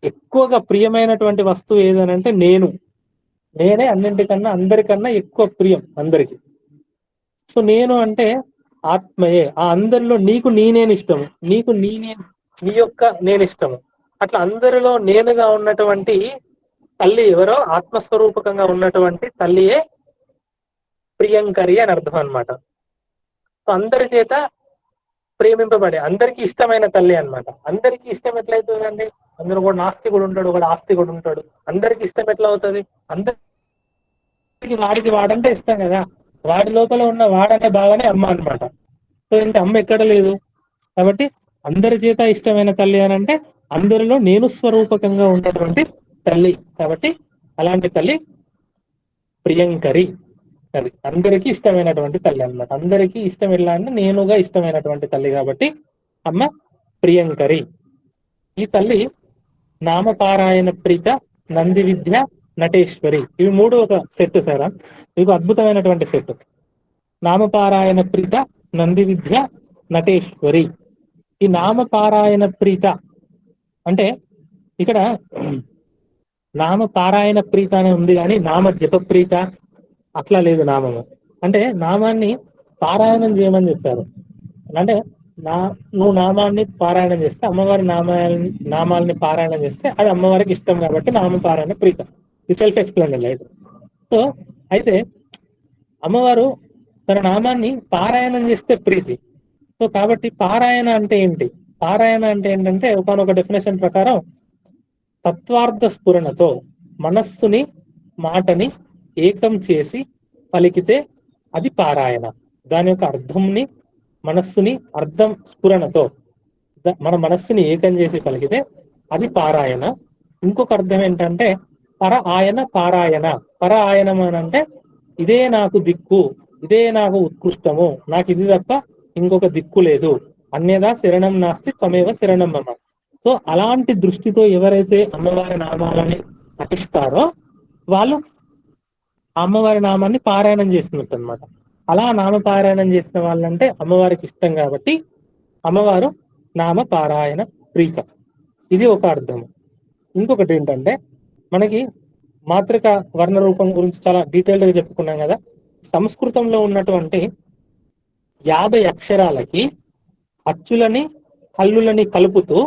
ఎక్కువగా ప్రియమైనటువంటి వస్తువు ఏదనంటే నేనే అన్నింటికన్నా అందరికన్నా ఎక్కువ ప్రియం అందరికి. సో నేను అంటే ఆత్మయే. ఆ అందరిలో నీకు నేను ఇష్టము, నీకు నీ యొక్క నేను ఇష్టము. అట్లా అందరిలో నేనుగా ఉన్నటువంటి తల్లి ఎవరో ఆత్మస్వరూపకంగా ఉన్నటువంటి తల్లియే ప్రియంకరి అని అర్థం అనమాట. సో అందరి చేత ప్రేమింపబడే, అందరికి ఇష్టమైన తల్లి అన్నమాట. అందరికి ఇష్టం ఎట్లయితుందండి? అందరూ కూడా నాస్తికుడు ఉంటాడు, ఒకడు ఆస్తికుడు ఉంటాడు. అందరికి ఇష్టం ఎట్లా అవుతుంది? అందరికి వాడికి వాడంటే ఇష్టం కదా. వాడి లోపల ఉన్న వాడనే భావనే అమ్మ అన్నమాట. సో ఏంటి, అమ్మ ఎక్కడ లేదు. కాబట్టి అందరి చేత ఇష్టమైన తల్లి అని అంటే అందరిలో నేను స్వరూపకంగా ఉన్నటువంటి తల్లి. కాబట్టి అలాంటి తల్లి ప్రియంకరి. అది అందరికీ ఇష్టమైనటువంటి తల్లి అన్నమాట. అందరికీ ఇష్టం ఎలా అంటే నేనుగా ఇష్టమైనటువంటి తల్లి. కాబట్టి అమ్మ ప్రియంకరి. ఈ తల్లి నామపారాయణ ప్రీత, నంది విద్య, నటేశ్వరి. ఇవి మూడు ఒక సెట్ సారా. ఇవి అద్భుతమైనటువంటి సెట్. నామపారాయణ ప్రీత, నంది విద్య, నటేశ్వరి. ఈ నామపారాయణ ప్రీత అంటే ఇక్కడ నామపారాయణ ప్రీత అని ఉంది కానీ నామ జప ప్రీత అట్లా లేదు. నామము అంటే నామాన్ని పారాయణం చేయమని చెప్పారు. అంటే నువ్వు నామాన్ని పారాయణం చేస్తే, అమ్మవారి నామాలని పారాయణం చేస్తే అది అమ్మవారికి ఇష్టం. కాబట్టి నామపారాయణ ప్రీత. ఇది సెల్ఫ్ ఎక్స్ప్లెయిన్ అయితే. సో అయితే అమ్మవారు తన నామాన్ని పారాయణం చేస్తే ప్రీతి. సో కాబట్టి పారాయణ అంటే ఏంటి? పారాయణ అంటే ఏంటంటే ఒకనొక డెఫినేషన్ ప్రకారం తత్వార్థ స్ఫురణతో మనస్సుని మాటని ఏకం చేసి పలికితే అది పారాయణ. దాని యొక్క అర్థంని మనస్సుని అర్థం స్ఫురణతో మన మనస్సుని ఏకం చేసి పలికితే అది పారాయణ. ఇంకొక అర్థం ఏంటంటే పర ఆయన పారాయణ. పర ఆయనం అని అంటే ఇదే నాకు దిక్కు, ఇదే నాకు ఉత్కృష్టము, నాకు ఇది తప్ప ఇంకొక దిక్కు లేదు. అన్యదా శరణం నాస్తి త్వమేవ శరణం మమ. సో అలాంటి దృష్టితో ఎవరైతే అమ్మవారి నామాలని పఠిస్తారో వాళ్ళు అమ్మవారి నామాన్ని పారాయణం చేస్తున్నట్టు అనమాట. అలా నామపారాయణం చేసిన వాళ్ళంటే అమ్మవారికి ఇష్టం. కాబట్టి అమ్మవారు నామ పారాయణ ప్రీత. ఇది ఒక అర్థం. ఇంకొకటి ఏంటంటే మనకి మాతృక వర్ణ రూపం గురించి చాలా డీటెయిల్డ్గా చెప్పుకున్నాం కదా. సంస్కృతంలో ఉన్నటువంటి 50 అక్షరాలకి అచ్చులని హల్లులని కలుపుతూ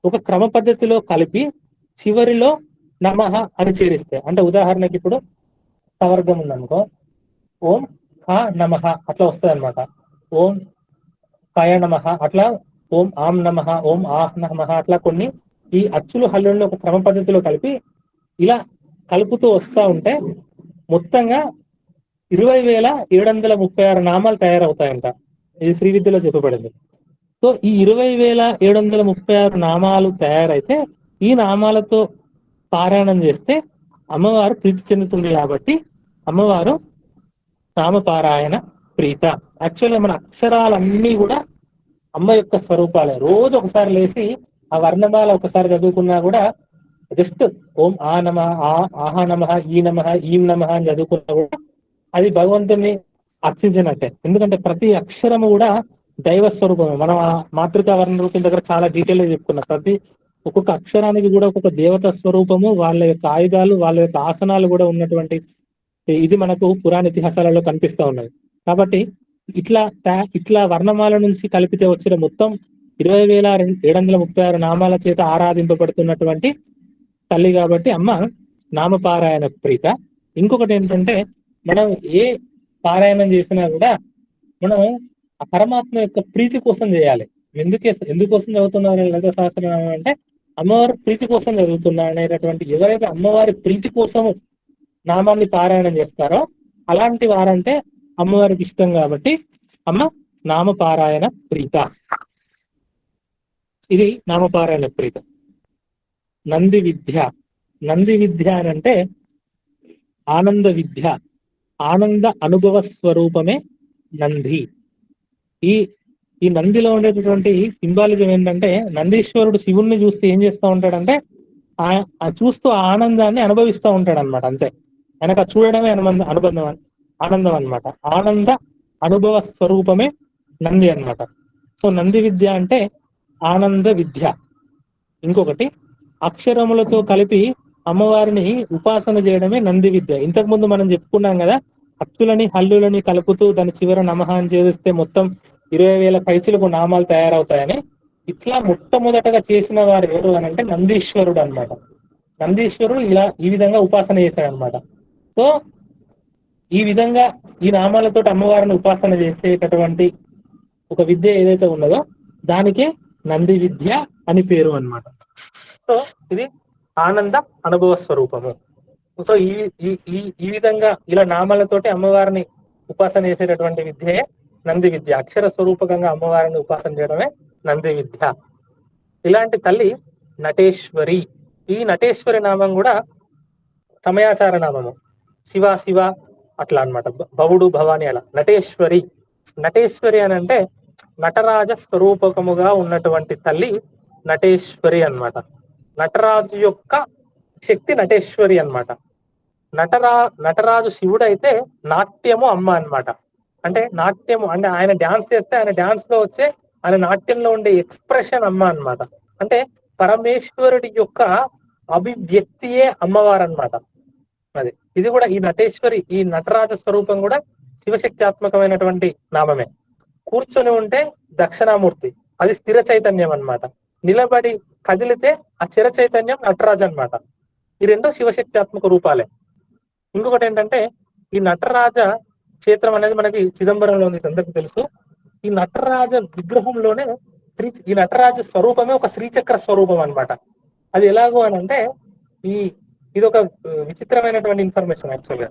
ఒక క్రమ పద్ధతిలో కలిపి చివరిలో నమః అని చేరిస్తే, అంటే ఉదాహరణకి ఇప్పుడు సవర్గం ఉందనుకో, ఓం ఖ నమః అట్లా వస్తుంది అనమాట. ఓం కయ నమః అట్లా, ఓం ఆం నమః, ఓం ఆహ్ నమః అట్లా కొన్ని ఈ అచ్చులు హల్లుల్ని ఒక క్రమ పద్ధతిలో కలిపి ఇలా కలుపుతూ వస్తూ ఉంటే మొత్తంగా 20,736 నామాలు తయారవుతాయంట. ఇది శ్రీ విద్యలో చెప్పబడింది. సో ఈ 20,736 నామాలు తయారైతే ఈ నామాలతో పారాయణం చేస్తే అమ్మవారు ప్రీతి చెందుతుంది. కాబట్టి అమ్మవారు నామపారాయణ ప్రీత. యాక్చువల్గా మన అక్షరాలన్నీ కూడా అమ్మ యొక్క స్వరూపాలే. రోజు ఒకసారి లేచి ఆ వర్ణమాల ఒకసారి చదువుకున్నా కూడా జస్ట్ ఓం ఆ నమ, ఆహా నమ, ఈ నమ, ఈం నమ అని చదువుకున్నా కూడా అది భగవంతుని అర్చించినట్టే. ఎందుకంటే ప్రతి అక్షరము కూడా దైవ స్వరూపమే. మనం ఆ మాతృకా వర్ణ రూపం దగ్గర చాలా డీటెయిల్గా చెప్పుకున్నాం. ప్రతి ఒక్కొక్క అక్షరానికి కూడా ఒక్కొక్క దేవత స్వరూపము, వాళ్ళ యొక్క ఆయుధాలు, వాళ్ళ యొక్క ఆసనాలు కూడా ఉన్నటువంటి ఇది మనకు పురాణ ఇతిహాసాలలో కనిపిస్తూ ఉన్నది. కాబట్టి ఇట్లా వర్ణమాల నుంచి కలిపితే వచ్చిన మొత్తం 20,736 నామాల చేత ఆరాధింపబడుతున్నటువంటి తల్లి కాబట్టి అమ్మ నామపారాయణ ప్రీత. ఇంకొకటి ఏంటంటే, మనం ఏ పారాయణం చేసినా కూడా మనం ఆ పరమాత్మ యొక్క ప్రీతి కోసం చేయాలి. ఎందుకోసం చదువుతున్నారు లలిత సహస్రనామం అంటే, అమ్మవారి ప్రీతి కోసం చదువుతున్నా అనేటటువంటి, ఎవరైతే అమ్మవారి ప్రీతి కోసము నామాన్ని పారాయణం చేస్తారో అలాంటి వారంటే అమ్మవారికి ఇష్టం. కాబట్టి అమ్మ నామపారాయణ ప్రీత. ఇది నామపారాయణ ప్రీత. నంది విద్య. నంది విద్య అని అంటే ఆనంద విద్య, ఆనంద అనుభవ స్వరూపమే నంది. ఈ నందిలో ఉండేటటువంటి సింబాలిజం ఏంటంటే, నందీశ్వరుడు శివుణ్ణి చూస్తే ఏం చేస్తూ ఉంటాడంటే చూస్తూ ఆ ఆనందాన్ని అనుభవిస్తూ ఉంటాడు అనమాట. అంతే, ఆయనకు చూడడమే ఆనందం అనమాట. ఆనంద అనుభవ స్వరూపమే నంది అనమాట. సో నంది విద్య అంటే ఆనంద విద్య. ఇంకొకటి అక్షరములతో కలిపి అమ్మవారిని ఉపాసన చేయడమే నంది విద్య. ఇంతకుముందు మనం చెప్పుకున్నాం కదా, అచ్చులని హల్లులని కలుపుతూ దాని చివర నమః అని చేస్తే మొత్తం 20,000 పైచులకు నామాలు తయారవుతాయని. ఇట్లా మొట్టమొదటగా చేసిన వారు ఎవరు అని అంటే నందీశ్వరుడు అనమాట. నందీశ్వరుడు ఈ విధంగా ఉపాసన చేశాడు అనమాట. సో ఈ విధంగా ఈ నామాలతో అమ్మవారిని ఉపాసన చేసేటటువంటి ఒక విద్య ఏదైతే ఉన్నదో దానికే నంది విద్య అని పేరు అన్నమాట. సో ఇది ఆనంద అనుభవ స్వరూపము. సో ఈ విధంగా ఇలా నామాలతోటి అమ్మవారిని ఉపాసన చేసేటటువంటి విద్యే నంది విద్య. అక్షర స్వరూపకంగా అమ్మవారిని ఉపాసన చేయడమే నంది విద్య. ఇలాంటి తల్లి నటేశ్వరి. ఈ నటేశ్వరి నామం కూడా సమయాచార నామము. శివ శివ అట్లా అన్నమాట. భవుడు భవాని అలా. నటేశ్వరి. నటేశ్వరి అని అంటే నటరాజ స్వరూపకముగా ఉన్నటువంటి తల్లి నటేశ్వరి అన్నమాట. నటరాజు యొక్క శక్తి నటేశ్వరి అన్నమాట. నటరాజు శివుడు అయితే నాట్యము అమ్మ అన్నమాట. అంటే నాట్యము అంటే ఆయన డాన్స్ చేస్తే ఆయన డాన్స్ లో వచ్చే ఆయన నాట్యంలో ఉండే ఎక్స్ప్రెషన్ అమ్మ అన్నమాట. అంటే పరమేశ్వరుడి యొక్క అభివ్యక్తియే అమ్మవారు అన్నమాట. అది ఇది కూడా ఈ నటేశ్వరి, ఈ నటరాజ స్వరూపం కూడా శివశక్త్యాత్మకమైనటువంటి నామమే. కూర్చొని ఉంటే దక్షిణామూర్తి, అది స్థిర చైతన్యం అన్నమాట. నిలబడి కదిలితే ఆ చిర చైతన్యం నటరాజు అన్నమాట. ఈ రెండు శివశక్త్యాత్మక రూపాలే. ఇంకొకటి ఏంటంటే, ఈ నటరాజ క్షేత్రం అనేది మనకి చిదంబరంలో ఉంది, అందరికీ తెలుసు. ఈ నటరాజ విగ్రహంలోనే ఈ నటరాజ స్వరూపమే ఒక శ్రీచక్ర స్వరూపం అన్నమాట. అది ఎలాగో అని అంటే, ఇది ఒక విచిత్రమైనటువంటి ఇన్ఫర్మేషన్. యాక్చువల్గా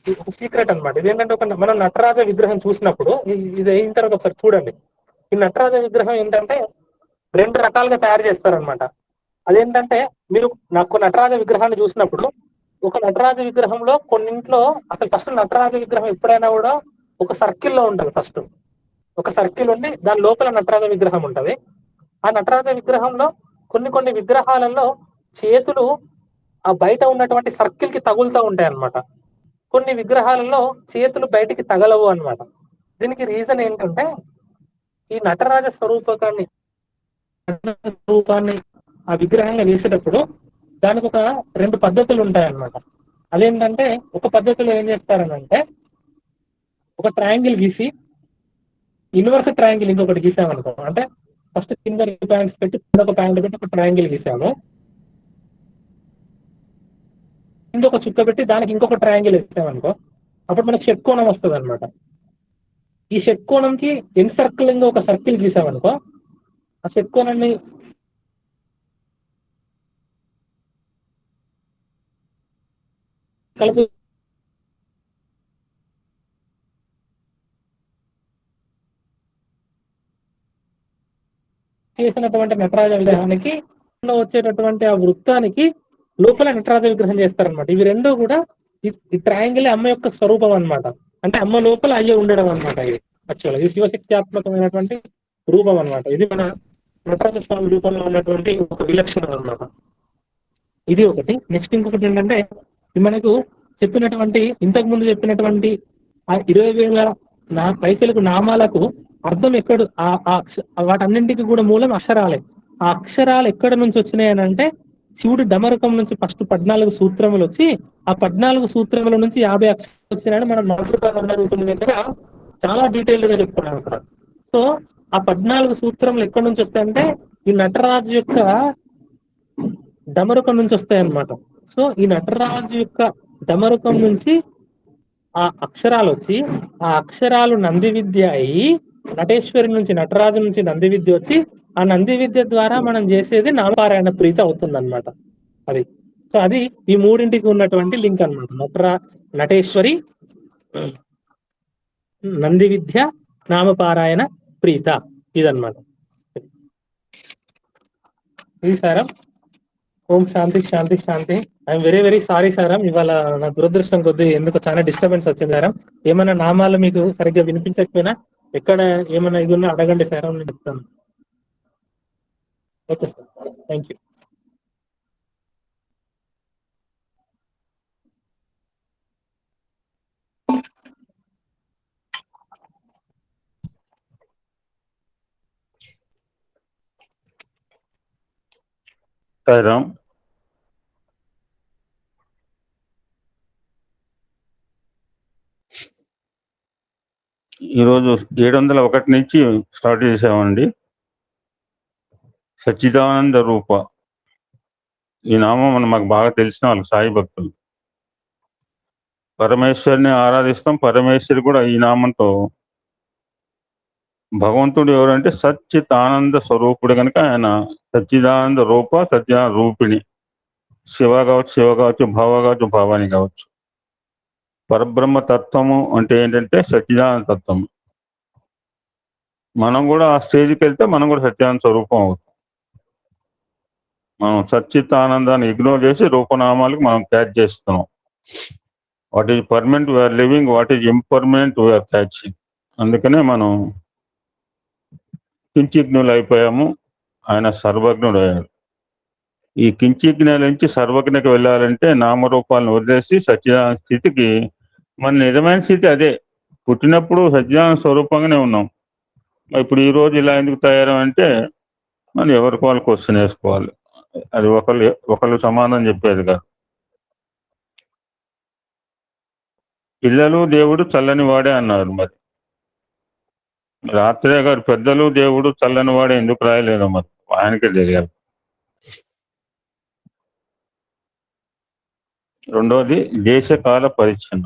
ఒక సీక్రెట్ అన్నమాట. ఇదేంటంటే, మనం నటరాజ విగ్రహం చూసినప్పుడు ఇది అయిన తర్వాత ఒకసారి చూడండి. ఈ నటరాజ విగ్రహం ఏంటంటే 2 రకాలుగా తయారు చేస్తారనమాట. అదేంటంటే, మీరు నాకు నటరాజ విగ్రహాన్ని చూసినప్పుడు ఒక నటరాజ విగ్రహంలో కొన్నింట్లో అసలు ఫస్ట్ నటరాజ విగ్రహం ఎప్పుడైనా కూడా ఒక సర్కిల్లో ఉంటుంది. ఫస్ట్ ఒక సర్కిల్ ఉండి దాని లోపల నటరాజ విగ్రహం ఉంటది. ఆ నటరాజ విగ్రహంలో కొన్ని విగ్రహాలలో చేతులు ఆ బయట ఉన్నటువంటి సర్కిల్ కి తగులుతూ ఉంటాయి అన్నమాట. కొన్ని విగ్రహాలలో చేతులు బయటికి తగలవు అన్నమాట. దీనికి రీజన్ ఏంటంటే, ఈ నటరాజ స్వరూపాన్ని ఆ విగ్రహంగా వేసేటప్పుడు దానికి ఒక 2 పద్ధతులు ఉంటాయన్నమాట. అదేంటంటే, ఒక పద్ధతిలో ఏం చేస్తారనంటే, ఒక ట్రయాంగిల్ గీసి ఇన్వర్స్ ట్రయాంగిల్ ఇంకొకటి గీసామనుకో, అంటే ఫస్ట్ కింద 2 పాయింట్స్ పెట్టి కింద ఒక పాయింట్ పెట్టి ఒక ట్రయాంగిల్ గీసాము. ఇంకొక చుక్క పెట్టి దానికి ఇంకొక ట్రయాంగిల్ ఇస్తామనుకో, అప్పుడు మనకు షట్కోణం వస్తుంది అనమాట. ఈ షట్కోణంకి ఎన్సర్కిలింగ్ ఒక సర్కిల్ గీసామనుకో, ఆ షట్కోణాన్ని కలుపు చేసినటువంటి నటరాజ విగ్రహానికి వచ్చేటటువంటి ఆ వృత్తానికి లోపల నటరాజ విగ్రహం చేస్తారనమాట. ఇవి రెండు కూడా ఈ ట్రయాంగిల్ అమ్మ యొక్క స్వరూపం అనమాట. అంటే అమ్మ లోపల అయ్యే ఉండడం అనమాట. ఇది యాక్చువల్గా ఇది శివశక్త్యాత్మకమైనటువంటి రూపం అనమాట. ఇది మన నటరాజ స్వామి రూపంలో ఉన్నటువంటి ఒక విలక్షణం అనమాట. ఇది ఒకటి. నెక్స్ట్ ఇంకొకటి ఏంటంటే మనకు చెప్పినటువంటి ఇంతకు ముందు చెప్పినటువంటి ఆ 20,000 పైసలకు నామాలకు అర్థం ఎక్కడ, వాటన్నింటికి కూడా మూలం అక్షరాలే. ఆ అక్షరాలు ఎక్కడ నుంచి వచ్చినాయి అని అంటే శివుడు డమరకం నుంచి ఫస్ట్ 14 సూత్రములు వచ్చి ఆ 14 సూత్రముల నుంచి 50 అక్షరాలు వచ్చినాయని మనం మాతృకాండ రూపం దగ్గర చాలా డీటెయిల్ గా చెప్తున్నాం అక్కడ. సో ఆ 14 సూత్రములు ఎక్కడి నుంచి వస్తాయంటే ఈ నటరాజు యొక్క డమరుకం నుంచి వస్తాయన్నమాట. సో ఈ నటరాజు యొక్క డమరుకం నుంచి ఆ అక్షరాలు వచ్చి ఆ అక్షరాలు నంది విద్య అయి నటేశ్వరి నుంచి నటరాజు నుంచి నంది విద్య వచ్చి ఆ నంది విద్య ద్వారా మనం చేసేది నామపారాయణ ప్రీతి అవుతుంది అనమాట. అది సో అది ఈ మూడింటికి ఉన్నటువంటి లింక్ అనమాట. నటేశ్వరి, నంది విద్య, నామపారాయణ ప్రీత, ఇదన్నమాట. ఇది సారం. ఓం శాంతి శాంతి శాంతి. ఐఎమ్ వెరీ వెరీ సారీ సారం, ఇవాళ నా దురదృష్టం కొద్ది ఎందుకు చాలా డిస్టర్బెన్స్ వచ్చింది సారం. ఏమైనా నామాలు మీకు సరిగ్గా వినిపించకపోయినా ఎక్కడ ఏమైనా ఇది ఉన్నా అడగండి సారం, నేను చెప్తాను. Okay sir, thank you. Sairam. ఈరోజు 701 నుంచి స్టార్ట్ చేసామండి. సచ్చిదానంద రూప ఈ నామం మాకు బాగా తెలిసిన వాళ్ళు సాయి భక్తులు. పరమేశ్వరిని ఆరాధిస్తాం. పరమేశ్వరి కూడా ఈ నామంతో, భగవంతుడు ఎవరంటే సచ్చిత్ ఆనంద స్వరూపుడు కనుక ఆయన సచ్చిదానంద రూప, సచ్చిదానంద రూపిణి. శివ కావచ్చు, శివ కావచ్చు, భావ కావచ్చు, భావాని కావచ్చు. పరబ్రహ్మ తత్వము అంటే ఏంటంటే సచ్చిదానంద తత్వము. మనం కూడా ఆ స్టేజ్కి వెళ్తే మనం కూడా సత్యానంద స్వరూపం అవుతాం. మనం సచ్చిత్ ఆనందాన్ని ఇగ్నోర్ చేసి రూపనామాలకు మనం క్యాచ్ చేస్తున్నాం. What is permanent we are living, what is impermanent we are catching. అందుకనే మనం కించిజ్ఞులు అయిపోయాము, ఆయన సర్వజ్ఞుడు అయ్యాడు. ఈ కించిజ్ఞాల నుంచి సర్వజ్ఞకి వెళ్ళాలంటే నామరూపాలను వదిలేసి సచ్చిదానంద స్థితికి, మన నిజమైన స్థితి అదే. పుట్టినప్పుడు సచ్చిదానంద స్వరూపంగానే ఉన్నాం. ఇప్పుడు ఈ రోజు ఇలా ఎందుకు తయారంటే మనం ఎవరికి వాళ్ళు క్వశ్చన్ వేసుకోవాలి. అది ఒకళ్ళు సమాధానం చెప్పేది కాదు. పిల్లలు దేవుడు చల్లని వాడే అన్నారు. మరి రాత్రే గారు పెద్దలు దేవుడు చల్లని వాడే ఎందుకు రాయలేదు, మరి ఆయనకే తెలియాలి. రెండోది దేశకాల పరిచ్ఛిన్న.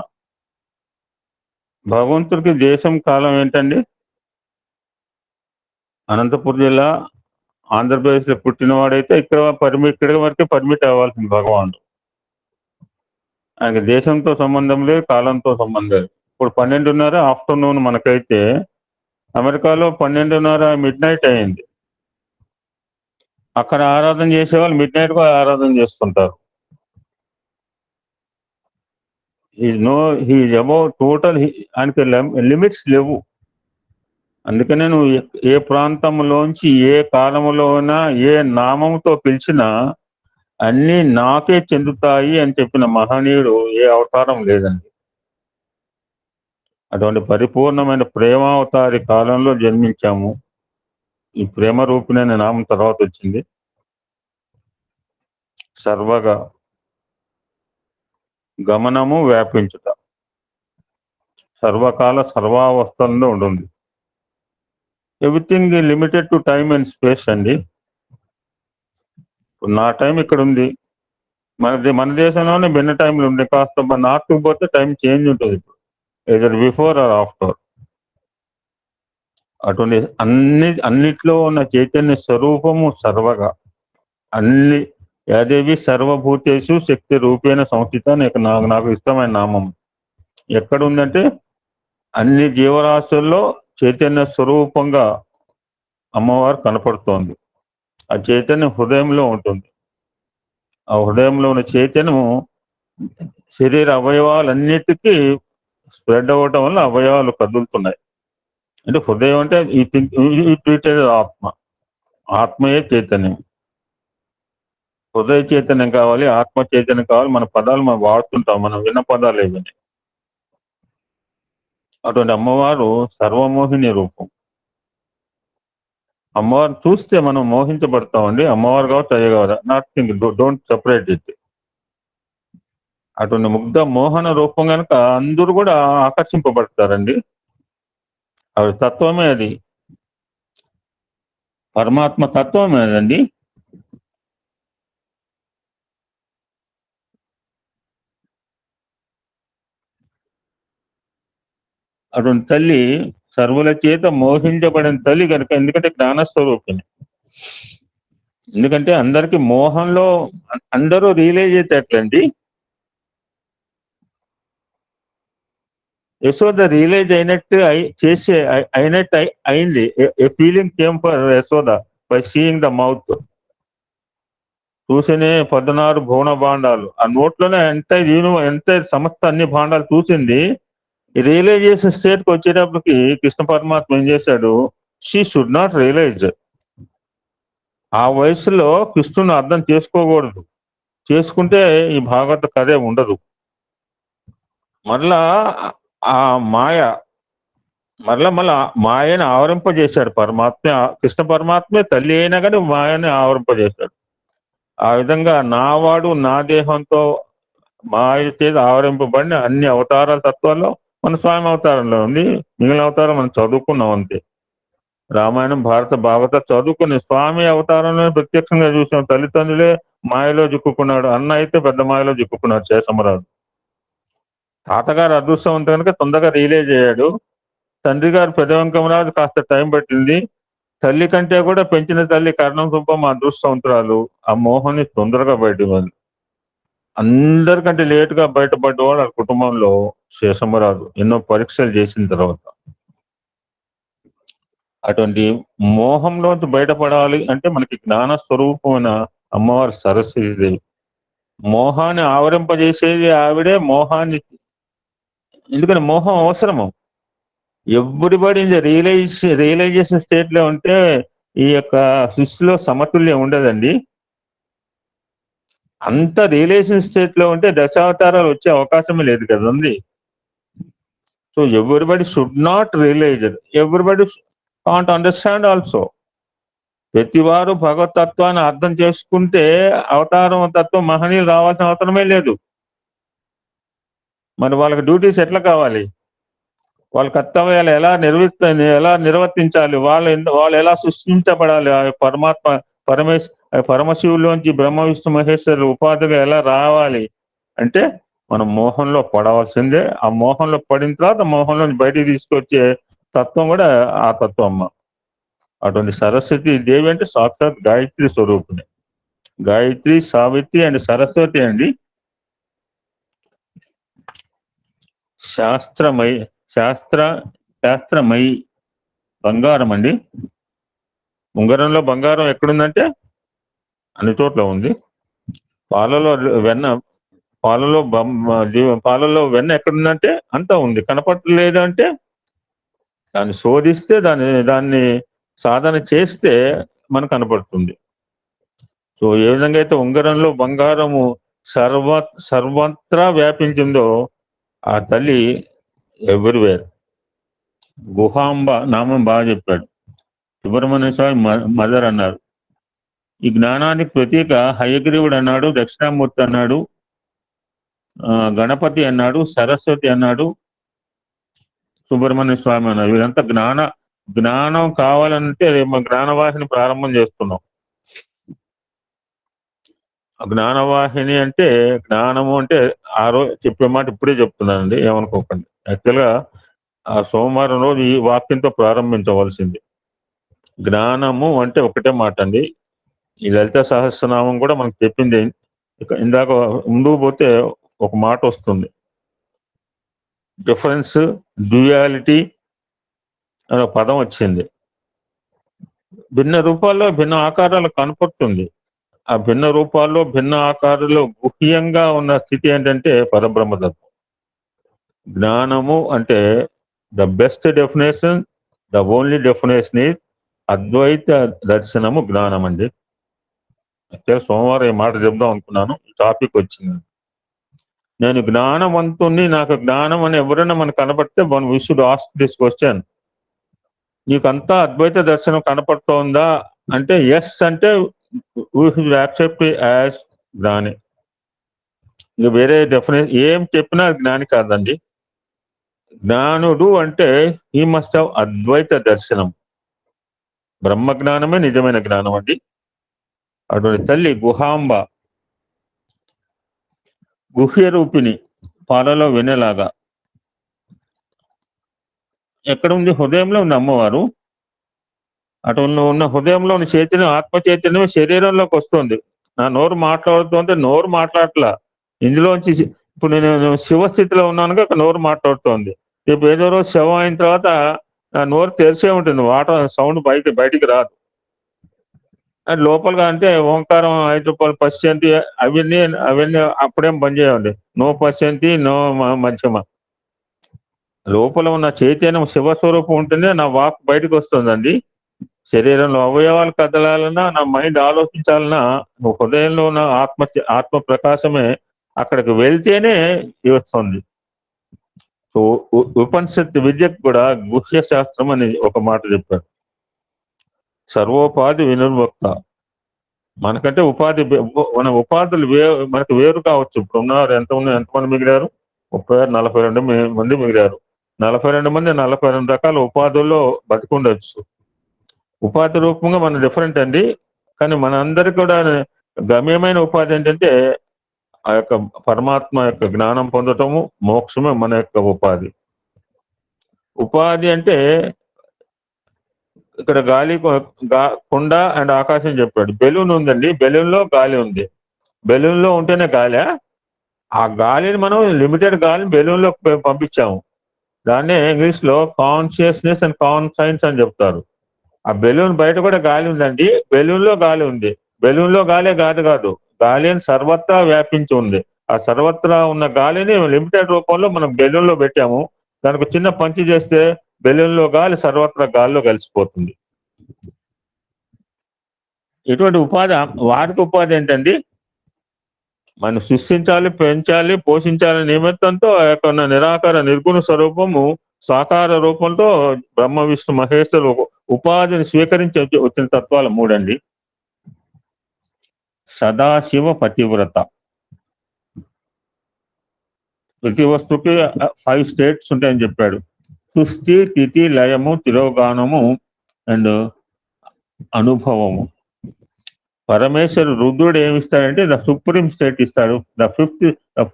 భగవంతుడికి దేశం కాలం ఏంటండి? అనంతపురం జిల్లా ఆంధ్రప్రదేశ్లో పుట్టినవాడైతే ఇక్కడ వరకే పర్మిట్ అవ్వాల్సింది భగవానుడు. ఆయనకి దేశంతో సంబంధం లేదు, కాలంతో సంబంధం లేదు. ఇప్పుడు 12:30 ఆఫ్టర్నూన్ మనకైతే, అమెరికాలో 12:30 మిడ్ నైట్ అయింది. అక్కడ ఆరాధన చేసే వాళ్ళు మిడ్ నైట్ కూడా ఆరాధన చేస్తుంటారు. హీ అబౌట్ టోటల్, ఆయనకి లిమిట్స్ లేవు. అందుకనే నువ్వు ఏ ప్రాంతంలోంచి ఏ కాలంలోనా ఏ నామంతో పిలిచినా అన్నీ నాకే చెందుతాయి అని చెప్పిన మహనీయుడు ఏ అవతారం లేదండి. అటువంటి పరిపూర్ణమైన ప్రేమావతారి కాలంలో జన్మించాము. ఈ ప్రేమ రూపిణి నామం తర్వాత వచ్చింది. సర్వగా గమనము, వ్యాపించుట, సర్వకాల సర్వావస్థల్లో ఉంటుంది. Everything limited to time and space అండి. నా టైం ఇక్కడ ఉంది, మన దేశంలోనే భిన్న టైంలు ఉండే, కాస్త నార్త్ పోతే టైం చేంజ్ ఉంటుంది ఇప్పుడు, ఎదర్ బిఫోర్ ఆర్ ఆఫ్టర్. అటువంటి అన్నిట్లో ఉన్న చైతన్య స్వరూపము సర్వగా అన్ని యాదేవి సర్వభూతేషు శక్తి రూపేణ సంస్థిత నాకు ఇష్టమైన నామం. ఎక్కడ ఉందంటే అన్ని జీవరాశుల్లో చైతన్య స్వరూపంగా అమ్మవారు కనపడుతోంది. ఆ చైతన్యం హృదయంలో ఉంటుంది. ఆ హృదయంలో ఉన్న చైతన్యము శరీర అవయవాలన్నిటికీ స్ప్రెడ్ అవ్వటం వల్ల అవయవాలు కదులుతున్నాయి. అంటే హృదయం అంటే ఈ ట్రీటెడ్ ఆత్మయే చైతన్యం. హృదయ చైతన్యం కావాలి, ఆత్మ చైతన్యం కావాలి. మన పదాలు మనం వాడుతుంటాం, మనం విన్న పదాలు ఏవని. అటువంటి అమ్మవారు సర్వమోహిని రూపం. అమ్మవారు చూస్తే మనం మోహించబడతామండి. అమ్మవారు కావచ్చు, అయ్య కావాలి, నథింగ్, డోంట్ సెపరేట్ ఇట్. అటువంటి ముగ్ధ మోహన రూపం కనుక అందరూ కూడా ఆకర్షింపబడతారండి. అది తత్వమే, అది పరమాత్మ తత్వమే అదండి. అటువంటి తల్లి సర్వుల చేత మోహించబడిన తల్లి కనుక, ఎందుకంటే జ్ఞానస్వరూపిణి. ఎందుకంటే అందరికి మోహంలో అందరూ రియలైజ్ అయితే ఎట్లండి. యశోద రియలైజ్ అయినట్టు అయింది. A feeling came for Yashoda by seeing the mouth. చూసినే 16 భువన భాండాలు, ఆ నోట్లోనే ఎంత సమస్త అన్ని భాండాలు చూసింది. రియలైజేషన్ స్టేట్ కి వచ్చేటప్పటికి కృష్ణ పరమాత్మ ఏం చేశాడు, షీ షుడ్ నాట్ రియలైజ్. ఆ వయసులో కృష్ణుని అర్థం చేసుకోకూడదు, చేసుకుంటే ఈ భాగవత కథే ఉండదు. మరలా ఆ మరలా మాయని ఆవరింపజేశాడు పరమాత్మ. కృష్ణ పరమాత్మే తల్లి అయినా కానీ మాయని ఆవరింపజేశాడు. ఆ విధంగా నావాడు నా దేహంతో మాయ చేత ఆవరింపబడిన అన్ని అవతారాల తత్వాల్లో మన స్వామి అవతారంలో ఉంది. మిగిలిన అవతారం మనం చదువుకున్నాం అంతే. రామాయణం, భారత, భాగవత చదువుకుని స్వామి అవతారంలో ప్రత్యక్షంగా చూసాం. తల్లిదండ్రులే మాయలో చిక్కుకున్నాడు, అన్న అయితే పెద్ద మాయలో చిక్కుకున్నాడు శేషమరాజు. తాతగారు అదృష్టవంతం కనుక తొందరగా రియలైజ్ అయ్యాడు. తండ్రి గారు పెదవంకమరాజు కాస్త టైం పట్టింది. తల్లి కంటే కూడా పెంచిన తల్లి కర్ణం సుబ్బమ్మ అదృష్టవంతురాలు. ఆ మోహన్ని తొందరగా బయటపడింది. అందరికంటే లేటుగా బయటపడ్డవాడు ఆ కుటుంబంలో శేషమరాజు, ఎన్నో పరీక్షలు చేసిన తర్వాత. అటువంటి మోహంలోంచి బయటపడాలి అంటే మనకి జ్ఞాన స్వరూపమైన అమ్మవారు సరస్వతీదేవి. మోహాన్ని ఆవరింపజేసేది ఆవిడే. మోహాన్ని, ఎందుకని మోహం అవసరము. Everybody in the realization state లో ఉంటే ఈ యొక్క సృష్టిలో సమతుల్యం ఉండదండి. అంత రియలైజేషన్ స్టేట్ లో ఉంటే దశావతారాలు వచ్చే అవకాశమే లేదు కదండి. So everybody should not realize, everybody can't understand also. ప్రతివారు భగవతత్వాన్ని అర్థం చేసుకుంటే అవతారం తత్వం మహనీయులు రావాల్సిన అవసరమే లేదు. మరి వాళ్ళకి డ్యూటీస్ ఎట్లా కావాలి, వాళ్ళ కర్తవ్యాలు ఎలా నిర్వర్తించాలి, వాళ్ళు ఎలా సృష్టించబడాలి, ఆ పరమాత్మ పరమశివులోంచి బ్రహ్మ విష్ణు మహేశ్వరులు ఉపాధిగా ఎలా రావాలి అంటే మనం మోహంలో పడవలసిందే. ఆ మోహంలో పడిన తర్వాత మోహంలో బయటికి తీసుకొచ్చే తత్వం కూడా ఆ తత్వం అమ్మ. అటువంటి సరస్వతి దేవి అంటే సాక్షాత్ గాయత్రి స్వరూపిణి. గాయత్రి, సావిత్రి అండ్ సరస్వతి అండి. శాస్త్రమయి బంగారం అండి. ఉంగరంలో బంగారం ఎక్కడుందంటే అన్ని చోట్ల ఉంది. పాలలో వెన్న ఎక్కడుందంటే అంతా ఉంది. కనపడలేదు అంటే దాన్ని శోధిస్తే దాన్ని సాధన చేస్తే మనకు కనపడుతుంది. సో ఏ విధంగా అయితే ఉంగరంలో బంగారము సర్వత్రా వ్యాపించిందో ఆ తల్లి ఎవ్రీవేర్. గుహాంబ నామం బాగా చెప్పాడు. సుబ్రహ్మణ్య స్వామి మదర్ అన్నారు. ఈ జ్ఞానానికి ప్రతీక హయగ్రీవుడు అన్నాడు, దక్షిణామూర్తి అన్నాడు, గణపతి అన్నాడు, సరస్వతి అన్నాడు, సుబ్రహ్మణ్య స్వామి అన్నాడు. వీరంతా జ్ఞానం కావాలంటే జ్ఞానవాహిని ప్రారంభం చేస్తున్నాం. జ్ఞానవాహిని అంటే జ్ఞానము అంటే ఆ రోజు చెప్పే మాట ఇప్పుడే చెప్తున్నానండి, ఏమనుకోకండి. యాక్చువల్గా ఆ సోమవారం రోజు ఈ వాక్యంతో ప్రారంభించవలసింది. జ్ఞానము అంటే ఒకటే మాట అండి. ఈ లలిత సహస్రనామం కూడా మనకు చెప్పింది. ఇందాక ముందుకు పోతే ఒక మాట వస్తుంది, డిఫరెన్స్, డ్యూయాలిటీ అనే పదం వచ్చింది. భిన్న రూపాల్లో భిన్న ఆకారాలు కనపడుతుంది. ఆ భిన్న రూపాల్లో భిన్న ఆకారాల్లో గుహ్యంగా ఉన్న స్థితి ఏంటంటే పరబ్రహ్మతత్వం. జ్ఞానము అంటే the best definition, the only definition is Advaita దర్శనము జ్ఞానం అండి. సోమవారం ఈ మాట చెప్దాం అనుకున్నాను, ఈ టాపిక్ వచ్చింది. నేను జ్ఞానవంతుణ్ణి, నాకు జ్ఞానం అని ఎవరైనా మనకు కనబడితే one we should ask this question, నీకంతా అద్వైత దర్శనం కనపడుతోందా అంటే ఎస్ అంటే వీ షుడ్ యాక్సెప్ట్ యాజ్ జ్ఞాని. ఇక వేరే డెఫినేషన్ ఏం చెప్పినా జ్ఞాని కాదండి. జ్ఞానుడు అంటే హీ మస్ట్ హావ్ అద్వైత దర్శనం. బ్రహ్మ జ్ఞానమే నిజమైన జ్ఞానం అండి. అటువంటి తల్లి గుహాంబ, గుహ్య రూపిణి, పాలలో వెన్నెలాగా ఎక్కడ ఉంది? హృదయంలో ఉంది అమ్మవారు. అటు ఉన్న హృదయంలో ఉన్న చైతన్యం, ఆత్మ చైతన్యం శరీరంలోకి వస్తుంది. నా నోరు మాట్లాడుతుంటే నోరు మాట్లాడట్లా, ఇందులోంచి ఇప్పుడు నేను శివస్థితిలో ఉన్నానుగా నోరు మాట్లాడుతోంది. రేపు ఏదో రోజు శవం అయిన తర్వాత నా నోరు తెరిచే ఉంటుంది, వాటర్ సౌండ్ బయటికి రాదు. అది లోపలగా అంటే ఓంకారం 5 రూపాయలు పశ్చంతి అవన్నీ అప్పుడేం బంద్ చేయండి. నో పశ్చంతి, నో మధ్యమ. లోపల ఉన్న చైతన్యం శివస్వరూపం ఉంటేనే నా వాక్ బయటకు వస్తుందండి. శరీరంలో అవయవాలు కదలాలన్నా, నా మైండ్ ఆలోచించాలన్నా, హృదయంలో ఉన్న ఆత్మ ప్రకాశమే అక్కడికి వెళ్తేనే వస్తుంది. సో ఉపనిషత్తు విద్యకు కూడా గుహ్య శాస్త్రం అని ఒక మాట చెప్పారు. సర్వోపాధి వినిర్వక్త. మనకంటే మన ఉపాధులు మనకు వేరు కావచ్చు. ఇప్పుడు ఉన్నారు ఎంతమంది మిగిలారు? 42 మంది మిగిలారు. 42 మంది 42 రకాల ఉపాధుల్లో బతికుండొచ్చు. ఉపాధి రూపంగా మనం డిఫరెంట్ అండి. కానీ మన అందరికి కూడా గమ్యమైన ఉపాధి ఏంటంటే ఆ యొక్క పరమాత్మ యొక్క జ్ఞానం పొందటము, మోక్షమే మన యొక్క ఉపాధి. ఉపాధి అంటే ఇక్కడ గాలి, కుండ అండ్ ఆకాశం చెప్పాడు. బెలూన్ ఉందండి, బెలూన్ లో గాలి ఉంది. బెలూన్ లో ఉంటేనే గాలి. ఆ గాలిని మనం లిమిటెడ్ గాలిని బెలూన్ లో పంపించాము. దాన్నే ఇంగ్లీష్ లో కాన్షియస్నెస్ అండ్ కాన్సైన్స్ అని చెప్తారు. ఆ బెలూన్ బయట కూడా గాలి ఉందండి, బెలూన్ లో గాలి ఉంది. బెలూన్ లో గాలే కాదు, గాలి సర్వత్రా వ్యాపించి ఉంది. ఆ సర్వత్రా ఉన్న గాలిని లిమిటెడ్ రూపంలో మనం బెలూన్ లో పెట్టాము. దానికి చిన్న పంచి చేస్తే బెలూన్ లో గాలి సర్వత్రా గాలిలో కలిసిపోతుంది. ఇటువంటి ఉపాధి, వారికి ఉపాధి ఏంటండి? మనం సృష్టించాలి, పెంచాలి, పోషించాలి నిమిత్తంతో ఆ యొక్క నిరాకార నిర్గుణ స్వరూపము సాకార రూపంతో బ్రహ్మ విష్ణు మహేశ్వరు ఉపాధిని స్వీకరించి వచ్చిన తత్వాలు 3 అండి. సదాశివ పతివ్రత. ప్రతి వస్తువుకి 5 స్టేట్స్ ఉంటాయని చెప్పాడు. సృష్టి, తిథి, లయము, తిరోగానము అండ్ అనుభవము. పరమేశ్వరు రుద్రుడు ఏమిస్తాడంటే ద సుప్రీం స్టేట్ ఇస్తాడు. The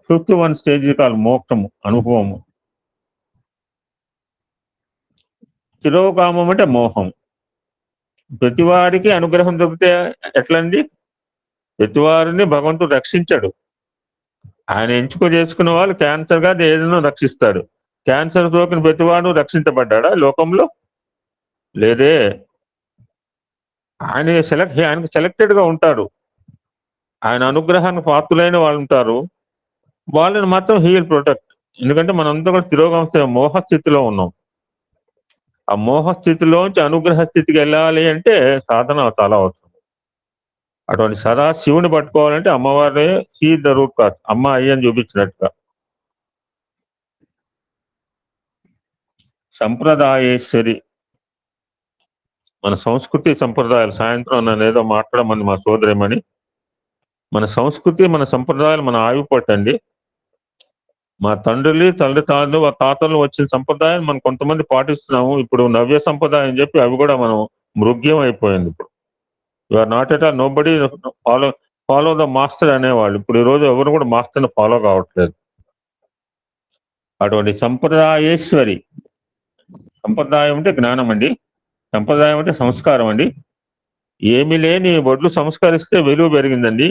fifth one stage call మోక్షము, అనుభవము. తిరోగామం అంటే మోహం. ప్రతివాడికి అనుగ్రహం దొరికితే ఎట్లండి? ప్రతివారిని భగవంతుడు రక్షించాడు. ఆయన ఎంచుకో చేసుకున్న వాళ్ళు క్యాన్సర్ గా ఏదైనా రక్షిస్తాడు. క్యాన్సర్ సోకిన ప్రతివాడు రక్షించబడ్డా లోకంలో? లేదే. ఆయనకు సెలెక్టెడ్ గా ఉంటాడు. ఆయన అనుగ్రహానికి పాత్రులైన వాళ్ళు ఉంటారు, వాళ్ళని మాత్రం హీ విల్ ప్రొటెక్ట్. ఎందుకంటే మనంతా కూడా తిరోగమ మోహ స్థితిలో ఉన్నాం. ఆ మోహ స్థితిలోంచి అనుగ్రహ స్థితికి వెళ్ళాలి అంటే సాధన చాలా అవసరం. అటువంటి సదా శివుని పట్టుకోవాలంటే అమ్మవారే సీ ద రూట్ కాదు, అమ్మ అయ్యని చూపించినట్టుగా. సంప్రదాయేశ్వరి. మన సంస్కృతి సంప్రదాయాలు, సాయంత్రం నన్ను ఏదో మాట్లాడమని మా సోదరేమని. మన సంస్కృతి, మన సంప్రదాయాలు మన ఆయుపట్టండి. మా తాతలు వచ్చిన సంప్రదాయాలు మనం కొంతమంది పాటిస్తున్నాము. ఇప్పుడు నవ్య సంప్రదాయం చెప్పి అవి కూడా మనం మృగ్యం అయిపోయింది. ఇప్పుడు you are not at all, nobody follow the master అనేవాళ్ళు. ఇప్పుడు ఈ రోజు ఎవరు కూడా మాస్టర్ని ఫాలో కావట్లేదు. అటువంటి సంప్రదాయేశ్వరి. సంప్రదాయం అంటే జ్ఞానం అండి, సంప్రదాయం అంటే సంస్కారం అండి. ఏమి లేని వడ్లు సంస్కరిస్తే విలువ పెరిగిందండి,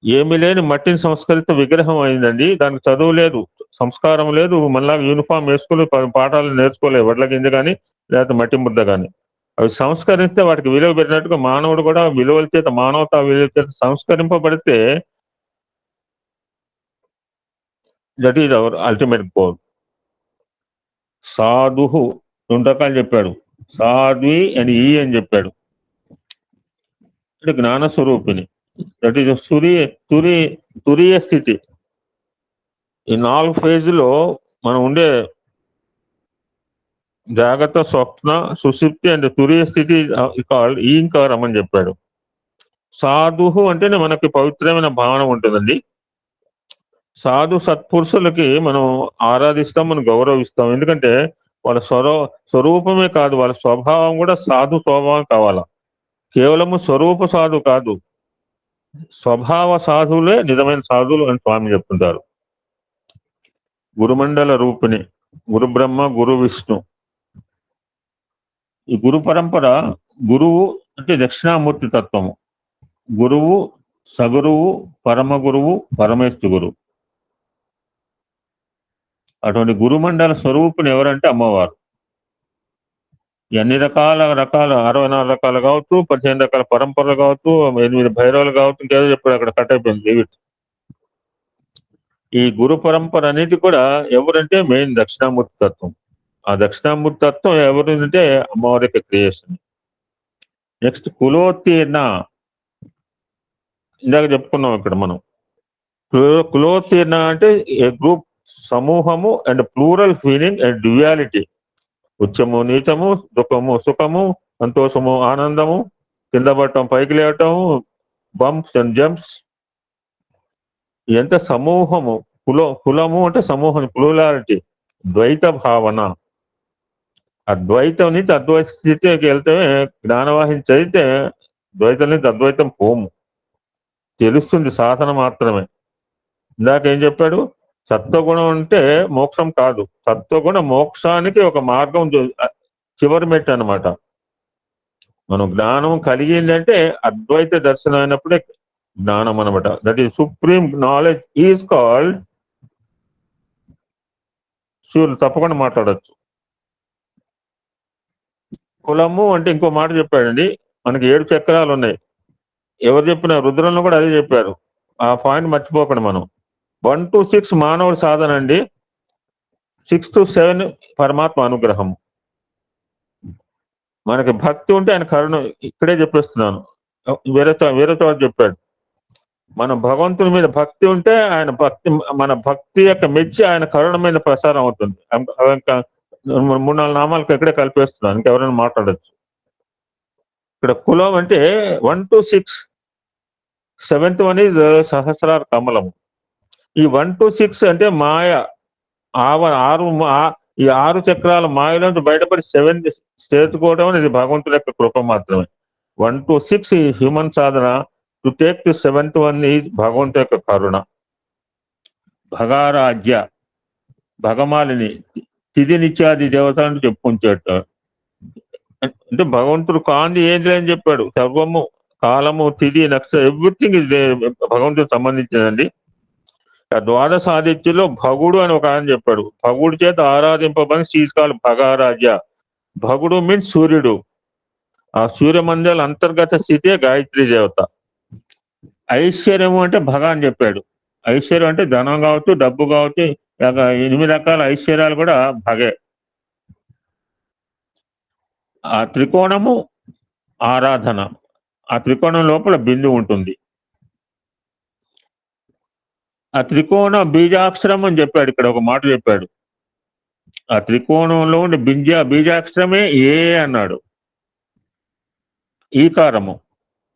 ఏమి లేని మట్టిని సంస్కరిస్తే విగ్రహం అయిందండి. దానికి చదువు లేదు, సంస్కారం లేదు, మళ్ళా యూనిఫామ్ వేసుకుని పాఠాలు నేర్చుకోలేదు, వడ్ల గింజ కానీ లేకపోతే మట్టి ముద్ద కానీ. అవి సంస్కరిస్తే వాటికి విలువ పెరిగినట్టుగా మానవుడు కూడా విలువల చేత, మానవతా విలువల చేత సంస్కరింపబడితే that is our ultimate goal. సాధుహు 2 రకాలు చెప్పాడు, సాధ్వి అండ్ ఈ అని చెప్పాడు. అంటే జ్ఞాన స్వరూపిణి, దట్ ఈజ్ తురీయ స్థితి. ఈ 4 ఫేజ్లో మనం ఉండే జాగ్రత్త, స్వప్న, సుషుప్తి అండ్ తురీయ స్థితి కాల్డ్ ఈంకారం అని చెప్పాడు. సాధుహు అంటేనే మనకి పవిత్రమైన భావన ఉంటుందండి. సాధు సత్పురుషులకి మనం ఆరాధిస్తాం, మనం గౌరవిస్తాం. ఎందుకంటే వాళ్ళ స్వరూపమే కాదు, వాళ్ళ స్వభావం కూడా సాధు స్వభావం కావాలా. కేవలము స్వరూప సాధు కాదు, స్వభావ సాధువులే నిజమైన సాధువులు అని స్వామి చెప్తుంటారు. గురుమండల రూపిణి, గురు బ్రహ్మ, గురు విష్ణు. ఈ గురు పరంపర, గురువు అంటే దక్షిణామూర్తి తత్వము, గురువు, సగురువు, పరమ గురువు, పరమేశ్వర గురువు. అటువంటి గురుమండల స్వరూపుని ఎవరంటే అమ్మవారు. ఎన్ని రకాల 64 రకాలు కావచ్చు, 15 రకాల పరంపరలు కావచ్చు, 8 భైరవులు కావచ్చు, ఇంకేదో చెప్పాడు అక్కడ, కట్ అయిపోయింది లీవిట్. ఈ గురు పరంపర అన్నిటి కూడా ఎవరంటే మెయిన్ దక్షిణామూర్తి తత్వం. ఆ దక్షిణామూర్తి తత్వం ఎవరంటే అమ్మవారి యొక్క క్రియేషన్. నెక్స్ట్ కులోత్తీర్ణ, ఇందాక చెప్పుకున్నాం ఇక్కడ మనం. కులోత్తీర్ణ అంటే ఏ గ్రూప్, సమూహము and plural feeling and duality. ఉచ్చము నీచము, దుఃఖము సుఖము, సంతోషము ఆనందము, కింద పడటం పైకి లేవటము, బంప్స్ అండ్ జంప్స్. ఎంత సమూహము, కులము అంటే సమూహం, ప్లూరాలిటీ, ద్వైత భావన. అద్వైతం నుంచి అద్వైత స్థితికి వెళ్తే, జ్ఞానవాహిని చదివితే ద్వైతం నుంచి అద్వైతం పోము, తెలుస్తుంది, సాధన మాత్రమే. ఇందాక ఏం చెప్పాడు, సత్వగుణం అంటే మోక్షం కాదు, సత్వగుణ మోక్షానికి ఒక మార్గం, చివరి మెట్టు అనమాట. మనం జ్ఞానం కలిగిందంటే అద్వైత దర్శనం అయినప్పుడే జ్ఞానం అనమాట. That is supreme knowledge is called. Sure, తప్పకుండా మాట్లాడచ్చు. కులము అంటే ఇంకో మాట చెప్పాడండి, మనకి 7 చక్రాలు ఉన్నాయి. ఎవరు చెప్పిన, రుద్రంలో కూడా అదే చెప్పారు. ఆ పాయింట్ మర్చిపోకండి మనం. 1 to 6 మానవుడి సాధన అండి, 6 to 7 పరమాత్మ అనుగ్రహం. మనకి భక్తి ఉంటే ఆయన కరుణ, ఇక్కడే చెప్పేస్తున్నాను, వేరే చోట చెప్పాడు. మన భగవంతుని మీద భక్తి ఉంటే ఆయన భక్తి, మన భక్తి యొక్క మెచ్చి ఆయన కరుణ మీద ప్రసారం అవుతుంది. 3-4 నామాలకు ఇక్కడే కలిపేస్తున్నాను, ఇంకెవరైనా మాట్లాడచ్చు. ఇక్కడ కులం అంటే 1 to 6, 7th one is సహస్రార కమలము. ఈ 1 to 6 అంటే మాయ, ఈ 6 చక్రాల మాయలోంచి బయటపడి 7th చేర్చుకోవడం అనేది భగవంతుడి యొక్క కృప మాత్రమే. 1 to 6 ఈ human Sadhana, to take to 7th one ఈ భగవంతు యొక్క కరుణ. భగారాజ్య, భగమాలిని, తిథి నిత్యాది దేవతలను చెప్పుకుంచేట. అంటే భగవంతుడు కాంతి ఏంటి అని చెప్పాడు. సర్వము, కాలము, తిథి, నక్షత్రం, ఎవ్రీథింగ్ ఇది భగవంతుడికి సంబంధించిందండి. ద్వాదశ ఆదిత్యులో భగుడు అని ఒక ఆయన చెప్పాడు. భగుడు చేత ఆరాధింపబడి శీర్షాలు భగారాజ్య. భగుడు మీన్స్ సూర్యుడు. ఆ సూర్యమండల అంతర్గత స్థితే గాయత్రి దేవత. ఐశ్వర్యము అంటే భగ అని చెప్పాడు. ఐశ్వర్యం అంటే ధనం కావచ్చు, డబ్బు కావచ్చు, 8 రకాల ఐశ్వర్యాలు కూడా భగే. ఆ త్రికోణము ఆరాధన, ఆ త్రికోణం లోపల బిందు ఉంటుంది. ఆ త్రికోణ బీజాక్షరం అని చెప్పాడు, ఇక్కడ ఒక మాట చెప్పాడు. ఆ త్రికోణంలో ఉండే బీజాక్షరమే ఏ అన్నాడు. ఈకారము,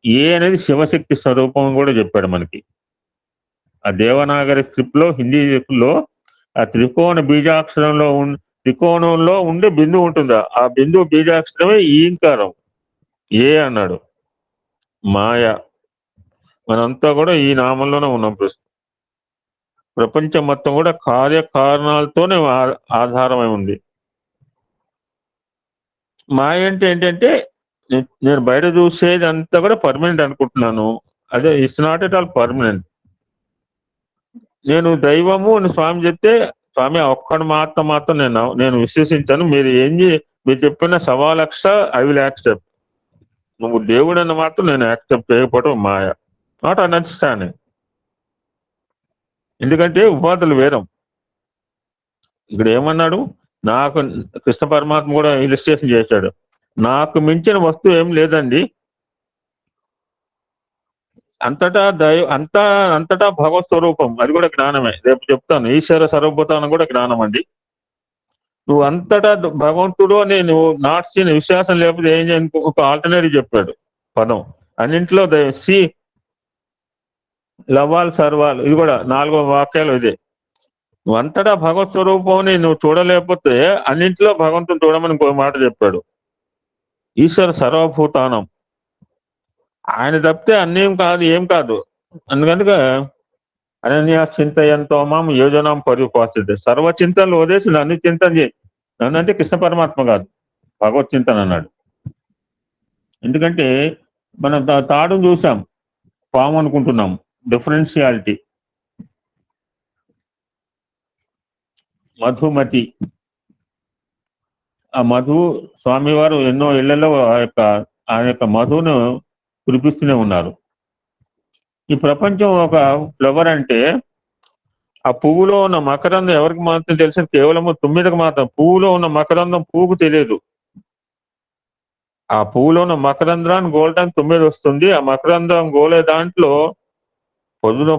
ఏ అనేది శివశక్తి స్వరూపం కూడా చెప్పాడు మనకి. ఆ దేవనాగరి స్క్రిప్ట్ లో, హిందీ లో ఆ త్రికోణ బీజాక్షరంలో త్రికోణంలో ఉండే బిందువు ఉంటుందా, ఆ బిందువు బీజాక్షరమే ఈంకారం, ఏ అన్నాడు. మాయ, మనంతా కూడా ఈ నామంలోనే ఉన్నాం ప్రస్తుతం. ప్రపంచం మొత్తం కూడా కార్యకారణాలతోనే ఆధారమై ఉంది. మాయ అంటే ఏంటంటే నేను బయట చూసేది అంతా కూడా పర్మనెంట్ అనుకుంటున్నాను. అదే it's not at all permanent. నేను దైవము అని స్వామి చెప్తే, స్వామి ఒక్కడు మాత్రం నేను విశ్వసించాను. మీరు చెప్పిన 1,00,000 ఐ విల్ యాక్సెప్ట్. నువ్వు దేవుడు అన్న మాత్రం నేను యాక్సెప్ట్ చేయకపోవడం మాయ, నాట్ అండర్స్టాండింగ్. ఎందుకంటే ఉపాధులు వేరం. ఇక్కడ ఏమన్నాడు, నాకు కృష్ణ పరమాత్మ కూడా ఇలిస్ట్రేషన్ చేశాడు, నాకు మించిన వస్తువు ఏం లేదండి, అంతటా భగవత్ స్వరూపం, అది కూడా జ్ఞానమే. రేపు చెప్తాను, ఈశ్వర సర్వభూతానం కూడా జ్ఞానం అండి. నువ్వు అంతటా భగవంతుడు అని నువ్వు నాట్ సీన్ విశ్వాసం లేకపోతే ఏం చేయను. ఒక ఆల్టర్నేటివ్ చెప్పాడు పదం, అన్నింటిలో సి లవాల్ సర్వాల్, ఇది కూడా 4వ వాక్యాలు ఇదే. నువ్వు అంతటా భగవత్ స్వరూపం నువ్వు చూడలేకపోతే అన్నింటిలో భగవంతుని చూడమని ఇంకో మాట చెప్పాడు. ఈశ్వర సర్వభూతానం, ఆయన తప్పితే అన్నేం కాదు, ఏం కాదు. అందుకనుక అనన్య చింతయంతో మాం యోజనాం పరిపాలిస్తే, సర్వచింతనలు వదిలేసి నన్ను చింతన చేయి. నన్ను అంటే కృష్ణ పరమాత్మ కాదు, భగవత్ చింతన అన్నాడు. ఎందుకంటే మనం తాడును చూసాం, పాము అనుకుంటున్నాం. డిఫరెన్షియాలిటీ. మధుమతి, ఆ మధు స్వామివారు ఎన్నో ఇళ్లలో ఆ యొక్క మధును కురిపిస్తూనే ఉన్నారు. ఈ ప్రపంచం ఒక ఫ్లవర్ అంటే ఆ పువ్వులో ఉన్న మకరందం ఎవరికి మాత్రం తెలిసిన, కేవలము 9కి మాత్రం. పువ్వులో ఉన్న మకరందం పువ్వుకు తెలియదు. ఆ పువ్వులో ఉన్న మకరంధ్రాన్ని గోలటానికి 9 వస్తుంది. ఆ మకరంధ్రం గోలే దాంట్లో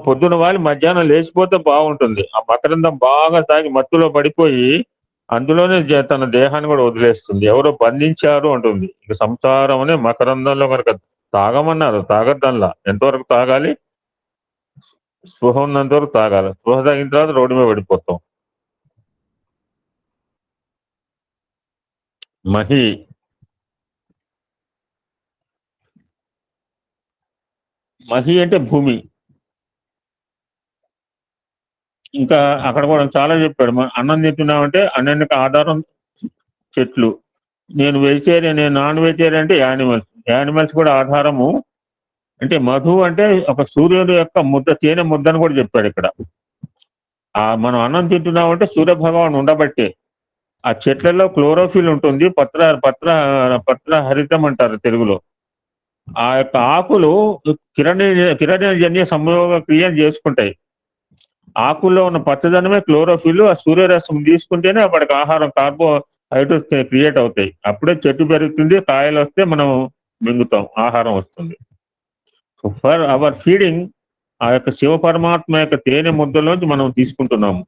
పొద్దున వాలి మధ్యాహ్నం లేచిపోతే బాగుంటుంది. ఆ మకరందం బాగా తాగి మత్తులో పడిపోయి అందులోనే తన దేహాన్ని కూడా వదిలేస్తుంది. ఎవరో బంధించారు అంటుంది. ఇక సంసారం అనే మకరందంలో కనుక తాగమన్నారు, తాగద్దల్లా. ఎంతవరకు తాగాలి? స్పృహ ఉన్నంత వరకు తాగాలి. స్పృహ తాగిన తర్వాత రోడ్డు మీద పడిపోతాం. మహి, మహి అంటే భూమి. ఇంకా అక్కడ కూడా చాలా చెప్పాడు. అన్నం తింటున్నామంటే అన్నానికి ఆధారం చెట్లు. నేను వెజిటేరియన్, నేను నాన్ వెజిటేరియన్ అంటే యానిమల్స్ కూడా ఆధారము. అంటే మధు అంటే ఒక సూర్యుడు యొక్క ముద్ద, తేనె ముద్దని కూడా చెప్పాడు ఇక్కడ. మనం అన్నం తింటున్నామంటే సూర్య భగవాన్ ఉండబట్టే. ఆ చెట్లలో క్లోరోఫిల్ ఉంటుంది, పత్ర హరితం అంటారు తెలుగులో. ఆ యొక్క ఆకులు కిరణజన్య సంయోగ క్రియలు చేసుకుంటాయి. ఆకుల్లో ఉన్న పచ్చదనమే క్లోరోఫిల్. ఆ సూర్యరశ్మి తీసుకుంటేనే అప్పటికి ఆహారం, కార్బోహైడ్రేట్స్ క్రియేట్ అవుతాయి. అప్పుడే చెట్టు పెరుగుతుంది, కాయలు వస్తే మనం మింగుతాం, ఆహారం వస్తుంది. ఫర్ అవర్ ఫీడింగ్ ఆ యొక్క శివ పరమాత్మ యొక్క తేనె ముద్దలోంచి మనం తీసుకుంటున్నాము.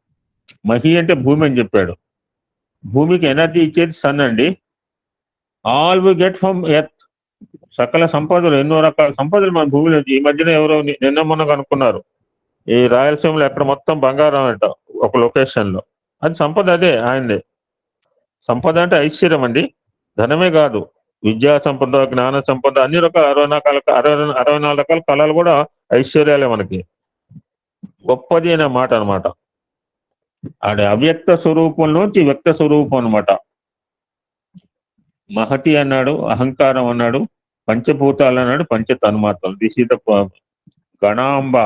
మహి అంటే భూమి అని చెప్పాడు. భూమికి ఎనర్జీ ఇచ్చేది సన్ అండి. All we get from earth. సకల సంపదలు, ఎన్నో రకాల సంపదలు మన భూమి నుంచి. ఈ మధ్యన ఎవరో నిన్న మొన్న కనుక్కున్నారు, ఈ రాయలసీమలో ఎక్కడ మొత్తం బంగారం అంట ఒక లొకేషన్ లో. అది సంపద, అదే ఆయనదే సంపద. అంటే ఐశ్వర్యం అండి, ధనమే కాదు. విద్యా సంపద, జ్ఞాన సంపద, అన్ని రకాల 64 రకాల కళలు కూడా ఐశ్వర్యాలే మనకి. గొప్పది అనే మాట అనమాట. ఆడ అవ్యక్త స్వరూపంలోంచి వ్యక్త స్వరూపం అనమాట. మహతి అన్నాడు, అహంకారం అన్నాడు, పంచభూతాలు అన్నాడు, పంచ తన్మాత్రలు. దిస్ ఇస్ ద గణాంబ.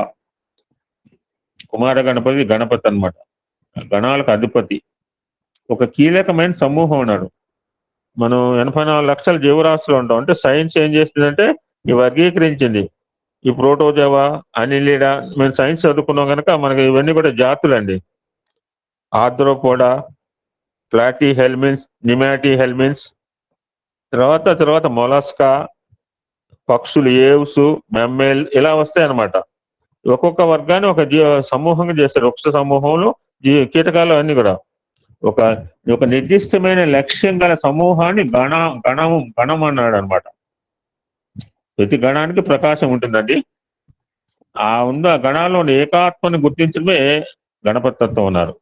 కుమార గణపతి గణపతి అనమాట, గణాలకు అధిపతి. ఒక కీలకమైన సమూహం అన్నాడు. మనం 84 లక్షల జీవరాశులు ఉంటాం. అంటే సైన్స్ ఏం చేస్తుందంటే ఈ వర్గీకరించింది. ఈ ప్రోటోజోవా, అనిలిడా, మేము సైన్స్ చదువుకున్నాం కనుక మనకి ఇవన్నీ కూడా జాతులండి. ఆర్థ్రోపోడా, ప్లాటీ హెల్మిన్స్, నిమాటీ హెల్మిన్స్, తర్వాత మొలస్కా, పక్షులు, ఏవ్స్, మెమ్మేల్, ఇలా వస్తాయి అనమాట. ఒక్కొక్క వర్గాన్ని ఒక సమూహంగా చేస్తారు. వృక్ష సమూహంలో కీటకాలు అన్ని కూడా ఒక నిర్దిష్టమైన లక్ష్యం గల సమూహాన్ని గణం అన్నాడు అనమాట. ప్రతి గణానికి ప్రకాశం ఉంటుందండి. ఆ గణాల్లోని ఏకాత్మని గుర్తించడమే గణపతి తత్వం అన్నారు.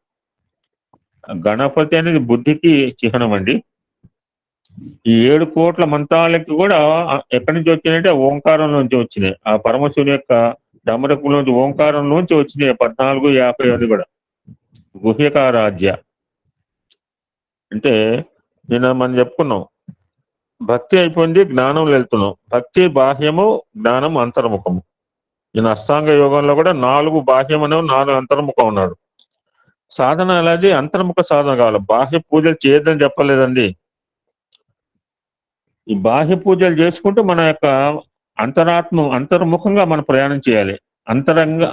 గణపతి అనేది బుద్ధికి చిహ్నం అండి. ఈ 7 కోట్ల మంత్రాలకి కూడా ఎక్కడి నుంచి వచ్చినాయంటే ఓంకారం నుంచి వచ్చినాయి. ఆ పరమశివుని యొక్క డమరకులోంచి ఓంకారంలోంచి వచ్చినాయి 14, 50 అని కూడా. గుహ్యకారాధ్య అంటే నిన్న మనం చెప్పుకున్నాం, భక్తి అయిపోయింది, జ్ఞానం వెళ్తున్నాం. భక్తి బాహ్యము, జ్ఞానం అంతర్ముఖము. నేను అష్టాంగ యోగంలో కూడా 4 బాహ్యం అనేవి 4 అంతర్ముఖం ఉన్నాడు. సాధన అనేది అంతర్ముఖ సాధన కావాలి. బాహ్య పూజలు చేయొద్దని చెప్పలేదండి. ఈ బాహ్య పూజలు చేసుకుంటూ మన యొక్క అంతర్ముఖంగా మనం ప్రయాణం చేయాలి.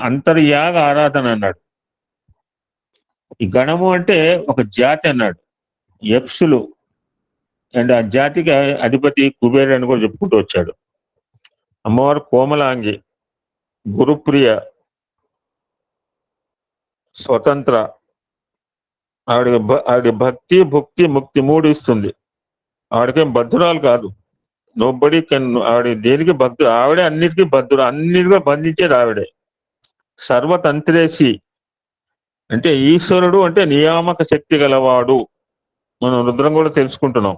అంతర్యాగ ఆరాధన అన్నాడు. ఈ గణము అంటే ఒక జాతి అన్నాడు, యక్షులు. అండ్ ఆ జాతికి అధిపతి కుబేరుడు అని కూడా చెప్పుకుంటూ వచ్చాడు. అమ్మవారు కోమలాంగి, గురుప్రియ, స్వతంత్ర. ఆవిడ భక్తి, భుక్తి, ముక్తి 3 ఇస్తుంది. ఆవిడకేం బద్ధురాలు కాదు. Nobody can. ఆవిడ దేనికి బద్ధు, ఆవిడే అన్నిటికీ బద్ధుడు, అన్నిటిగా బంధించేది ఆవిడే. సర్వతంత్రేసి అంటే ఈశ్వరుడు అంటే నియామక శక్తి గలవాడు. మనం రుద్రం కూడా తెలుసుకుంటున్నాం.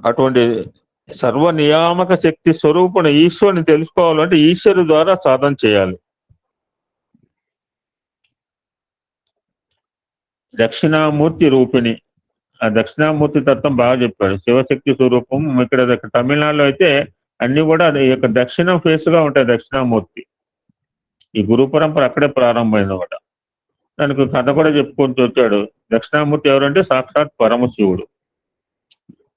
అటువంటి సర్వ నియామక శక్తి స్వరూపుణ ఈశ్వరుని తెలుసుకోవాలంటే ఈశ్వరు ద్వారా సాధన చేయాలి. దక్షిణామూర్తి రూపిణి, ఆ దక్షిణామూర్తి తత్వం బాగా చెప్పాడు. శివశక్తి స్వరూపం. ఇక్కడ తమిళనాడులో అయితే అన్ని కూడా ఈ యొక్క దక్షిణ ఫేస్ గా ఉంటాయి దక్షిణామూర్తి. ఈ గురు పరంపర అక్కడే ప్రారంభమైంది అనమాట. దానికి కథ కూడా చెప్పుకుంటూ వచ్చాడు. దక్షిణామూర్తి ఎవరంటే సాక్షాత్ పరమశివుడు.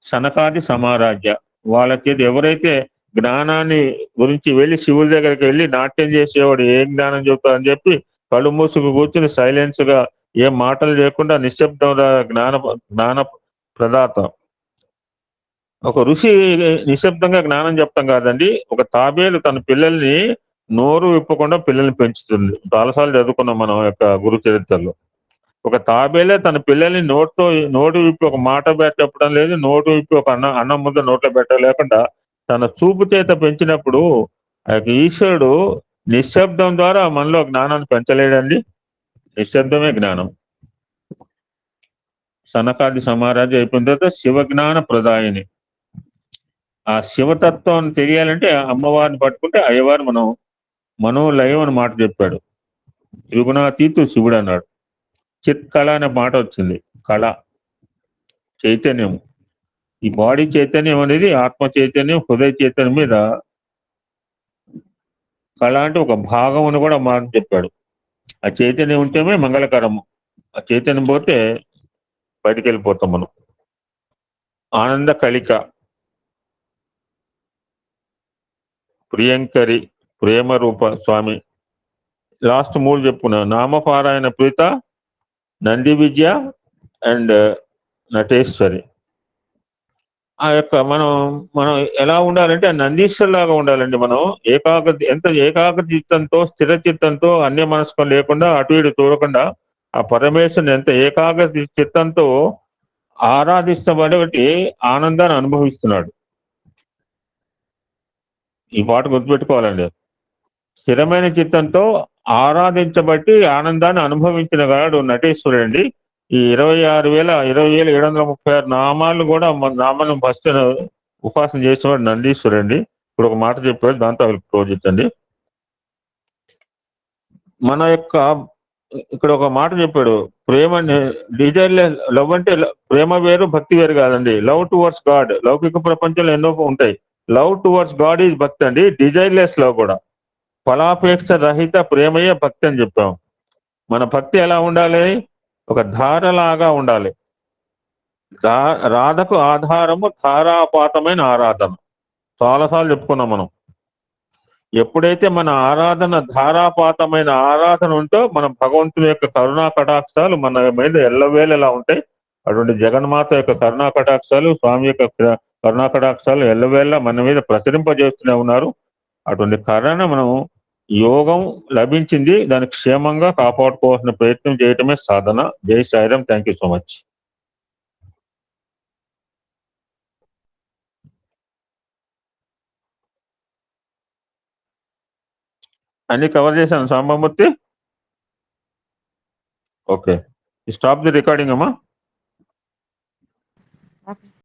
సనకాది సమారాజ్య, వాళ్ళకి ఎవరైతే జ్ఞానాన్ని గురించి వెళ్ళి శివుడి దగ్గరికి వెళ్ళి నాట్యం చేసేవాడు ఏం జ్ఞానం చెబుతారని చెప్పి కళ్ళు మూసుకు కూర్చుని సైలెన్స్ గా ఏం మాటలు లేకుండా నిశ్శబ్దం జ్ఞాన ప్రదాత. ఒక ఋషి నిశ్శబ్దంగా జ్ఞానం చెప్తాం కాదండి. ఒక తాబేలు తన పిల్లల్ని నోరు విప్పకుండా పిల్లల్ని పెంచుతుంది. చాలాసార్లు చదువుకున్నాం మనం యొక్క గురు చరిత్రలో. ఒక తాబేలే తన పిల్లల్ని నోటు విప్పి ఒక మాట చెప్పడం లేదు, నోటు విప్పి ఒక అన్నం ముద్ద నోట్లో పెట్టలేకుండా తన చూపు చేత పెంచినప్పుడు ఆ యొక్క ఈశ్వరుడు నిశ్శబ్దం ద్వారా మనలో జ్ఞానాన్ని పెంచలేడండి. నిశ్శబ్దమే జ్ఞానం. సనకాది సమారాజ్యం అయిపోయిన తర్వాత శివజ్ఞాన ప్రదాయిని. ఆ శివతత్వం తెలియాలంటే అమ్మవారిని పట్టుకుంటే అయ్యవారు మనోలయం అని మాట చెప్పాడు. త్రిగుణాతీతు శివుడు అన్నాడు. చిత్ కళ అనే మాట వచ్చింది. కళ చైతన్యం. ఈ బాడీ చైతన్యం అనేది ఆత్మ చైతన్యం, హృదయ చైతన్యం మీద కళ అంటే ఒక భాగం అని కూడా మాట చెప్పాడు. ఆ చైతన్యం ఉంటేనే మంగళకరము. ఆ చైతన్యం పోతే బయటికి వెళ్ళిపోతాం మనం. ఆనంద కలిక, ప్రియంకరి, ప్రేమ రూప స్వామి. లాస్ట్ 3 చెప్పుకున్నా. నామపారాయణ ప్రీత, నంది విద్య అండ్ నటేశ్వరి. ఆ యొక్క మనం ఎలా ఉండాలంటే నందీశ్వరులాగా ఉండాలండి. మనం ఎంత ఏకాగ్ర చిత్తంతో, స్థిర చిత్తంతో, అన్య మనస్కం లేకుండా అటు ఇటు చూడకుండా ఆ పరమేశ్వరుని ఎంత ఏకాగ్ర చిత్తంతో ఆరాధిస్తబడి ఆనందాన్ని అనుభవిస్తున్నాడు. ఈ పాట గుర్తుపెట్టుకోవాలండి. స్థిరమైన చిత్తంతో ఆరాధించబట్టి ఆనందాన్ని అనుభవించిన వాడు నటేశ్వరుడు అండి. ఈ 26,736 నామాలు కూడా నామాలను ఫస్ట్ ఉపాసన చేసేవాడు నందీశ్వరుడు అండి. ఇప్పుడు ఒక మాట చెప్పాడు, దాంతో క్లోజ్ చేయండి. మన యొక్క ఇక్కడ ఒక మాట చెప్పాడు, ప్రేమ డిజైర్ లవ్ అంటే ప్రేమ వేరు, భక్తి వేరు కాదండి. Love towards God. లౌకిక ప్రపంచంలో ఎన్నో ఉంటాయి. లవ్ టువర్డ్స్ గాడ్ ఈజ్ భక్తి అండి. డిజైర్లెస్ లవ్ కూడా. ఫలాపేక్ష రహిత ప్రేమయే భక్తి అని చెప్పాం. మన భక్తి ఎలా ఉండాలి? ఒక ధారలాగా ఉండాలి. రాధకు ఆధారము ధారాపాతమైన ఆరాధన. చాలాసార్లు చెప్పుకున్నాం మనం. ఎప్పుడైతే మన ఆరాధన ధారాపాతమైన ఆరాధన ఉంటో మన భగవంతుని యొక్క కరుణా కటాక్షాలు మన మీద ఎల్లవేళలా ఉంటాయి. అటువంటి జగన్మాత యొక్క కరుణా కటాక్షాలు, స్వామి యొక్క కరుణా కటాక్షాలు ఎల్లవేళ మన మీద ప్రసరింపజేస్తూనే ఉన్నారు. అటువంటి కరుణ మనం యోగం లభించింది, దాన్ని క్షేమంగా కాపాడుకోవాల్సిన ప్రయత్నం చేయటమే సాధన. జై Sairam. Thank you so much. అన్ని కవర్ చేశాను Sambamurthy. Okay, stop the recording అమ్మా.